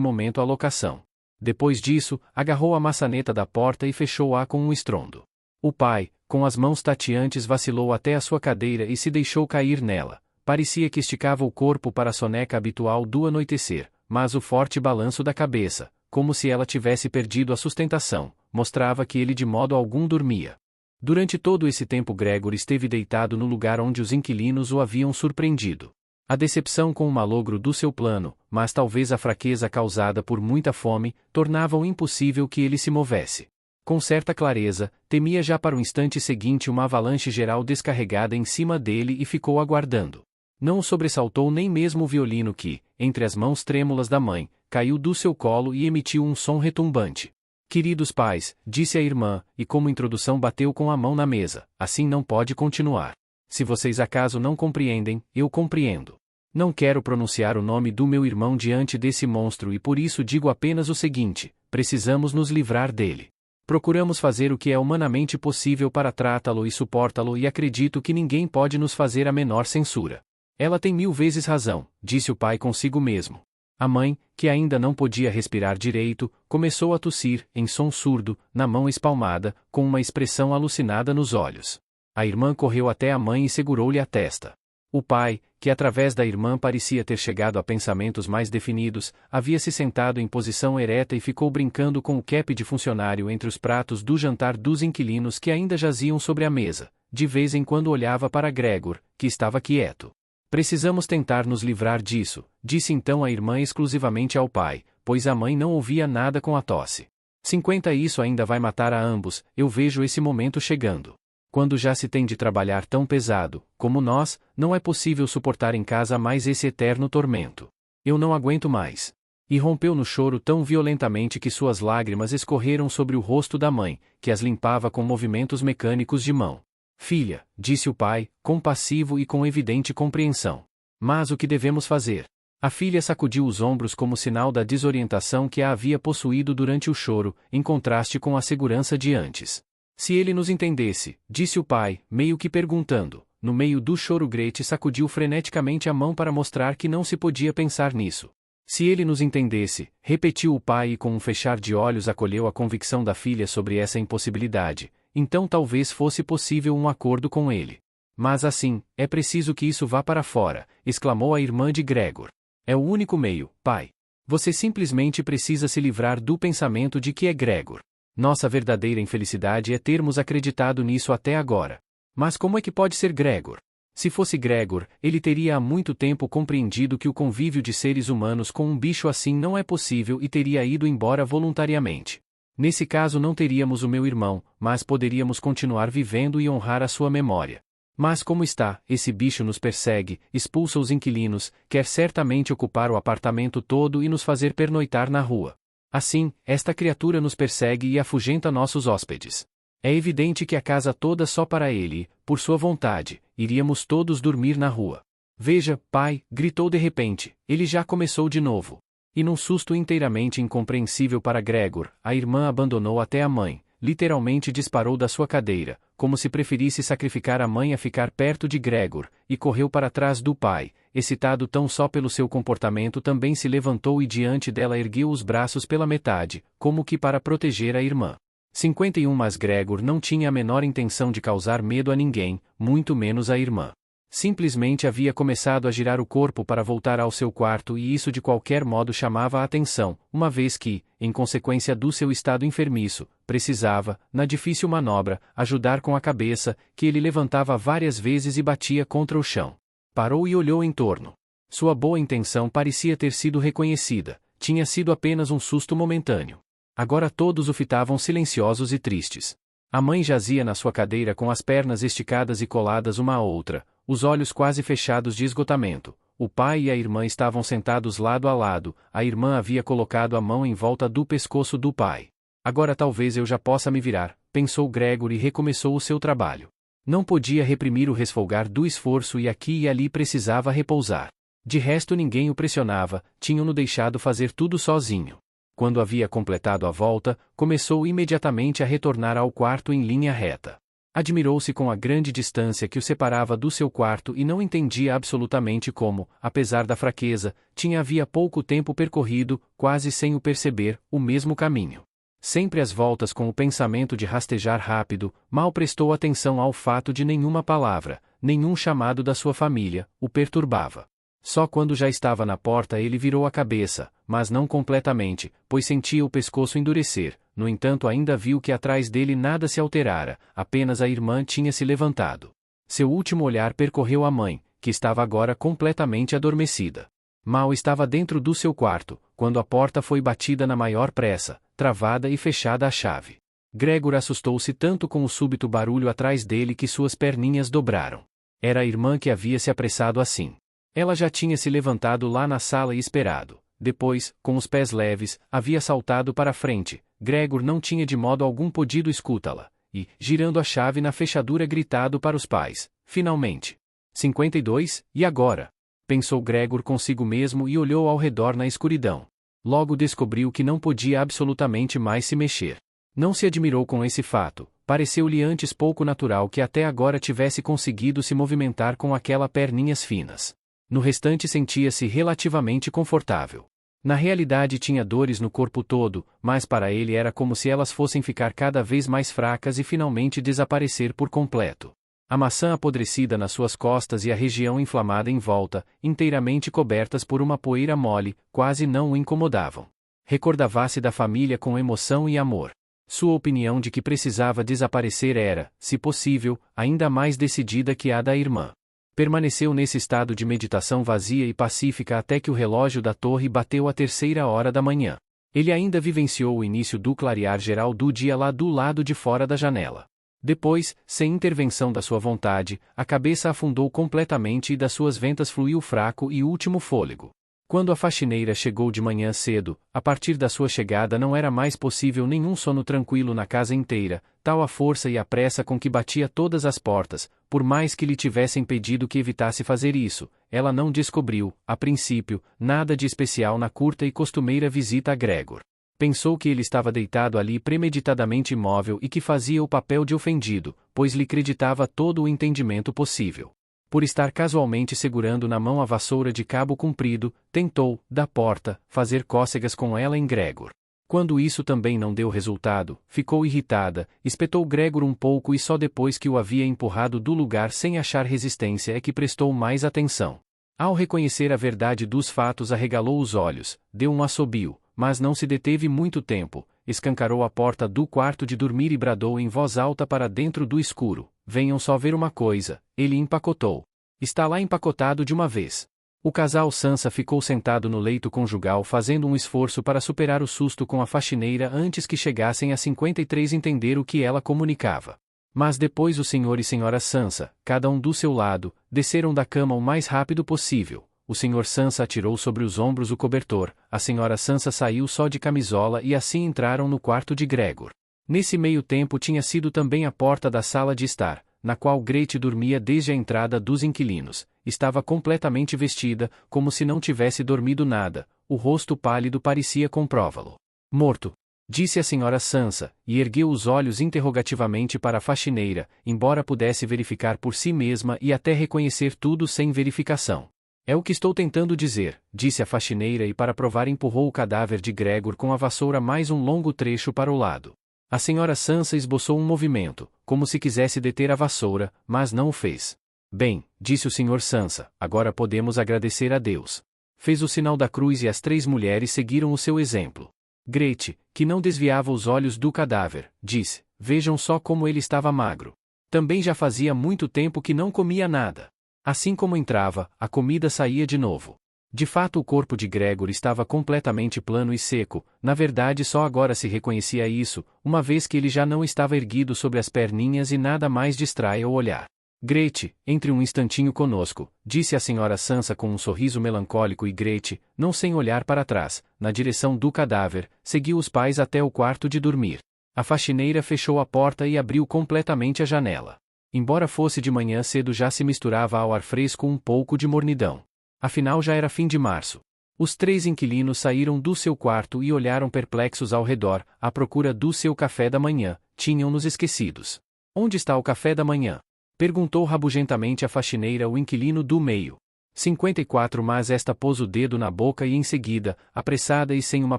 Speaker 1: momento a locação. Depois disso, agarrou a maçaneta da porta e fechou-a com um estrondo. O pai, com as mãos tateantes vacilou até a sua cadeira e se deixou cair nela. Parecia que esticava o corpo para a soneca habitual do anoitecer, mas o forte balanço da cabeça, como se ela tivesse perdido a sustentação, mostrava que ele de modo algum dormia. Durante todo esse tempo Gregor esteve deitado no lugar onde os inquilinos o haviam surpreendido. A decepção com o malogro do seu plano, mas talvez a fraqueza causada por muita fome, tornavam impossível que ele se movesse. Com certa clareza, temia já para o instante seguinte uma avalanche geral descarregada em cima dele e ficou aguardando. Não o sobressaltou nem mesmo o violino que, entre as mãos trêmulas da mãe, caiu do seu colo e emitiu um som retumbante. Queridos pais, disse a irmã, e como introdução bateu com a mão na mesa, assim não pode continuar. Se vocês acaso não compreendem, eu compreendo. Não quero pronunciar o nome do meu irmão diante desse monstro e por isso digo apenas o seguinte, precisamos nos livrar dele. Procuramos fazer o que é humanamente possível para tratá-lo e suportá-lo e acredito que ninguém pode nos fazer a menor censura. Ela tem 1000 vezes razão, disse o pai consigo mesmo. A mãe, que ainda não podia respirar direito, começou a tossir, em som surdo, na mão espalmada, com uma expressão alucinada nos olhos. A irmã correu até a mãe e segurou-lhe a testa. O pai, que através da irmã parecia ter chegado a pensamentos mais definidos, havia se sentado em posição ereta e ficou brincando com o cap de funcionário entre os pratos do jantar dos inquilinos que ainda jaziam sobre a mesa. De vez em quando olhava para Gregor, que estava quieto. Precisamos tentar nos livrar disso, disse então a irmã exclusivamente ao pai, pois a mãe não ouvia nada com a tosse. 50 Isso ainda vai matar a ambos, eu vejo esse momento chegando. Quando já se tem de trabalhar tão pesado, como nós, não é possível suportar em casa mais esse eterno tormento. Eu não aguento mais. E rompeu no choro tão violentamente que suas lágrimas escorreram sobre o rosto da mãe, que as limpava com movimentos mecânicos de mão. Filha, disse o pai, compassivo e com evidente compreensão. Mas o que devemos fazer? A filha sacudiu os ombros como sinal da desorientação que a havia possuído durante o choro, em contraste com a segurança de antes. Se ele nos entendesse, disse o pai, meio que perguntando. No meio do choro Grete sacudiu freneticamente a mão para mostrar que não se podia pensar nisso. Se ele nos entendesse, repetiu o pai e com um fechar de olhos acolheu a convicção da filha sobre essa impossibilidade, então talvez fosse possível um acordo com ele. Mas assim, é preciso que isso vá para fora, exclamou a irmã de Gregor. É o único meio, pai. Você simplesmente precisa se livrar do pensamento de que é Gregor. Nossa verdadeira infelicidade é termos acreditado nisso até agora. Mas como é que pode ser Gregor? Se fosse Gregor, ele teria há muito tempo compreendido que o convívio de seres humanos com um bicho assim não é possível e teria ido embora voluntariamente. Nesse caso não teríamos o meu irmão, mas poderíamos continuar vivendo e honrar a sua memória. Mas como está, esse bicho nos persegue, expulsa os inquilinos, quer certamente ocupar o apartamento todo e nos fazer pernoitar na rua. Assim, esta criatura nos persegue e afugenta nossos hóspedes. É evidente que a casa toda só para ele, por sua vontade, iríamos todos dormir na rua. Veja, pai, gritou de repente, ele já começou de novo. E num susto inteiramente incompreensível para Gregor, a irmã abandonou até a mãe, literalmente disparou da sua cadeira, como se preferisse sacrificar a mãe a ficar perto de Gregor, e correu para trás do pai, excitado tão só pelo seu comportamento também se levantou e diante dela ergueu os braços pela metade, como que para proteger a irmã. 51 Mas Gregor não tinha a menor intenção de causar medo a ninguém, muito menos à irmã. Simplesmente havia começado a girar o corpo para voltar ao seu quarto e isso de qualquer modo chamava a atenção, uma vez que, em consequência do seu estado enfermiço, precisava, na difícil manobra, ajudar com a cabeça, que ele levantava várias vezes e batia contra o chão. Parou e olhou em torno. Sua boa intenção parecia ter sido reconhecida, tinha sido apenas um susto momentâneo. Agora todos o fitavam silenciosos e tristes. A mãe jazia na sua cadeira com as pernas esticadas e coladas uma à outra, os olhos quase fechados de esgotamento. O pai e a irmã estavam sentados lado a lado, a irmã havia colocado a mão em volta do pescoço do pai. Agora talvez eu já possa me virar, pensou Gregor e recomeçou o seu trabalho. Não podia reprimir o resfolgar do esforço e aqui e ali precisava repousar. De resto ninguém o pressionava, tinham-no deixado fazer tudo sozinho. Quando havia completado a volta, começou imediatamente a retornar ao quarto em linha reta. Admirou-se com a grande distância que o separava do seu quarto e não entendia absolutamente como, apesar da fraqueza, havia pouco tempo percorrido, quase sem o perceber, o mesmo caminho. Sempre às voltas com o pensamento de rastejar rápido, mal prestou atenção ao fato de nenhuma palavra, nenhum chamado da sua família, o perturbava. Só quando já estava na porta ele virou a cabeça, mas não completamente, pois sentia o pescoço endurecer, no entanto ainda viu que atrás dele nada se alterara, apenas a irmã tinha se levantado. Seu último olhar percorreu a mãe, que estava agora completamente adormecida. Mal estava dentro do seu quarto, quando a porta foi batida na maior pressa, travada e fechada à chave. Gregor assustou-se tanto com o súbito barulho atrás dele que suas perninhas dobraram. Era a irmã que havia se apressado assim. Ela já tinha se levantado lá na sala e esperado. Depois, com os pés leves, havia saltado para a frente. Gregor não tinha de modo algum podido escutá-la, e, girando a chave na fechadura gritado para os pais, finalmente. 52, e agora? Pensou Gregor consigo mesmo e olhou ao redor na escuridão. Logo descobriu que não podia absolutamente mais se mexer. Não se admirou com esse fato, pareceu-lhe antes pouco natural que até agora tivesse conseguido se movimentar com aquelas perninhas finas. No restante sentia-se relativamente confortável. Na realidade tinha dores no corpo todo, mas para ele era como se elas fossem ficar cada vez mais fracas e finalmente desaparecer por completo. A maçã apodrecida nas suas costas e a região inflamada em volta, inteiramente cobertas por uma poeira mole, quase não o incomodavam. Recordava-se da família com emoção e amor. Sua opinião de que precisava desaparecer era, se possível, ainda mais decidida que a da irmã. Permaneceu nesse estado de meditação vazia e pacífica até que o relógio da torre bateu a 3h da manhã. Ele ainda vivenciou o início do clarear geral do dia lá do lado de fora da janela. Depois, sem intervenção da sua vontade, a cabeça afundou completamente e das suas ventas fluiu fraco e último fôlego. Quando a faxineira chegou de manhã cedo, a partir da sua chegada não era mais possível nenhum sono tranquilo na casa inteira, tal a força e a pressa com que batia todas as portas, por mais que lhe tivessem pedido que evitasse fazer isso, ela não descobriu, a princípio, nada de especial na curta e costumeira visita a Gregor. Pensou que ele estava deitado ali premeditadamente imóvel e que fazia o papel de ofendido, pois lhe creditava todo o entendimento possível. Por estar casualmente segurando na mão a vassoura de cabo comprido, tentou, da porta, fazer cócegas com ela em Gregor. Quando isso também não deu resultado, ficou irritada, espetou Gregor um pouco e só depois que o havia empurrado do lugar sem achar resistência é que prestou mais atenção. Ao reconhecer a verdade dos fatos arregalou os olhos, deu um assobio, mas não se deteve muito tempo, escancarou a porta do quarto de dormir e bradou em voz alta para dentro do escuro: venham só ver uma coisa, ele empacotou. Está lá empacotado de uma vez. O casal Sansa ficou sentado no leito conjugal fazendo um esforço para superar o susto com a faxineira antes que chegassem a 53 entender o que ela comunicava. Mas depois o senhor e senhora Sansa, cada um do seu lado, desceram da cama o mais rápido possível. O senhor Sansa atirou sobre os ombros o cobertor, a senhora Sansa saiu só de camisola e assim entraram no quarto de Gregor. Nesse meio tempo tinha sido também a porta da sala de estar, na qual Grete dormia desde a entrada dos inquilinos. Estava completamente vestida, como se não tivesse dormido nada, o rosto pálido parecia comprová-lo. Morto, disse a senhora Sansa, e ergueu os olhos interrogativamente para a faxineira, embora pudesse verificar por si mesma e até reconhecer tudo sem verificação. É o que estou tentando dizer, disse a faxineira e para provar empurrou o cadáver de Gregor com a vassoura mais um longo trecho para o lado. A senhora Sansa esboçou um movimento, como se quisesse deter a vassoura, mas não o fez. Bem, disse o senhor Sansa, agora podemos agradecer a Deus. Fez o sinal da cruz e as 3 mulheres seguiram o seu exemplo. Grete, que não desviava os olhos do cadáver, disse: vejam só como ele estava magro. Também já fazia muito tempo que não comia nada. Assim como entrava, a comida saía de novo. De fato o corpo de Gregor estava completamente plano e seco, na verdade só agora se reconhecia isso, uma vez que ele já não estava erguido sobre as perninhas e nada mais distraia o olhar. Grete, entre um instantinho conosco, disse a senhora Sansa com um sorriso melancólico e Grete, não sem olhar para trás, na direção do cadáver, seguiu os pais até o quarto de dormir. A faxineira fechou a porta e abriu completamente a janela. Embora fosse de manhã cedo já se misturava ao ar fresco um pouco de mornidão. Afinal já era fim de março. Os 3 inquilinos saíram do seu quarto e olharam perplexos ao redor, à procura do seu café da manhã, tinham-nos esquecidos. Onde está o café da manhã? Perguntou rabugentamente a faxineira o inquilino do meio. 54 Mas esta pôs o dedo na boca e em seguida, apressada e sem uma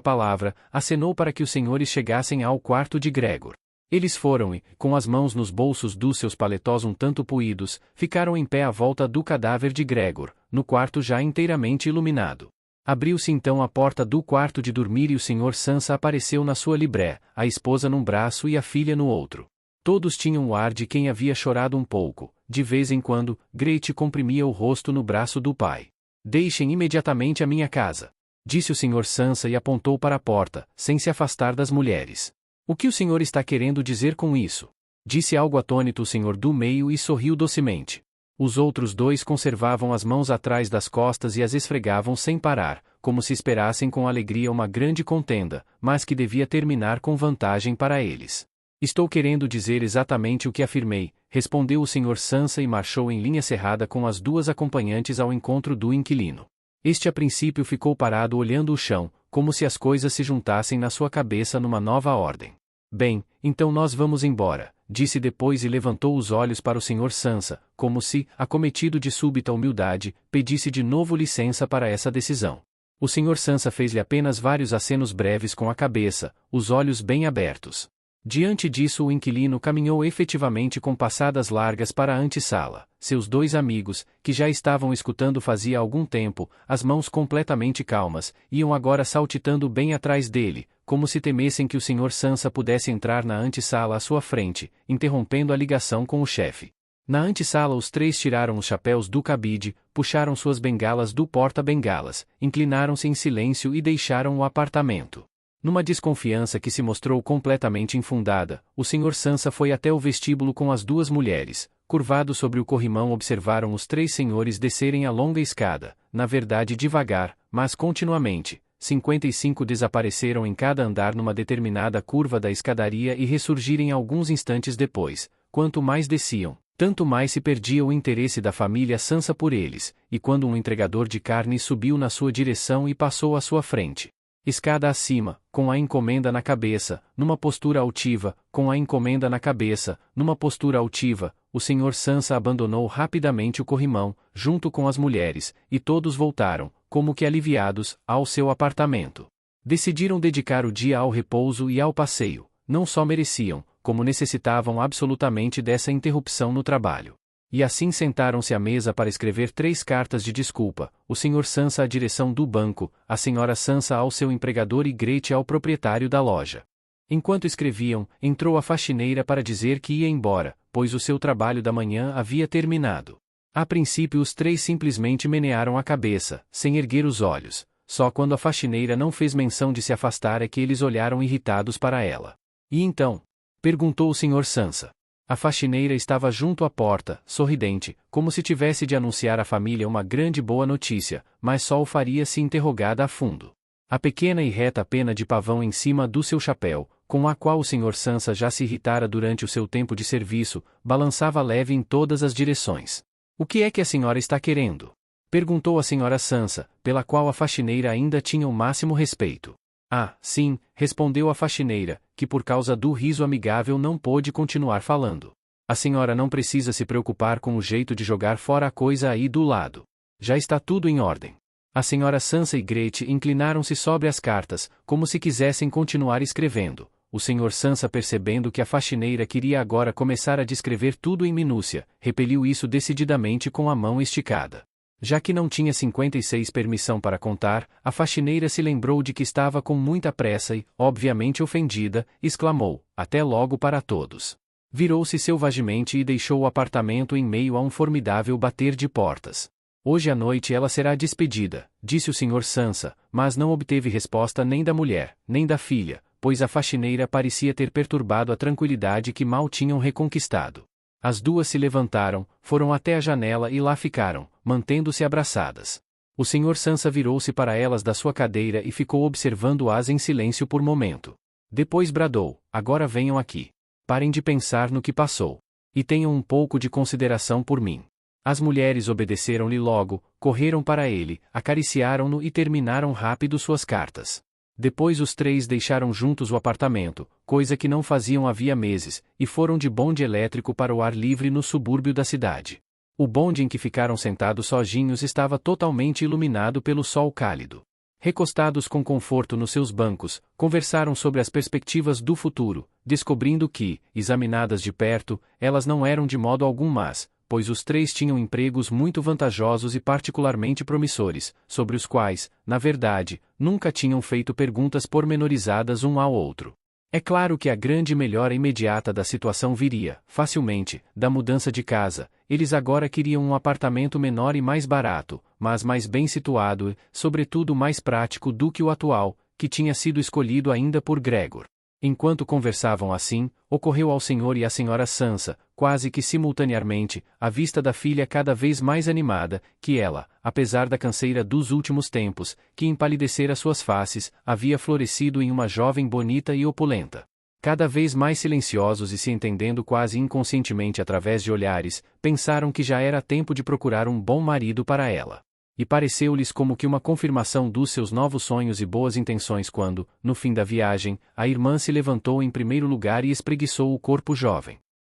Speaker 1: palavra, acenou para que os senhores chegassem ao quarto de Gregor. Eles foram e, com as mãos nos bolsos dos seus paletós um tanto poídos, ficaram em pé à volta do cadáver de Gregor, no quarto já inteiramente iluminado. Abriu-se então a porta do quarto de dormir e o senhor Sansa apareceu na sua libré, a esposa num braço e a filha no outro. Todos tinham o ar de quem havia chorado um pouco. De vez em quando, Grete comprimia o rosto no braço do pai. Deixem imediatamente a minha casa, disse o senhor Sansa e apontou para a porta, sem se afastar das mulheres. O que o senhor está querendo dizer com isso? Disse algo atônito o senhor do meio e sorriu docemente. Os outros 2 conservavam as mãos atrás das costas e as esfregavam sem parar, como se esperassem com alegria uma grande contenda, mas que devia terminar com vantagem para eles. Estou querendo dizer exatamente o que afirmei, respondeu o senhor Sansa e marchou em linha cerrada com as 2 acompanhantes ao encontro do inquilino. Este a princípio ficou parado olhando o chão, como se as coisas se juntassem na sua cabeça numa nova ordem. Bem, então nós vamos embora, disse depois e levantou os olhos para o senhor Sansa, como se, acometido de súbita humildade, pedisse de novo licença para essa decisão. O senhor Sansa fez-lhe apenas vários acenos breves com a cabeça, os olhos bem abertos. Diante disso o inquilino caminhou efetivamente com passadas largas para a antessala. Seus 2 amigos, que já estavam escutando fazia algum tempo, as mãos completamente calmas, iam agora saltitando bem atrás dele, como se temessem que o senhor Sansa pudesse entrar na antessala à sua frente, interrompendo a ligação com o chefe. Na antessala os 3 tiraram os chapéus do cabide, puxaram suas bengalas do porta-bengalas, inclinaram-se em silêncio e deixaram o apartamento. Numa desconfiança que se mostrou completamente infundada, o senhor Sansa foi até o vestíbulo com as 2 mulheres. Curvado sobre o corrimão observaram os 3 senhores descerem a longa escada. na verdade devagar, mas continuamente. 55 desapareceram em cada andar numa determinada curva da escadaria e ressurgirem alguns instantes depois. Quanto mais desciam, tanto mais se perdia o interesse da família Sansa por eles, e quando um entregador de carne subiu na sua direção e passou à sua frente, escada acima, com a encomenda na cabeça, numa postura altiva, com a encomenda na cabeça, numa postura altiva, o Sr. Sansa abandonou rapidamente o corrimão, junto com as mulheres, e todos voltaram, como que aliviados, ao seu apartamento. Decidiram dedicar o dia ao repouso e ao passeio, não só mereciam, como necessitavam absolutamente dessa interrupção no trabalho. E assim sentaram-se à mesa para escrever 3 cartas de desculpa, o Sr. Sansa à direção do banco, a Sra. Sansa ao seu empregador e Gretchen ao proprietário da loja. Enquanto escreviam, entrou a faxineira para dizer que ia embora, pois o seu trabalho da manhã havia terminado. A princípio os 3 simplesmente menearam a cabeça, sem erguer os olhos, só quando a faxineira não fez menção de se afastar é que eles olharam irritados para ela. E então? Perguntou o Sr. Sansa. A faxineira estava junto à porta, sorridente, como se tivesse de anunciar à família uma grande boa notícia, mas só o faria se interrogada a fundo. A pequena e reta pena de pavão em cima do seu chapéu, com a qual o Sr. Sansa já se irritara durante o seu tempo de serviço, balançava leve em todas as direções. O que é que a senhora está querendo? Perguntou a Sra. Sansa, pela qual a faxineira ainda tinha o máximo respeito. Ah, sim, respondeu a faxineira, que por causa do riso amigável não pôde continuar falando. A senhora não precisa se preocupar com o jeito de jogar fora a coisa aí do lado. Já está tudo em ordem. A Sra. Sansa e Gretchen inclinaram-se sobre as cartas, como se quisessem continuar escrevendo. O Sr. Sansa, percebendo que a faxineira queria agora começar a descrever tudo em minúcia, repeliu isso decididamente com a mão esticada. Já que não tinha 56 permissão para contar, a faxineira se lembrou de que estava com muita pressa e, obviamente ofendida, exclamou, até logo para todos. Virou-se selvagemente e deixou o apartamento em meio a um formidável bater de portas. Hoje à noite ela será despedida, disse o Sr. Sansa, mas não obteve resposta nem da mulher, nem da filha, pois a faxineira parecia ter perturbado a tranquilidade que mal tinham reconquistado. As duas se levantaram, foram até a janela e lá ficaram, mantendo-se abraçadas. O Sr. Sansa virou-se para elas da sua cadeira e ficou observando-as em silêncio por momento. Depois bradou, agora venham aqui. Parem de pensar no que passou. E tenham um pouco de consideração por mim. As mulheres obedeceram-lhe logo, correram para ele, acariciaram-no e terminaram rápido suas cartas. Depois os 3 deixaram juntos o apartamento, coisa que não faziam havia meses, e foram de bonde elétrico para o ar livre no subúrbio da cidade. O bonde em que ficaram sentados sozinhos estava totalmente iluminado pelo sol cálido. Recostados com conforto nos seus bancos, conversaram sobre as perspectivas do futuro, descobrindo que, examinadas de perto, elas não eram de modo algum más, pois os 3 tinham empregos muito vantajosos e particularmente promissores, sobre os quais, na verdade, nunca tinham feito perguntas pormenorizadas um ao outro. É claro que a grande melhora imediata da situação viria, facilmente, da mudança de casa. Eles agora queriam um apartamento menor e mais barato, mas mais bem situado e, sobretudo, mais prático do que o atual, que tinha sido escolhido ainda por Gregor. Enquanto conversavam assim, ocorreu ao Sr. e à Sra. Sansa, quase que simultaneamente, a vista da filha cada vez mais animada, que ela, apesar da canseira dos últimos tempos, que empalidecera suas faces, havia florescido em uma jovem bonita e opulenta. Cada vez mais silenciosos e se entendendo quase inconscientemente através de olhares, pensaram que já era tempo de procurar um bom marido para ela. E pareceu-lhes como que uma confirmação dos seus novos sonhos e boas intenções quando, no fim da viagem, a irmã se levantou em primeiro lugar e espreguiçou o corpo jovem.